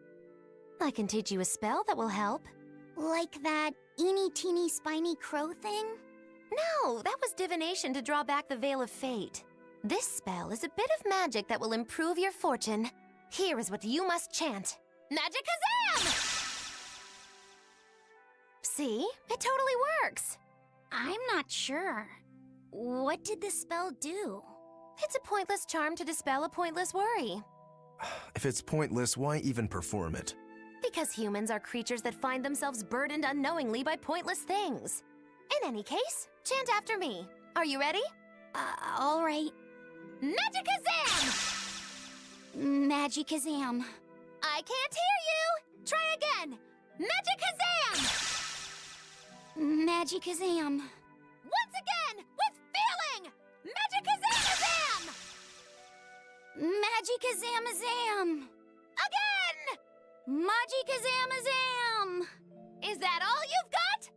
S14: I can teach you a spell that will help.
S9: Like that eeny teeny spiny crow thing?
S14: No, that was divination to draw back the Veil of Fate. This spell is a bit of magic that will improve your fortune. Here is what you must chant. Magicazam! See? It totally works.
S9: I'm not sure. What did the spell do?
S14: It's a pointless charm to dispel a pointless worry.
S2: If it's pointless, why even perform it?
S14: Because humans are creatures that find themselves burdened unknowingly by pointless things. In any case, chant after me. Are you ready?
S9: All right.
S14: Magicazam!
S9: Magicazam.
S14: I can't hear you! Try again! Magicazam!
S9: Magicazam.
S14: Once again, with feeling! Magicazamazam!
S9: Magicazamazam.
S14: Again!
S9: Magicazamazam.
S14: Is that all you've got?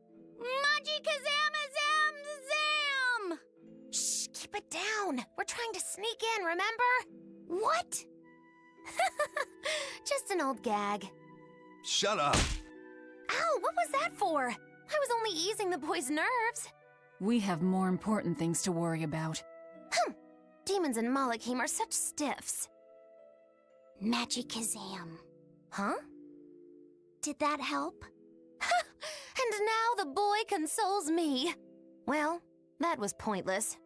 S9: Magicazamazam.
S14: Shh, keep it down. We're trying to sneak in, remember?
S9: What?
S14: Just an old gag.
S3: Shut up!
S14: Ow, what was that for? I was only easing the boy's nerves.
S4: We have more important things to worry about.
S14: Demons and Malachim are such stiffs.
S9: Magicazam.
S14: Huh?
S9: Did that help?
S14: And now the boy consoles me. Well, that was pointless.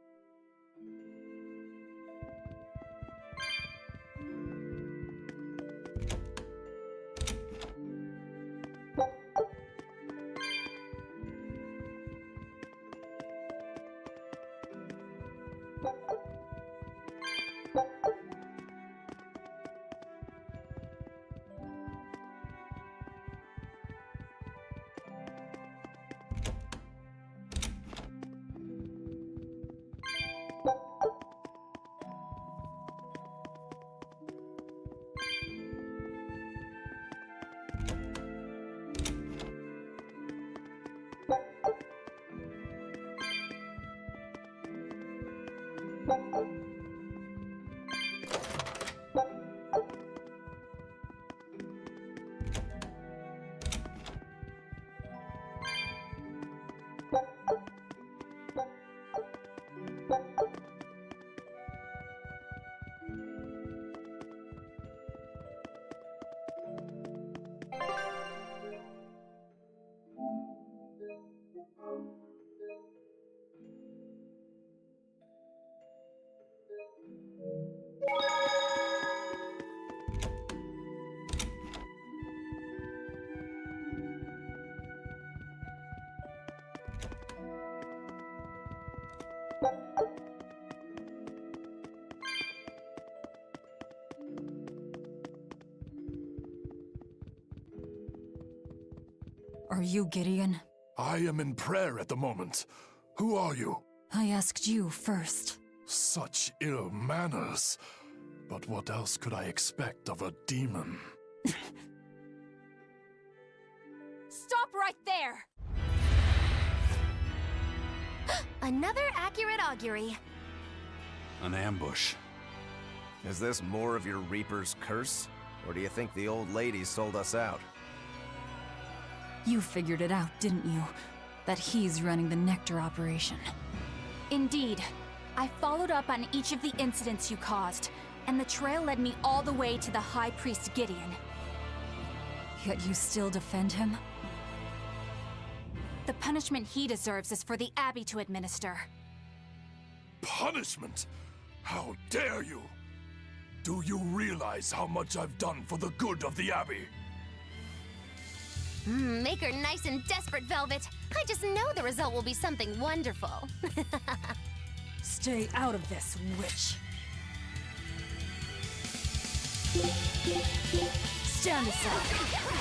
S4: Are you Gideon?
S10: I am in prayer at the moment. Who are you?
S4: I asked you first.
S10: Such ill manners. But what else could I expect of a demon?
S20: Stop right there!
S14: Another accurate augury.
S3: An ambush.
S2: Is this more of your Reaper's curse? Or do you think the old lady sold us out?
S4: You figured it out, didn't you? That he's running the Nectar operation.
S20: Indeed. I followed up on each of the incidents you caused, and the trail led me all the way to the High Priest Gideon.
S4: Yet you still defend him?
S20: The punishment he deserves is for the Abbey to administer.
S10: Punishment? How dare you? Do you realize how much I've done for the good of the Abbey?
S14: Make her nice and desperate, Velvet. I just know the result will be something wonderful.
S4: Stay out of this, witch. Stand aside.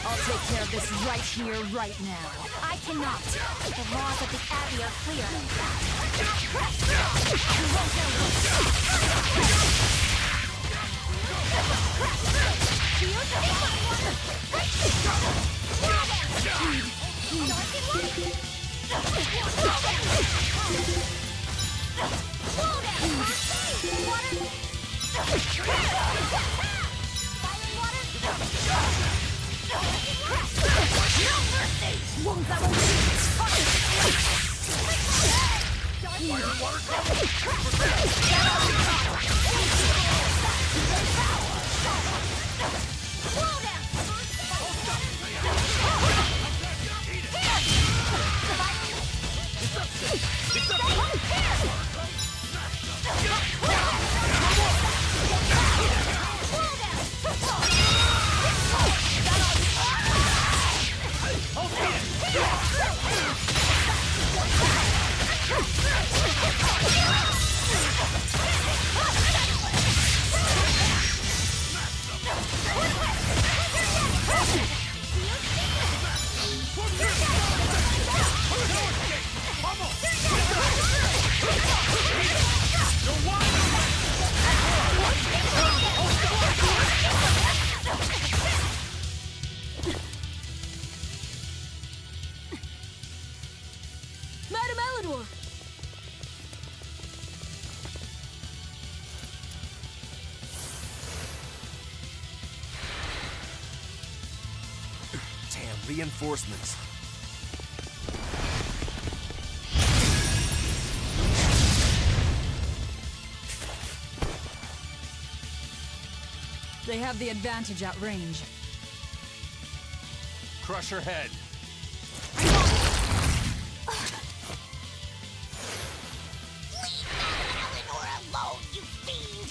S4: I'll take care of this right here, right now.
S20: I cannot. The laws of the Abbey are clear.
S4: Madame Eleanor!
S2: Damn, reinforcements.
S4: They have the advantage at range.
S10: Crush her head.
S21: Leave Madame Eleanor alone, you fiend!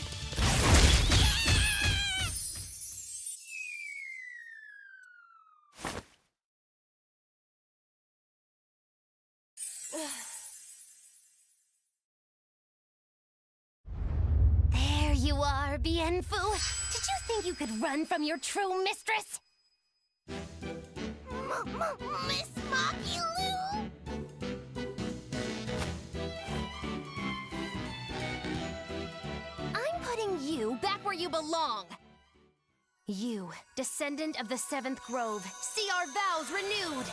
S14: There you are, Bien Phu. Did you think you could run from your true mistress?
S21: Miss Maki Lou?
S14: I'm putting you back where you belong. You, descendant of the Seventh Grove, see our vows renewed.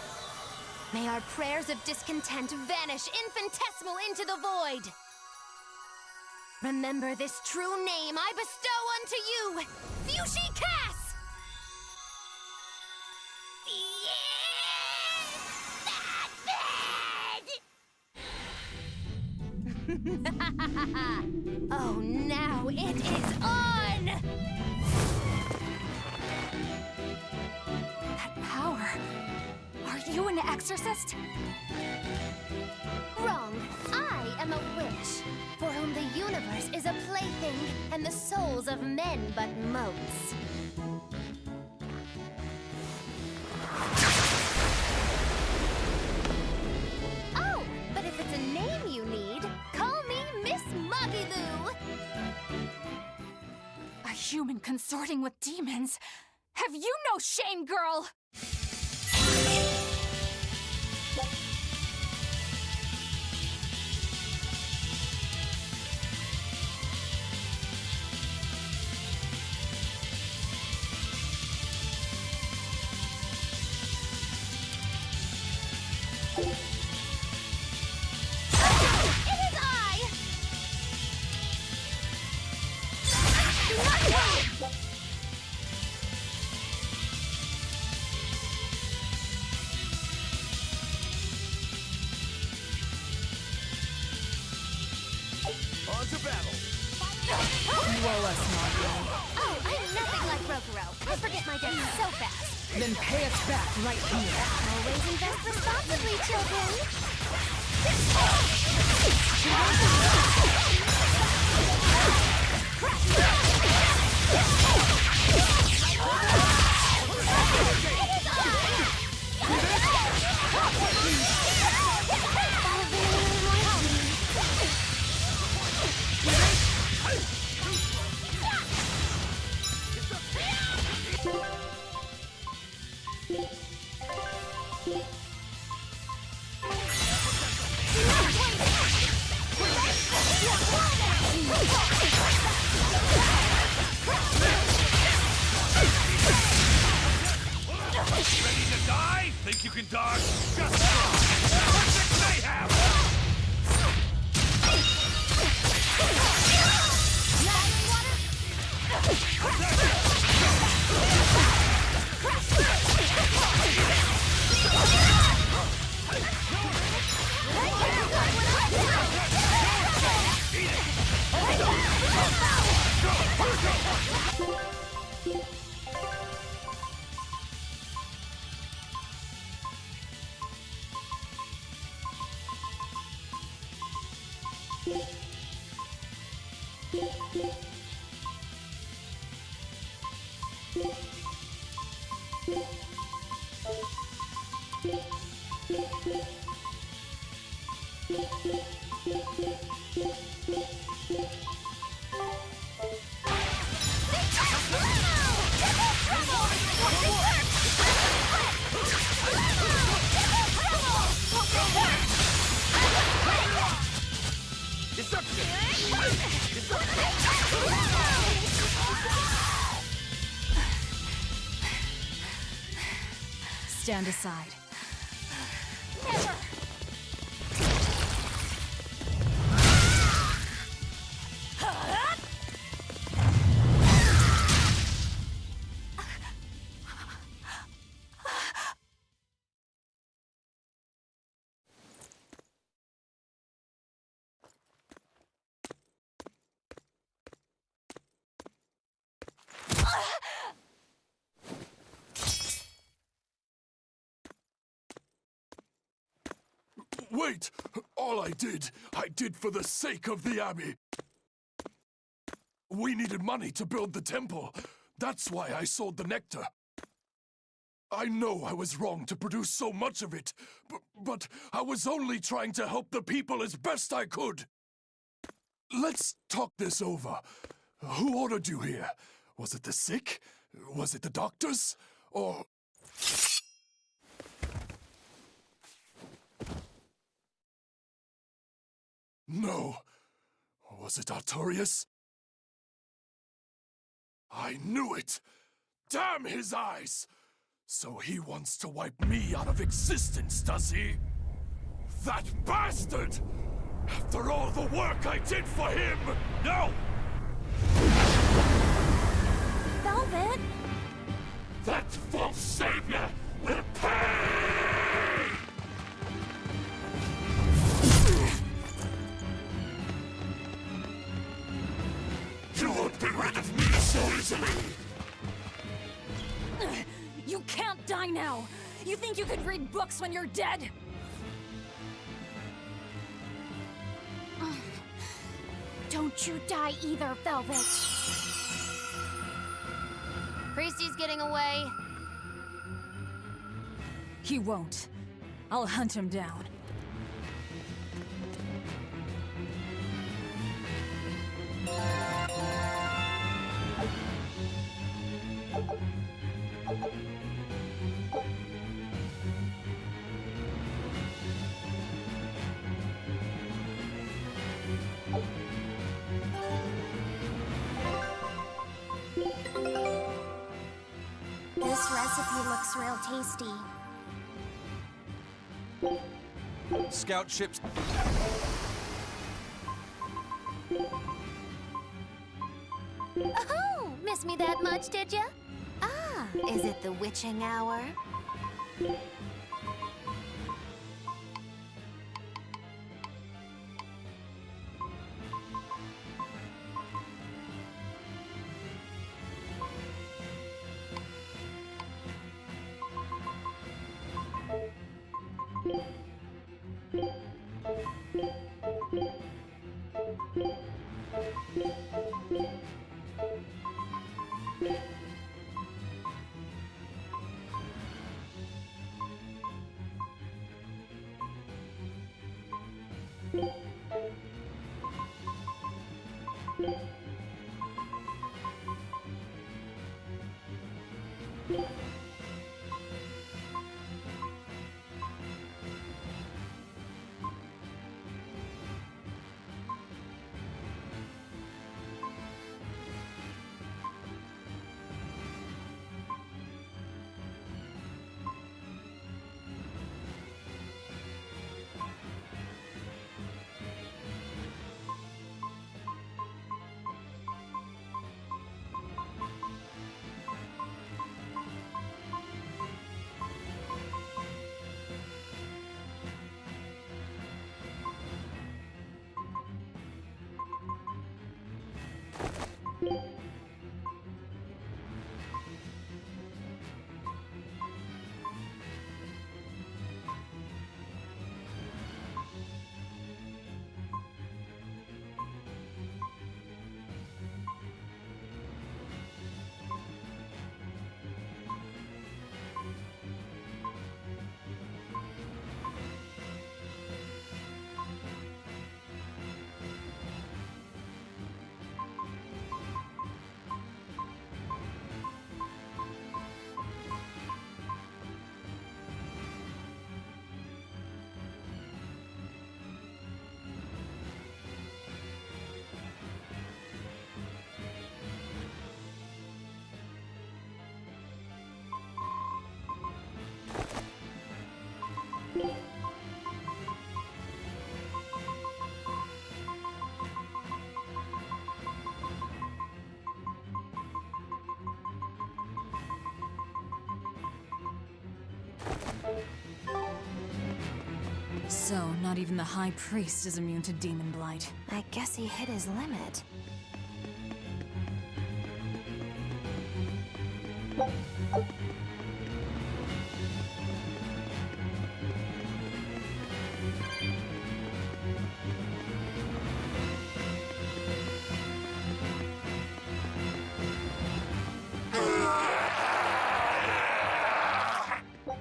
S14: May our prayers of discontent vanish infinitesimal into the void. Remember this true name I bestow unto you, Fushi Cass! Oh, now it is on!
S20: That power. Are you an exorcist?
S14: Wrong. I am a witch, for whom the universe is a plaything, and the souls of men but motes. Oh, but if it's a name you need, call me Miss Magilou.
S20: A human consorting with demons? Have you no shame, girl?
S6: It is I!
S10: On to battle!
S12: Roll us, Margot.
S6: Oh, I'm nothing like Rokuro. I forget my debts so fast.
S12: Then pay us back right here.
S6: Always invest responsibly, children.
S10: Ready to die? Think you can dodge? Just perfect mayhem!
S4: Stand aside.
S6: Never!
S10: Wait! All I did for the sake of the Abbey. We needed money to build the temple. That's why I sold the nectar. I know I was wrong to produce so much of it, but I was only trying to help the people as best I could. Let's talk this over. Who ordered you here? Was it the sick? Was it the doctors? Or... No. Was it Artorias? I knew it! Damn his eyes! So he wants to wipe me out of existence, does he? That bastard! After all the work I did for him! No!
S6: Velvet!
S10: That false savior will pay! You won't be rid of me so easily!
S4: You can't die now! You think you could read books when you're dead?
S9: Don't you die either, Velvet.
S6: Priesty's getting away.
S4: He won't. I'll hunt him down.
S9: This recipe looks real tasty.
S3: Scout ships...
S6: Oh, miss me that much, did ya? Ah, is it the witching hour?
S4: So, not even the High Priest is immune to demon blight.
S14: I guess he hit his limit.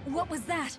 S4: What was that?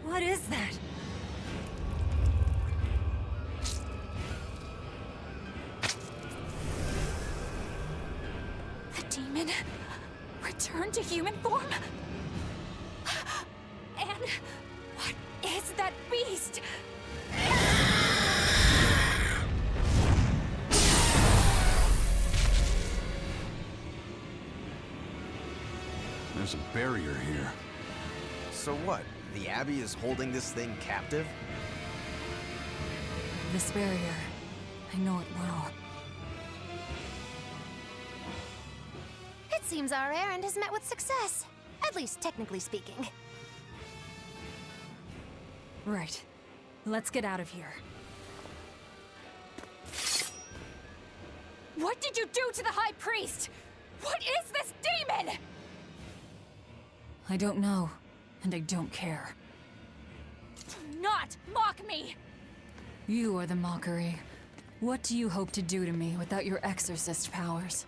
S4: What is that?
S20: The demon returned to human form? And what is that beast?
S3: There's a barrier here.
S2: So what? The Abbey is holding this thing captive?
S4: This barrier. I know it well.
S6: It seems our errand has met with success. At least technically speaking.
S4: Right. Let's get out of here.
S20: What did you do to the High Priest? What is this demon?
S4: I don't know, and I don't care.
S20: Do not mock me!
S4: You are the mockery. What do you hope to do to me without your exorcist powers?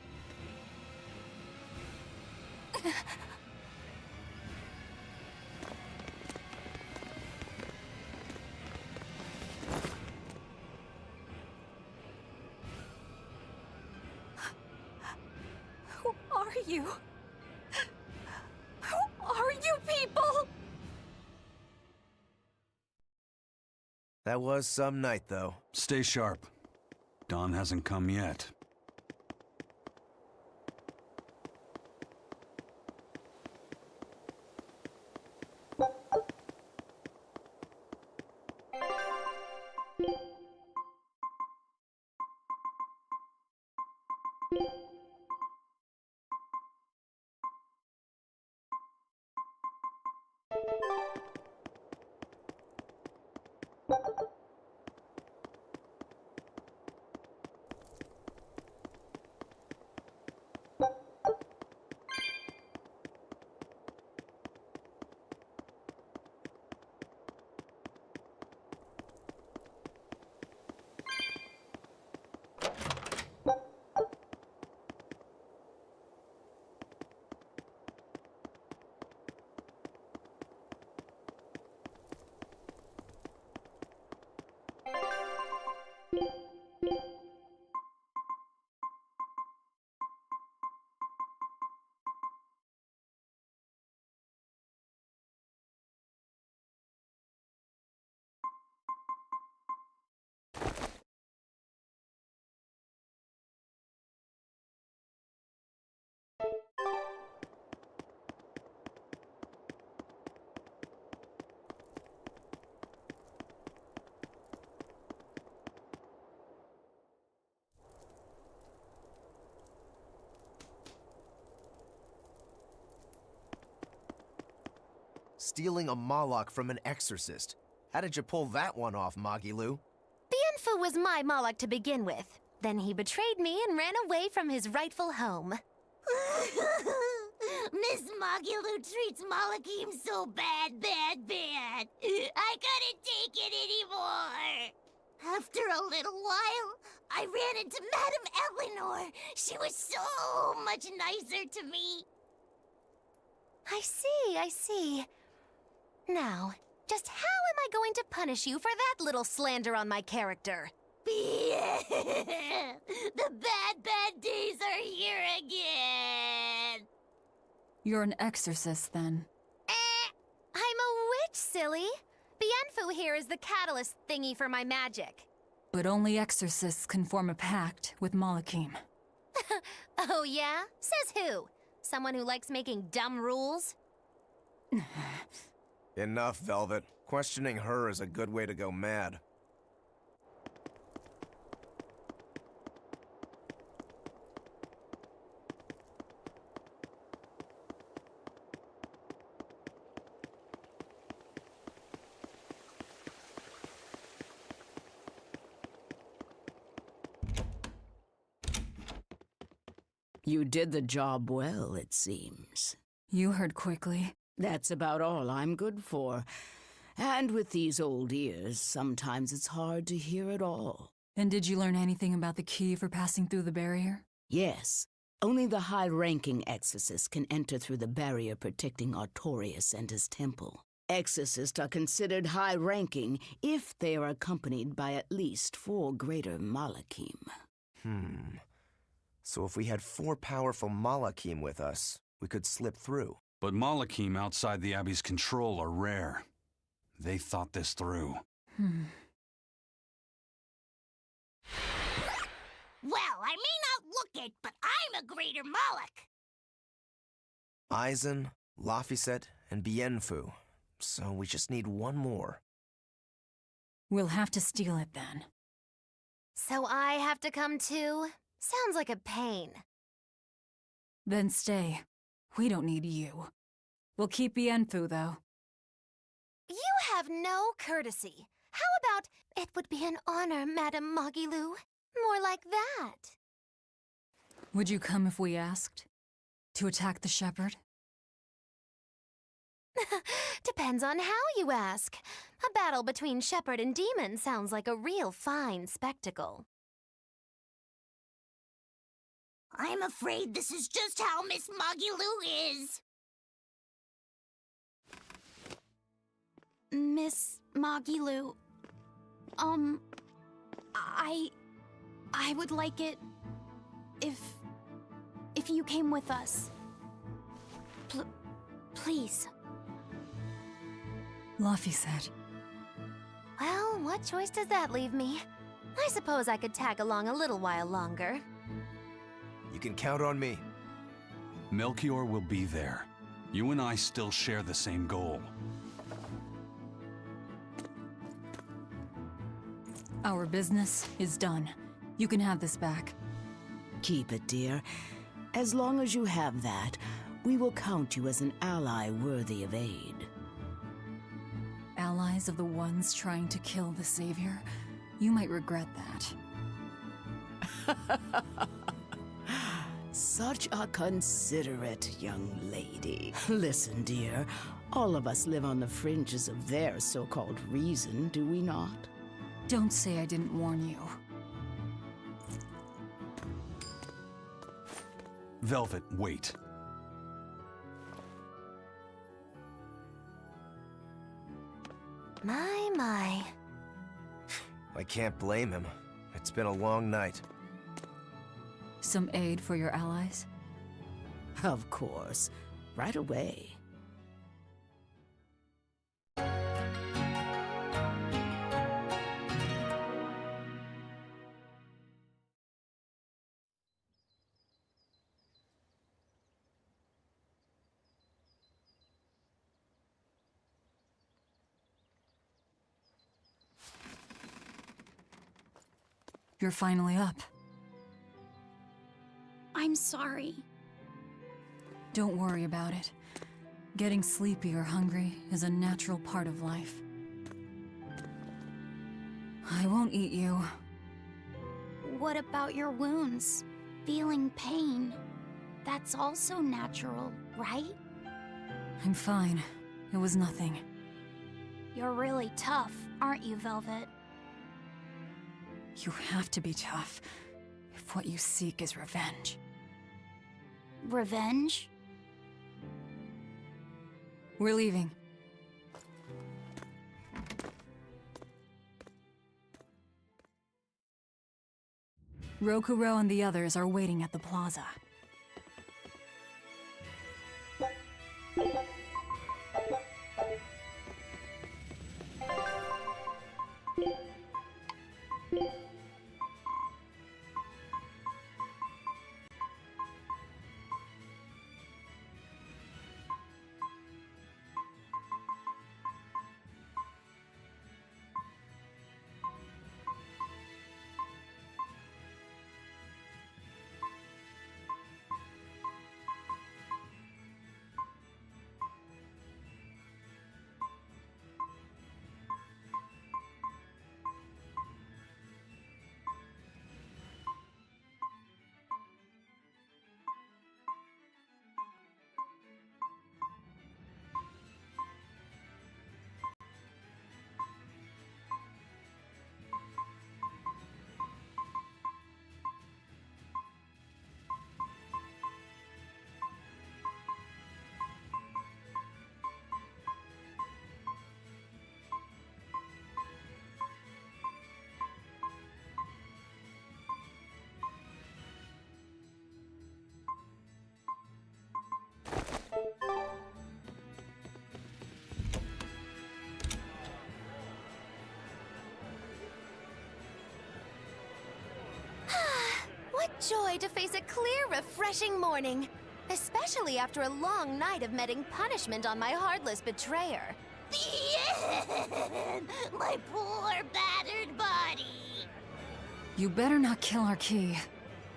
S20: Who are you? Who are you people?
S2: That was some night, though.
S3: Stay sharp. Dawn hasn't come yet.
S2: Stealing a Moloch from an exorcist. How did you pull that one off, Magilu?
S14: Bienfu was my Moloch to begin with. Then he betrayed me and ran away from his rightful home.
S21: Miss Magilu treats Malakim so bad. I couldn't take it anymore. After a little while, I ran into Madame Eleanor. She was so much nicer to me.
S14: I see. Now, just how am I going to punish you for that little slander on my character?
S21: The bad days are here again.
S4: You're an exorcist, then.
S14: I'm a witch, silly. Bienfu here is the catalyst thingy for my magic.
S4: But only exorcists can form a pact with Malakim.
S14: Oh yeah? Says who? Someone who likes making dumb rules?
S2: Enough, Velvet. Questioning her is a good way to go mad.
S16: You did the job well, it seems.
S4: You heard quickly.
S16: That's about all I'm good for. And with these old ears, sometimes it's hard to hear it all.
S4: And did you learn anything about the key for passing through the barrier?
S16: Yes. Only the high-ranking exorcists can enter through the barrier protecting Artorias and his temple. Exorcists are considered high-ranking if they are accompanied by at least 4 greater Malakim.
S2: So if we had 4 powerful Malakim with us, we could slip through.
S3: But Malakim outside the Abbey's control are rare. They thought this through.
S21: Well, I may not look it, but I'm a greater Moloch.
S2: Aizen, Laphicet, and Bienfu. So we just need one more.
S4: We'll have to steal it then.
S14: So I have to come too? Sounds like a pain.
S4: Then stay. We don't need you. We'll keep Bienfu, though.
S14: You have no courtesy. How about, it would be an honor, Madame Magilou? More like that.
S4: Would you come if we asked? To attack the shepherd?
S14: Depends on how you ask. A battle between shepherd and demon sounds like a real fine spectacle.
S21: I'm afraid this is just how Miss Magilou is.
S20: Miss Magilou, I would like it if you came with us. Please.
S4: Luffy said.
S14: Well, what choice does that leave me? I suppose I could tag along a little while longer.
S2: You can count on me.
S3: Melchior will be there. You and I still share the same goal.
S4: Our business is done. You can have this back.
S16: Keep it, dear. As long as you have that, we will count you as an ally worthy of aid.
S4: Allies of the ones trying to kill the Savior? You might regret that.
S16: Such a considerate young lady. Listen, dear, all of us live on the fringes of their so-called reason, do we not?
S4: Don't say I didn't warn you.
S3: Velvet, wait.
S14: My.
S2: I can't blame him. It's been a long night.
S4: Some aid for your allies?
S16: Of course. Right away.
S4: You're finally up.
S20: I'm sorry.
S4: Don't worry about it. Getting sleepy or hungry is a natural part of life. I won't eat you.
S20: What about your wounds? Feeling pain? That's also natural, right?
S4: I'm fine. It was nothing.
S20: You're really tough, aren't you, Velvet?
S4: You have to be tough if what you seek is revenge.
S20: Revenge?
S4: We're leaving. Rokuro and the others are waiting at the plaza.
S14: What joy to face a clear, refreshing morning. Especially after a long night of meting punishment on my heartless betrayer.
S21: My poor, battered body.
S4: You better not kill our key.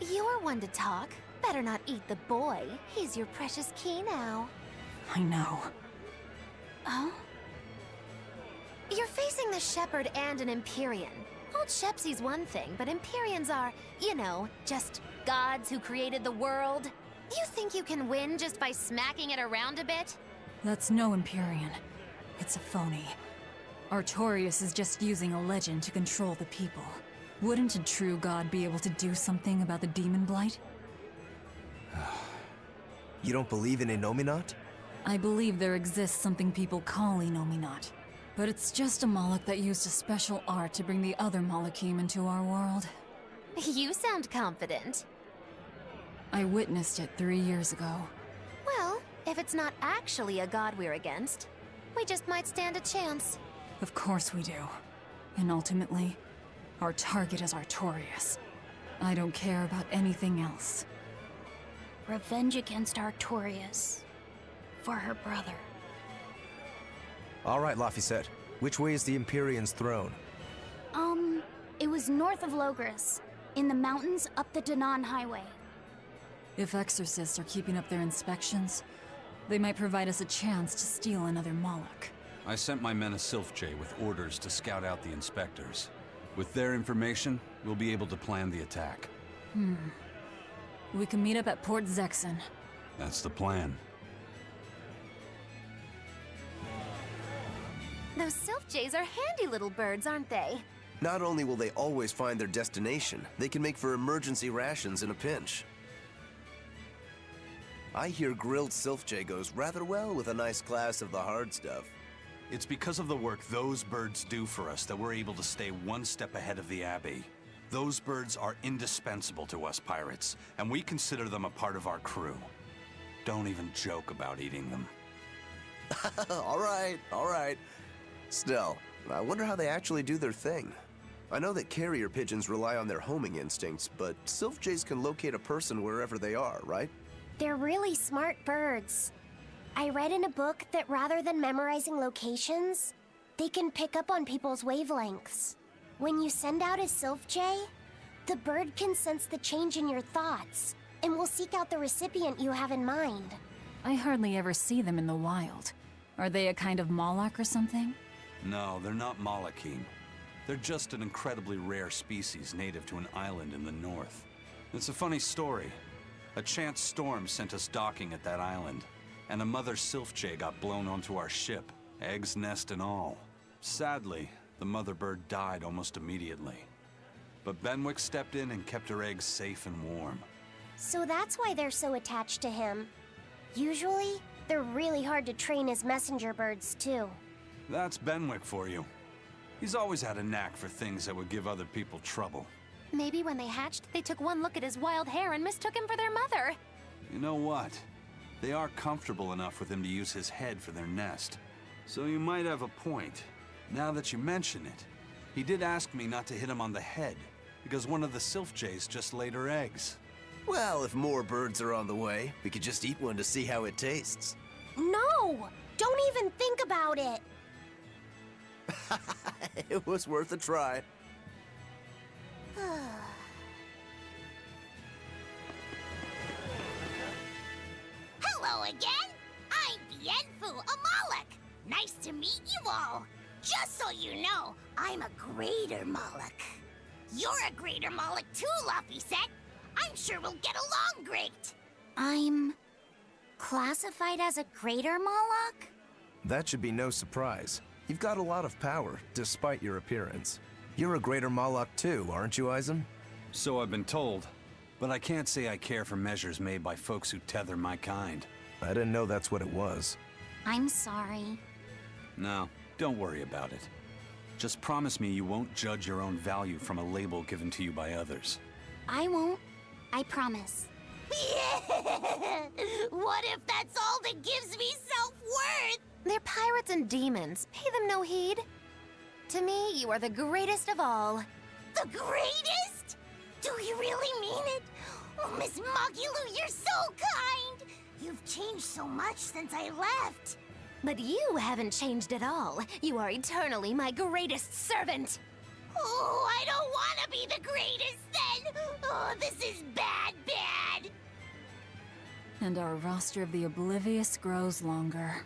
S14: You're one to talk. Better not eat the boy. He's your precious key now.
S4: I know.
S20: Oh?
S14: You're facing the Shepherd and an Empyrean. Old Shepsy's one thing, but Empyreans are, you know, just gods who created the world. You think you can win just by smacking it around a bit?
S4: That's no Empyrean. It's a phony. Artorias is just using a legend to control the people. Wouldn't a true god be able to do something about the demon blight?
S2: You don't believe in Innominat?
S4: I believe there exists something people call Innominat. But it's just a Moloch that used a special art to bring the other Molochim into our world.
S14: You sound confident.
S4: I witnessed it 3 years ago.
S14: Well, if it's not actually a god we're against, we just might stand a chance.
S4: Of course we do. And ultimately, our target is Artorias. I don't care about anything else.
S9: Revenge against Artorias. For her brother.
S2: All right, Laphicet. Which way is the Empyrean's throne?
S9: It was north of Logris, in the mountains up the Danan Highway.
S4: If exorcists are keeping up their inspections, they might provide us a chance to steal another Moloch.
S3: I sent my men a Sylph-J with orders to scout out the inspectors. With their information, we'll be able to plan the attack.
S4: We can meet up at Port Zexen.
S3: That's the plan.
S14: Those Sylph-Jays are handy little birds, aren't they?
S2: Not only will they always find their destination, they can make for emergency rations in a pinch. I hear grilled Sylph-J goes rather well with a nice glass of the hard stuff.
S3: It's because of the work those birds do for us that we're able to stay one step ahead of the Abbey. Those birds are indispensable to us pirates, and we consider them a part of our crew. Don't even joke about eating them.
S2: All right. Still, I wonder how they actually do their thing. I know that carrier pigeons rely on their homing instincts, but Sylph-Jays can locate a person wherever they are, right?
S9: They're really smart birds. I read in a book that rather than memorizing locations, they can pick up on people's wavelengths. When you send out a Sylph-J, the bird can sense the change in your thoughts, and will seek out the recipient you have in mind.
S4: I hardly ever see them in the wild. Are they a kind of Moloch or something?
S3: No, they're not Molochim. They're just an incredibly rare species native to an island in the north. It's a funny story. A chance storm sent us docking at that island, and a mother Sylph-J got blown onto our ship, eggs, nest, and all. Sadly, the mother bird died almost immediately. But Benwick stepped in and kept her eggs safe and warm.
S9: So that's why they're so attached to him. Usually, they're really hard to train as messenger birds, too.
S3: That's Benwick for you. He's always had a knack for things that would give other people trouble.
S14: Maybe when they hatched, they took one look at his wild hair and mistook him for their mother.
S3: You know what? They are comfortable enough with him to use his head for their nest. So you might have a point. Now that you mention it, he did ask me not to hit him on the head, because one of the Sylph-Jays just laid her eggs.
S2: Well, if more birds are on the way, we could just eat one to see how it tastes.
S9: No! Don't even think about it!
S2: It was worth a try.
S21: Hello again! I'm Bienfu, a Moloch! Nice to meet you all! Just so you know, I'm a greater Moloch. You're a greater Moloch too, Laphicet! I'm sure we'll get along great!
S9: I'm... classified as a greater Moloch?
S2: That should be no surprise. You've got a lot of power, despite your appearance. You're a greater Moloch too, aren't you, Eisen?
S3: So I've been told, but I can't say I care for measures made by folks who tether my kind.
S2: I didn't know that's what it was.
S9: I'm sorry.
S3: No, don't worry about it. Just promise me you won't judge your own value from a label given to you by others.
S9: I won't. I promise.
S21: What if that's all that gives me self-worth?
S14: They're pirates and demons. Pay them no heed. To me, you are the greatest of all.
S21: The greatest? Do you really mean it? Oh, Miss Magilou, you're so kind! You've changed so much since I left.
S14: But you haven't changed at all. You are eternally my greatest servant.
S21: Oh, I don't want to be the greatest then! Oh, this is bad.
S4: And our roster of the oblivious grows longer.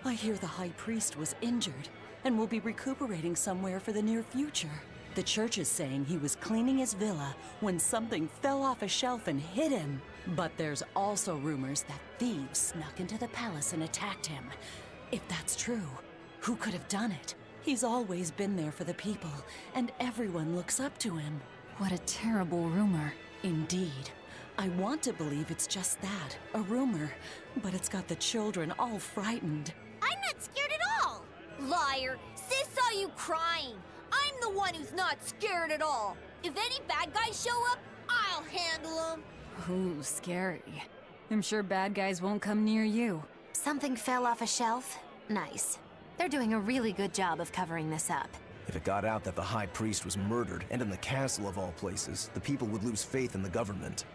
S8: I hear the High Priest was injured and will be recuperating somewhere for the near future. The church is saying he was cleaning his villa when something fell off a shelf and hit him. But there's also rumors that thieves snuck into the palace and attacked him. If that's true, who could have done it? He's always been there for the people, and everyone looks up to him.
S4: What a terrible rumor.
S8: Indeed. I want to believe it's just that, a rumor, but it's got the children all frightened.
S6: I'm not scared at all! Liar! Sis saw you crying! I'm the one who's not scared at all! If any bad guys show up, I'll handle them!
S4: Ooh, scary. I'm sure bad guys won't come near you.
S14: Something fell off a shelf? Nice. They're doing a really good job of covering this up.
S2: If it got out that the High Priest was murdered, and in the castle of all places, the people would lose faith in the government.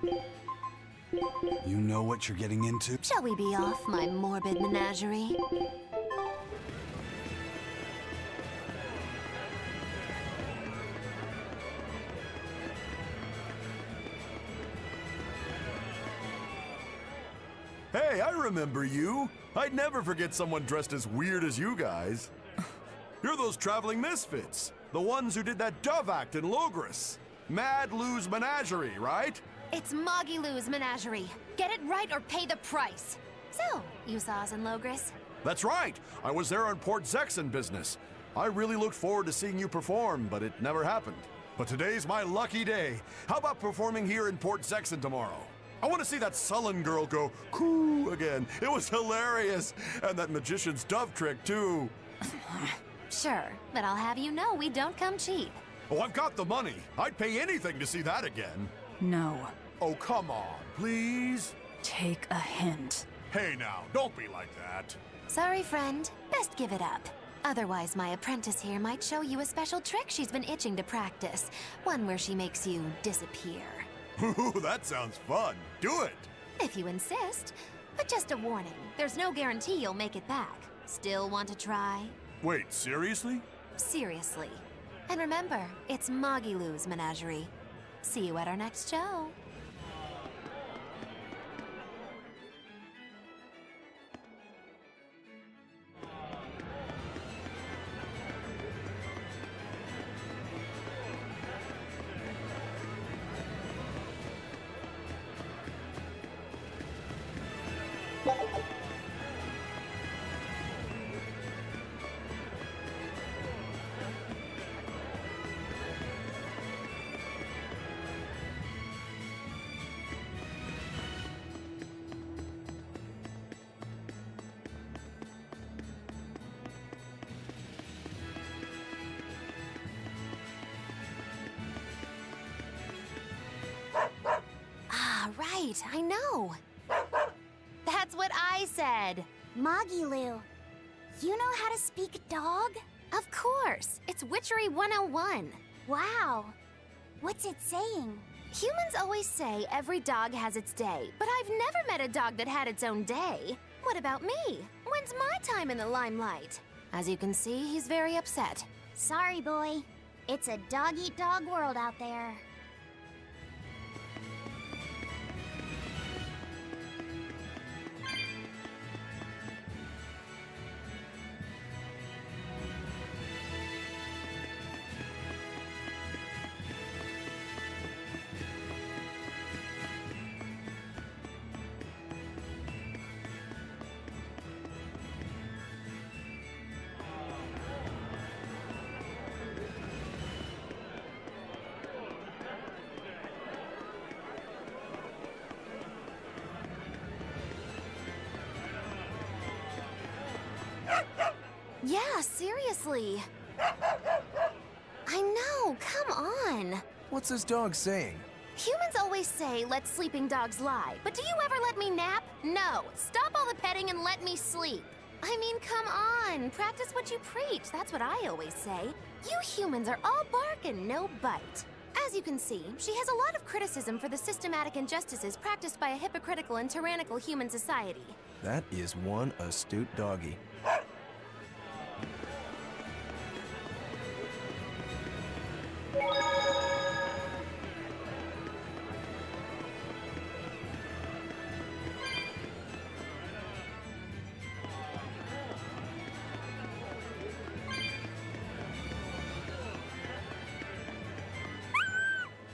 S3: You know what you're getting into?
S14: Shall we be off, my morbid menagerie?
S10: Hey, I remember you. I'd never forget someone dressed as weird as you guys. You're those traveling misfits. The ones who did that dove act in Logris. Mad Lou's Menagerie, right?
S14: It's Moggy Lou's menagerie. Get it right or pay the price. So, you saw us in Logris?
S10: That's right. I was there on Port Zexon business. I really looked forward to seeing you perform, but it never happened. But today's my lucky day. How about performing here in Port Zexon tomorrow? I want to see that sullen girl go coo again. It was hilarious. And that magician's dove trick, too.
S14: Sure, but I'll have you know we don't come cheap.
S10: Oh, I've got the money. I'd pay anything to see that again.
S12: No.
S10: Oh, come on, please.
S12: Take a hint.
S10: Hey now, don't be like that.
S14: Sorry, friend. Best give it up. Otherwise, my apprentice here might show you a special trick she's been itching to practice. One where she makes you disappear.
S10: Ooh, that sounds fun. Do it.
S14: If you insist. But just a warning, there's no guarantee you'll make it back. Still want to try?
S10: Wait, seriously?
S14: Seriously. And remember, it's Moggy Lou's menagerie. See you at our next show. Right, I know. That's what I said.
S9: Moggy Lou, you know how to speak dog?
S14: Of course. It's Witchery 101.
S9: Wow. What's it saying?
S14: Humans always say every dog has its day, but I've never met a dog that had its own day. What about me? When's my time in the limelight? As you can see, he's very upset.
S9: Sorry, boy. It's a dog-eat-dog world out there.
S14: Yeah, seriously. I know, come on.
S2: What's this dog saying?
S14: Humans always say, let sleeping dogs lie. But do you ever let me nap? No. Stop all the petting and let me sleep. I mean, come on. Practice what you preach. That's what I always say. You humans are all bark and no bite. As you can see, she has a lot of criticism for the systematic injustices practiced by a hypocritical and tyrannical human society.
S2: That is one astute doggy.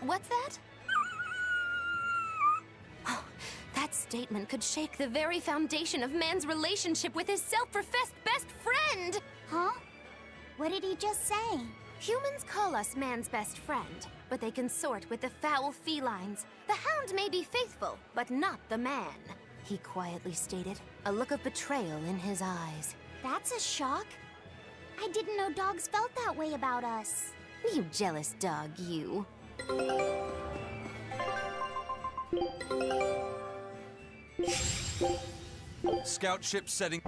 S14: What's that? Oh, that statement could shake the very foundation of man's relationship with his self-professed best friend!
S9: Huh? What did he just say?
S14: Humans call us man's best friend, but they consort with the foul felines. The hound may be faithful, but not the man, he quietly stated, a look of betrayal in his eyes.
S9: That's a shock. I didn't know dogs felt that way about us.
S14: You jealous dog, you.
S3: Scout ship setting.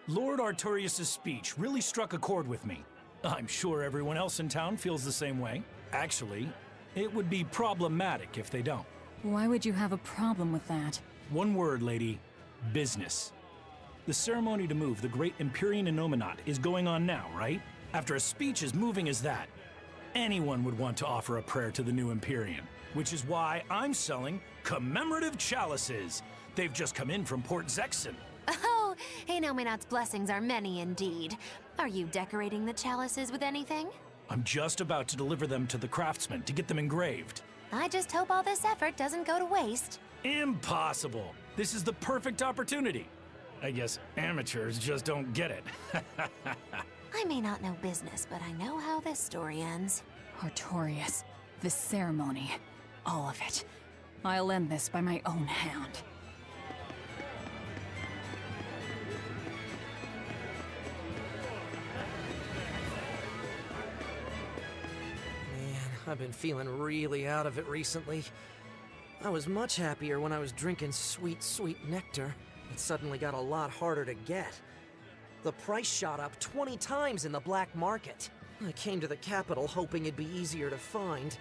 S13: Lord Artorius' speech really struck a chord with me.
S10: I'm sure everyone else in town feels the same way. Actually, it would be problematic if they don't.
S4: Why would you have a problem with that?
S10: One word, lady. Business. The ceremony to move the great Empyrean Innominat is going on now, right? After a speech as moving as that, anyone would want to offer a prayer to the new Empyrean, which is why I'm selling commemorative chalices. They've just come in from Port Zexon.
S14: Oh, Innominat's blessings are many indeed. Are you decorating the chalices with anything?
S10: I'm just about to deliver them to the craftsman to get them engraved.
S14: I just hope all this effort doesn't go to waste.
S10: Impossible! This is the perfect opportunity. I guess amateurs just don't get it.
S14: I may not know business, but I know how this story ends.
S4: Artorias, the ceremony, all of it. I'll end this by my own hand.
S7: I've been feeling really out of it recently. I was much happier when I was drinking sweet, sweet nectar. It suddenly got a lot harder to get. The price shot up 20 times in the black market. I came to the capital hoping it'd be easier to find,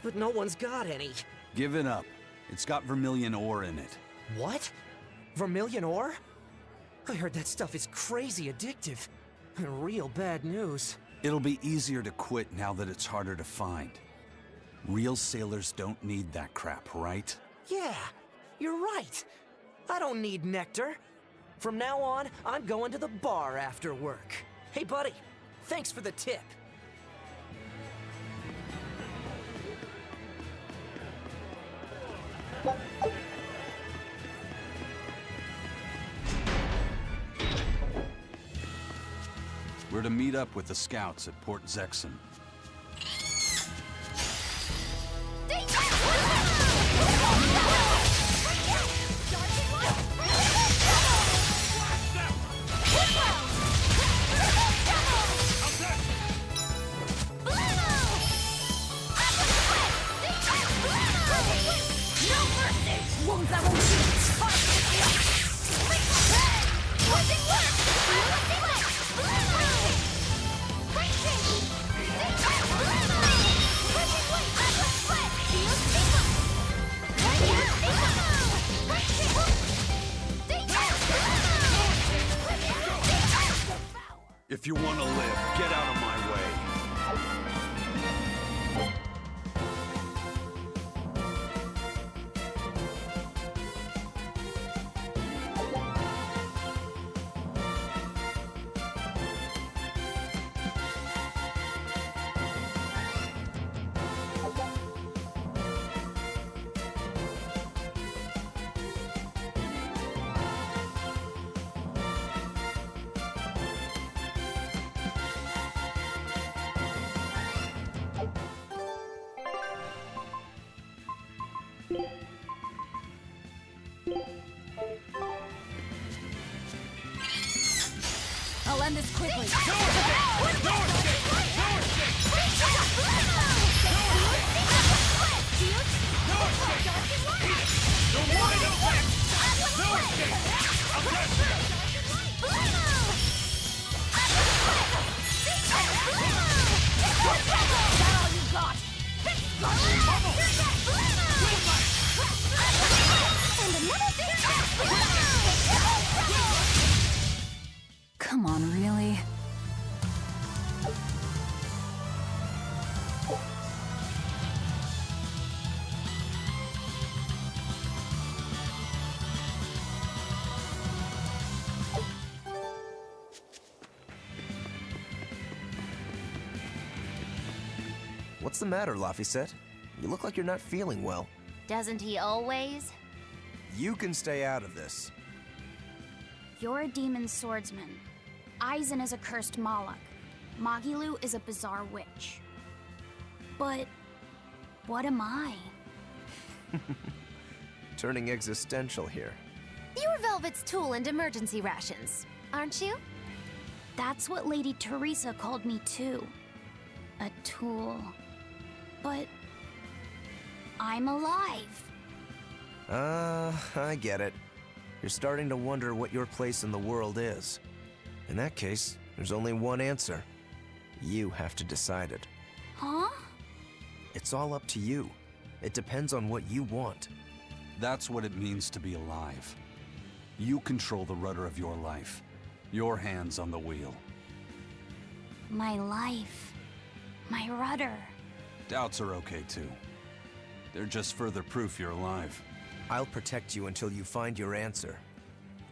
S7: but no one's got any.
S3: Give it up. It's got vermilion ore in it.
S7: What? Vermilion ore? I heard that stuff is crazy addictive. Real bad news.
S3: It'll be easier to quit now that it's harder to find. Real sailors don't need that crap, right?
S7: Yeah, you're right. I don't need nectar. From now on, I'm going to the bar after work. Hey, buddy, thanks for the tip.
S3: We're to meet up with the scouts at Port Zexon. If you want to live, get out of my way.
S4: I'll end this quickly. Come on, really?
S2: What's the matter, Laphicet? You look like you're not feeling well.
S6: Doesn't he always?
S2: You can stay out of this.
S20: You're a demon swordsman. Aizen is a cursed Moloch. Magilu is a bizarre witch. But what am I?
S2: Turning existential here.
S6: You're Velvet's tool and emergency rations, aren't you?
S20: That's what Lady Teresa called me too. A tool. But I'm alive.
S2: I get it. You're starting to wonder what your place in the world is. In that case, there's only one answer. You have to decide it.
S20: Huh?
S2: It's all up to you. It depends on what you want.
S3: That's what it means to be alive. You control the rudder of your life. Your hands on the wheel.
S20: My life. My rudder.
S3: Doubts are okay too. They're just further proof you're alive.
S2: I'll protect you until you find your answer.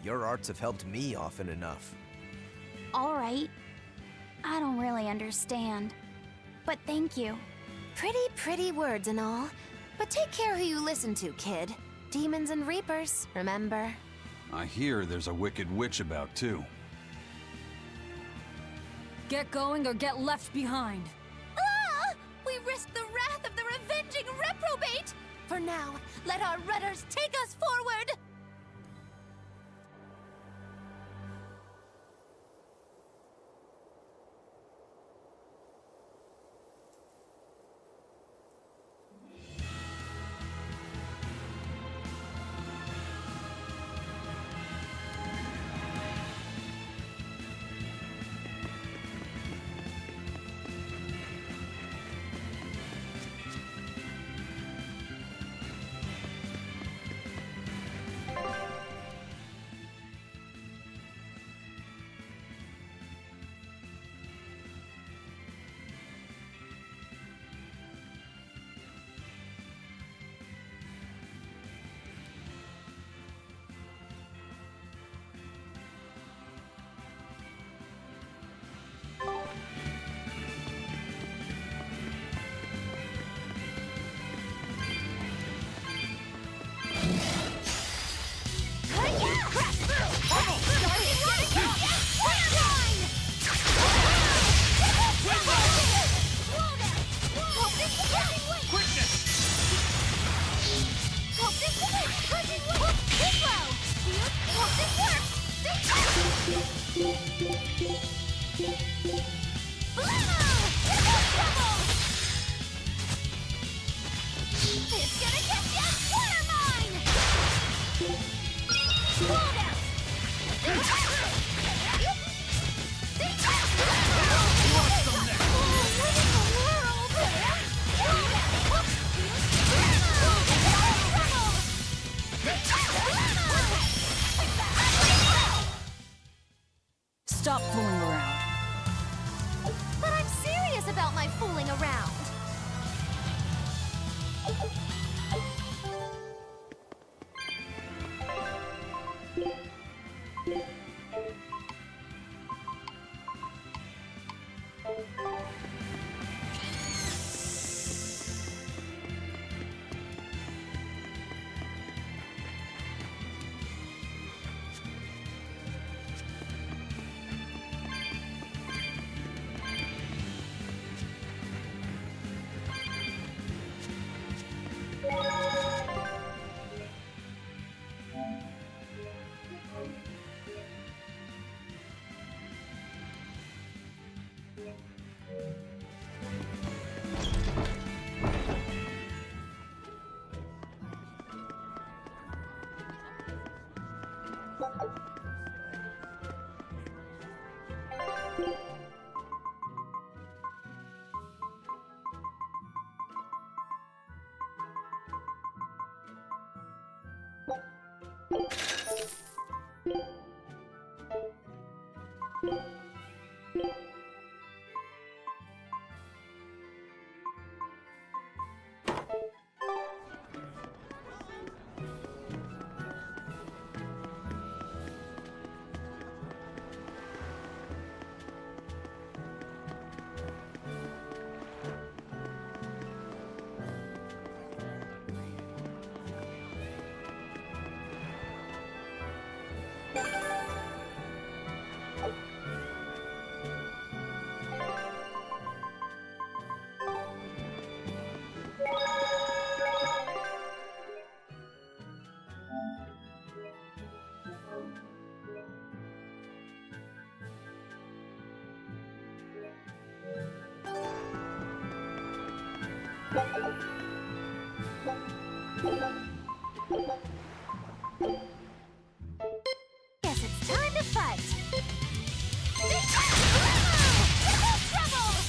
S2: Your arts have helped me often enough.
S20: All right. I don't really understand. But thank you.
S14: Pretty words and all. But take care who you listen to, kid. Demons and reapers, remember?
S3: I hear there's a wicked witch about too.
S4: Get going or get left behind.
S6: Ah! We risk the wrath of the revenging reprobate! For now, let our rudders take us forward!
S4: Stop fooling around.
S6: But I'm serious about my fooling around! Guess it's time to fight! Trouble!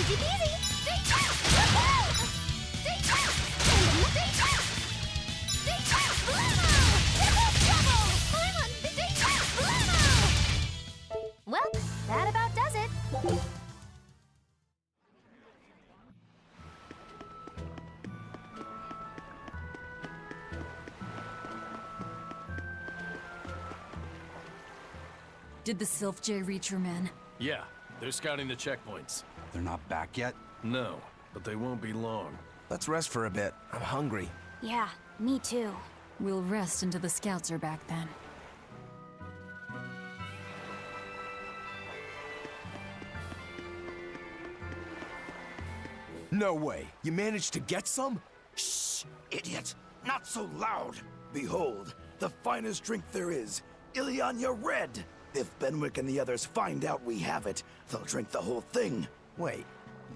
S6: Easy peasy! Stay tight! Woohoo! Stay tight! Stay tight! Stay tight! Blammo! Triple trouble! I'm on stay tight! Blammo! Well, that about does it.
S4: Did the Sylph J reach your men?
S10: Yeah, they're scouting the checkpoints.
S3: They're not back yet?
S10: No, but they won't be long.
S2: Let's rest for a bit. I'm hungry.
S20: Yeah, me too.
S4: We'll rest until the scouts are back then.
S11: No way. You managed to get some? Shh, idiot. Not so loud. Behold, the finest drink there is. Ileana Red. If Benwick and the others find out we have it, they'll drink the whole thing.
S2: Wait,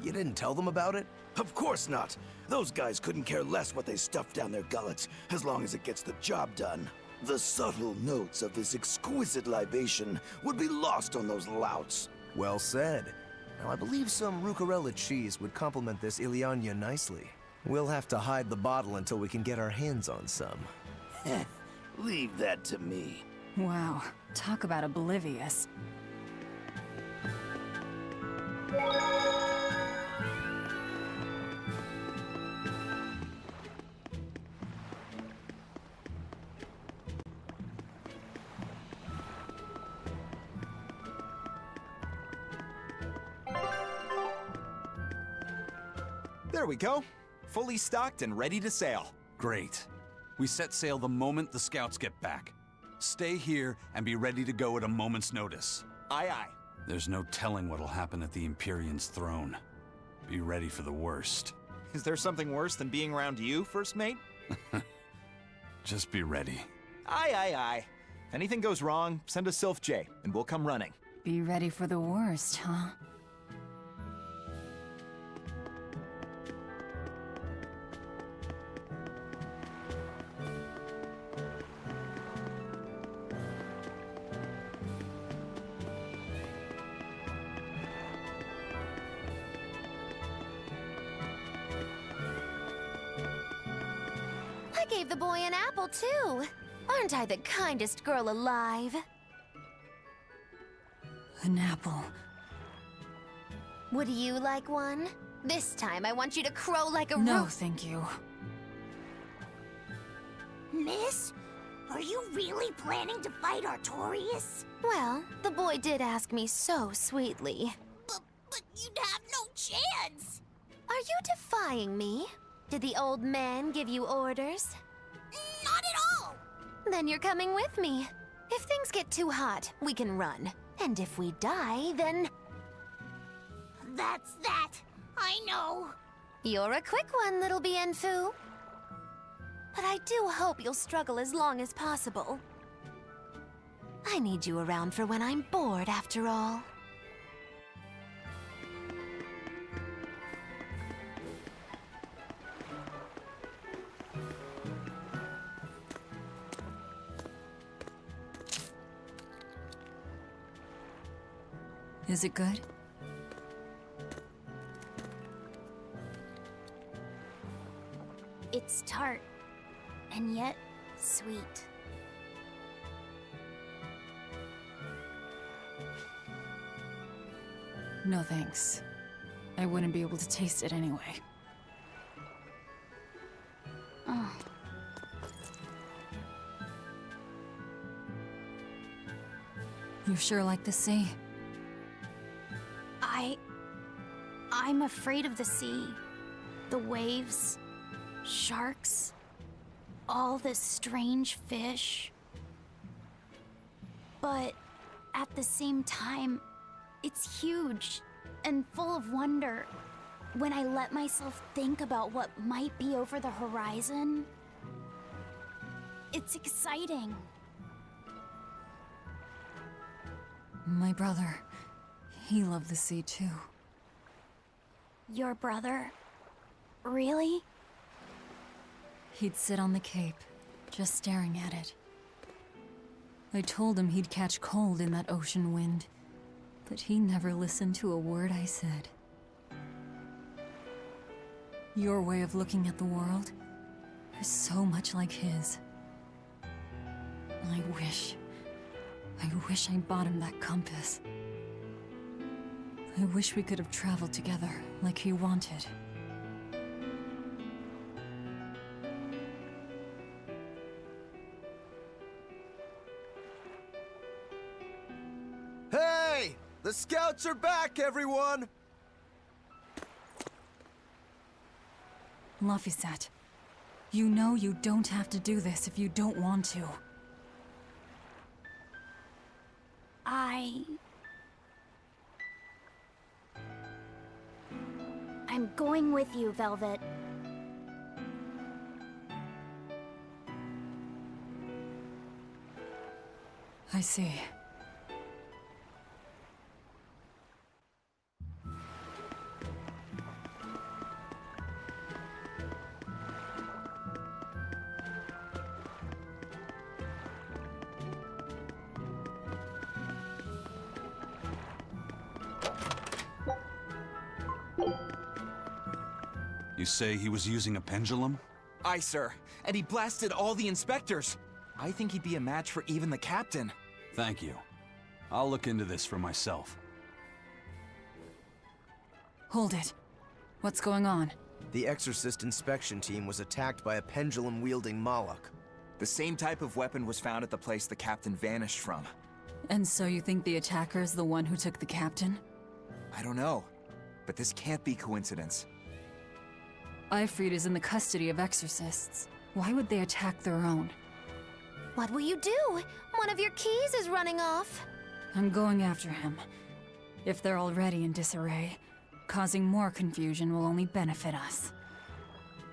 S2: you didn't tell them about it?
S11: Of course not. Those guys couldn't care less what they stuff down their gullets, as long as it gets the job done. The subtle notes of this exquisite libation would be lost on those louts.
S2: Well said. Now, I believe some Rucarella cheese would complement this Ileana nicely. We'll have to hide the bottle until we can get our hands on some.
S11: Leave that to me.
S4: Wow, talk about oblivious.
S11: There we go. Fully stocked and ready to sail.
S3: Great. We set sail the moment the scouts get back. Stay here and be ready to go at a moment's notice.
S11: Aye, aye.
S3: There's no telling what'll happen at the Empyrean's throne. Be ready for the worst.
S11: Is there something worse than being around you, First Mate?
S3: Just be ready.
S11: Aye, aye, aye. If anything goes wrong, send a Sylph J, and we'll come running.
S4: Be ready for the worst, huh?
S6: I gave the boy an apple, too. Aren't I the kindest girl alive?
S4: An apple.
S6: Would you like one? This time I want you to crow like a
S4: No, thank you.
S21: Miss, are you really planning to fight Artorias?
S6: Well, the boy did ask me so sweetly.
S21: But you'd have no chance.
S6: Are you defying me? Did the old man give you orders?
S21: Not at all.
S6: Then you're coming with me. If things get too hot, we can run. And if we die, then...
S21: That's that. I know.
S6: You're a quick one, little Bienfu. But I do hope you'll struggle as long as possible. I need you around for when I'm bored, after all.
S4: Is it good?
S20: It's tart, and yet sweet.
S4: No thanks. I wouldn't be able to taste it anyway.
S20: Oh.
S4: You sure like the sea?
S20: I'm afraid of the sea. The waves, sharks, all the strange fish. But at the same time, it's huge and full of wonder. When I let myself think about what might be over the horizon, it's exciting.
S4: My brother, he loved the sea too.
S20: Your brother? Really?
S4: He'd sit on the cape, just staring at it. I told him he'd catch cold in that ocean wind, but he never listened to a word I said. Your way of looking at the world is so much like his. I wish I bought him that compass. I wish we could have traveled together like he wanted.
S2: Hey! The scouts are back, everyone!
S4: Laphicet, you know you don't have to do this if you don't want to.
S20: I'm going with you, Velvet.
S4: I see.
S3: You say he was using a pendulum?
S13: Aye, sir. And he blasted all the inspectors. I think he'd be a match for even the captain.
S3: Thank you. I'll look into this for myself.
S4: Hold it. What's going on?
S2: The Exorcist inspection team was attacked by a pendulum-wielding Moloch.
S13: The same type of weapon was found at the place the captain vanished from.
S4: And so you think the attacker's the one who took the captain?
S13: I don't know, but this can't be coincidence.
S4: Ifrit is in the custody of exorcists. Why would they attack their own?
S14: What will you do? One of your keys is running off.
S4: I'm going after him. If they're already in disarray, causing more confusion will only benefit us.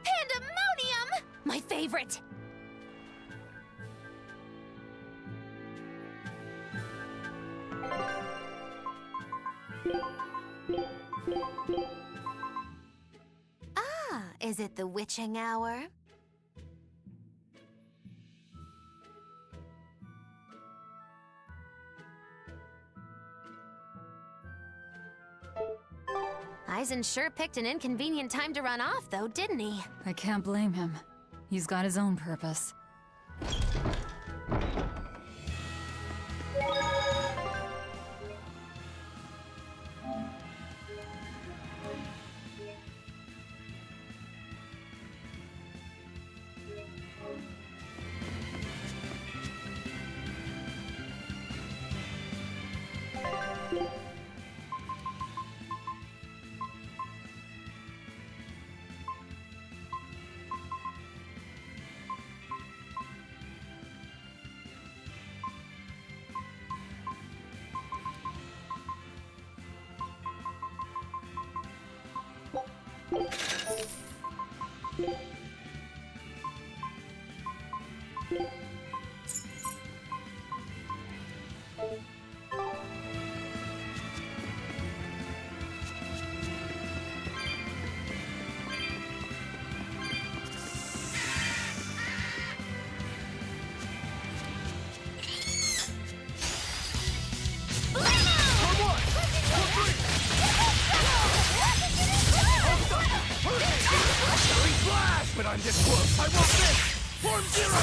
S14: Pandemonium! My favorite! Ah, is it the witching hour? Eisen sure picked an inconvenient time to run off, though, didn't he?
S4: I can't blame him. He's got his own purpose.
S10: But I'm this close. I won't miss! Form zero!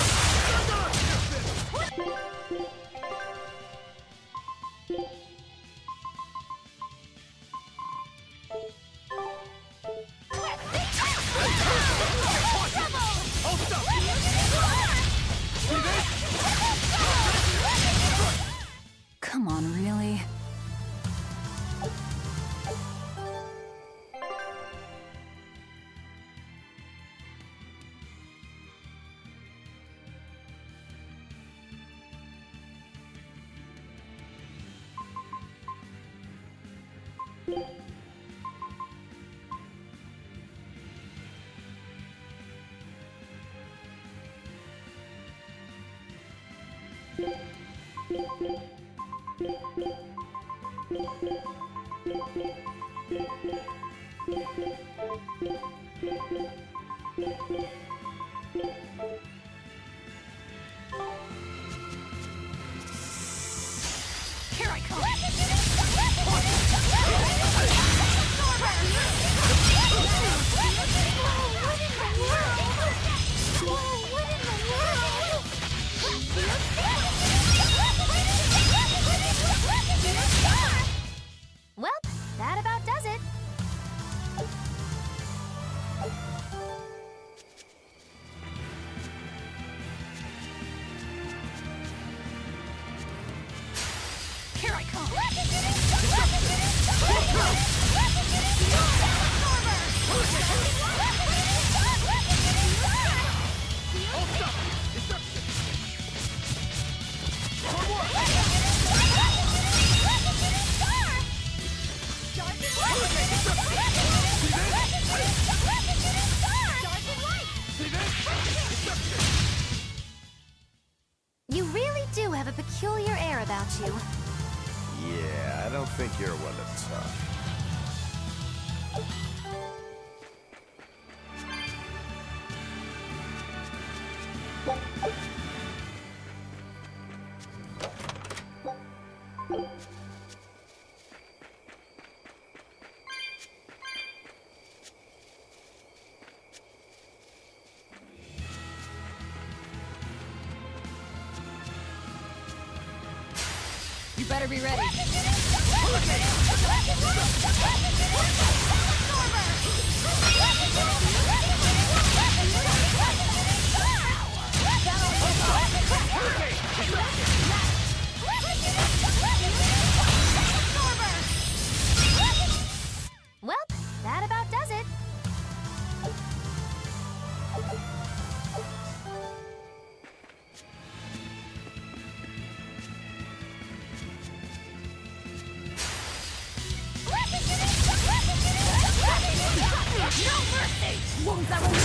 S4: Come on, really?
S10: Here I come!
S6: You really do have a peculiar air about you.
S2: Yeah, I don't think you're one to talk.
S4: You better be ready.
S6: Well, that about does it.
S21: No mercy! Wounds that won't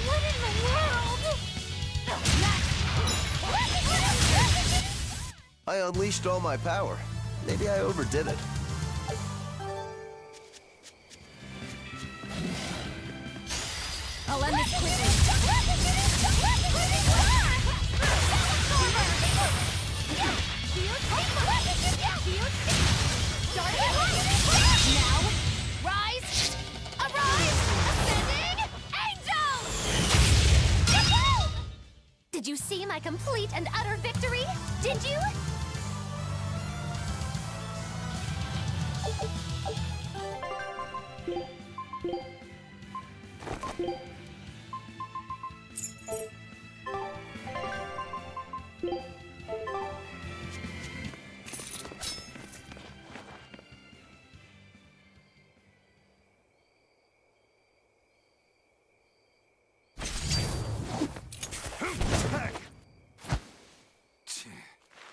S6: What in the world?
S2: I unleashed all my power. Maybe I overdid it.
S4: I'll end this quickly.
S6: Now, rise! Arise! Ascending angels! Did you see my complete and utter victory? Did you?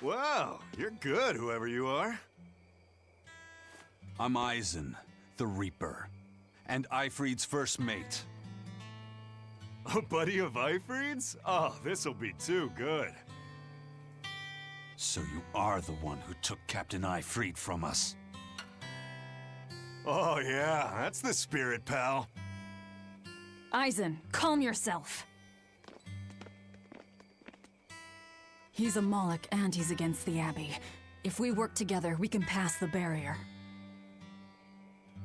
S3: Wow, you're good, whoever you are. I'm Eisen, the Reaper, and Eifried's first mate.
S15: A buddy of Eifried's? Oh, this'll be too good.
S3: So you are the one who took Captain Eifried from us.
S15: Oh yeah, that's the spirit, pal.
S4: Eisen, calm yourself. He's a Moloch and he's against the Abbey. If we work together, we can pass the barrier.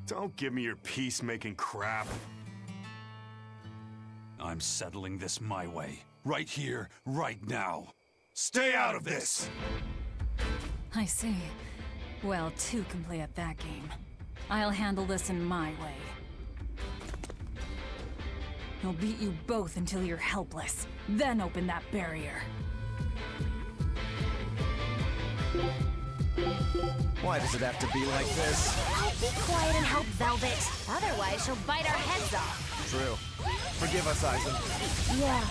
S15: Don't give me your peacemaking crap.
S3: I'm settling this my way. Right here, right now. Stay out of this!
S4: I see. Well, two can play at that game. I'll handle this in my way. I'll beat you both until you're helpless. Then open that barrier.
S2: Why does it have to be like this?
S6: Oh, be quiet and help Velvet. Otherwise, she'll bite our heads off.
S2: True. Forgive us, Eisen.
S6: Yeah.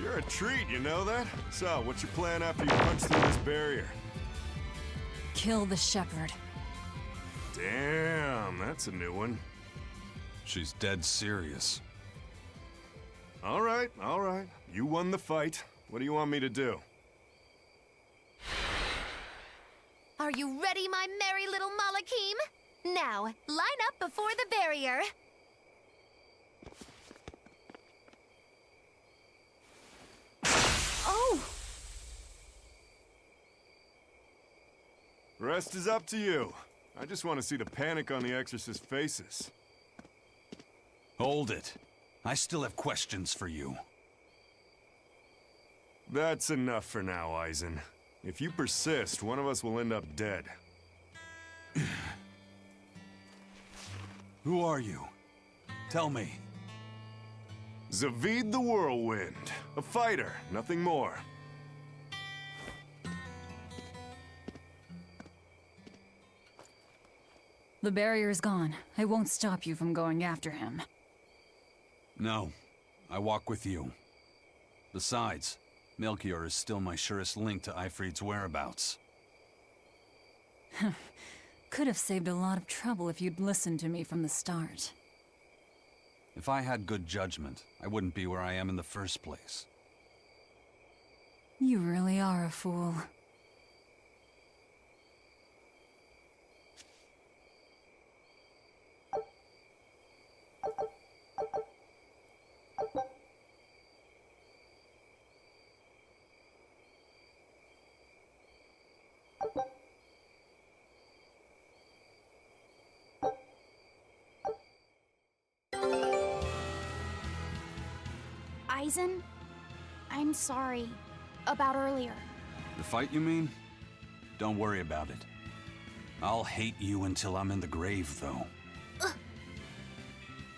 S15: You're a treat, you know that? So, what's your plan after you punch through this barrier?
S4: Kill the shepherd.
S15: Damn, that's a new one.
S3: She's dead serious.
S15: All right. You won the fight. What do you want me to do?
S6: Are you ready, my merry little Malakim? Now, line up before the barrier.
S9: Oh!
S15: Rest is up to you. I just want to see the panic on the Exorcist's faces.
S3: Hold it. I still have questions for you.
S15: That's enough for now, Eisen. If you persist, one of us will end up dead.
S3: Who are you? Tell me.
S15: Zavid the Whirlwind. A fighter, nothing more.
S4: The barrier is gone. I won't stop you from going after him.
S3: No. I walk with you. Besides, Melchior is still my surest link to Ifrit's whereabouts.
S4: Could have saved a lot of trouble if you'd listened to me from the start.
S3: If I had good judgment, I wouldn't be where I am in the first place.
S4: You really are a fool.
S20: Eisen, I'm sorry about earlier.
S3: The fight, you mean? Don't worry about it. I'll hate you until I'm in the grave, though.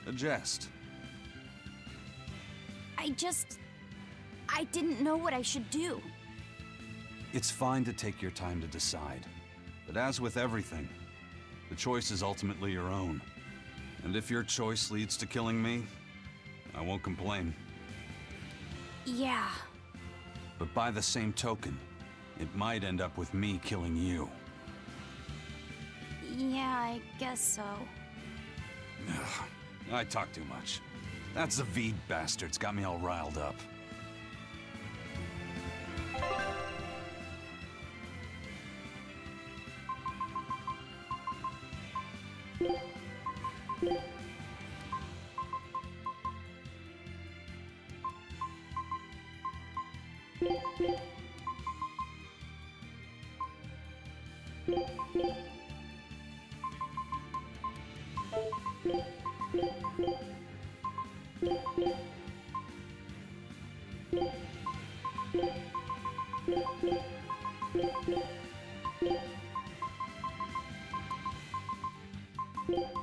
S3: A jest.
S20: I didn't know what I should do.
S3: It's fine to take your time to decide. But as with everything, the choice is ultimately your own. And if your choice leads to killing me, I won't complain.
S20: Yeah.
S3: But by the same token, it might end up with me killing you.
S20: Yeah, I guess so.
S3: I talk too much. That Zavid bastard's got me all riled up.
S10: You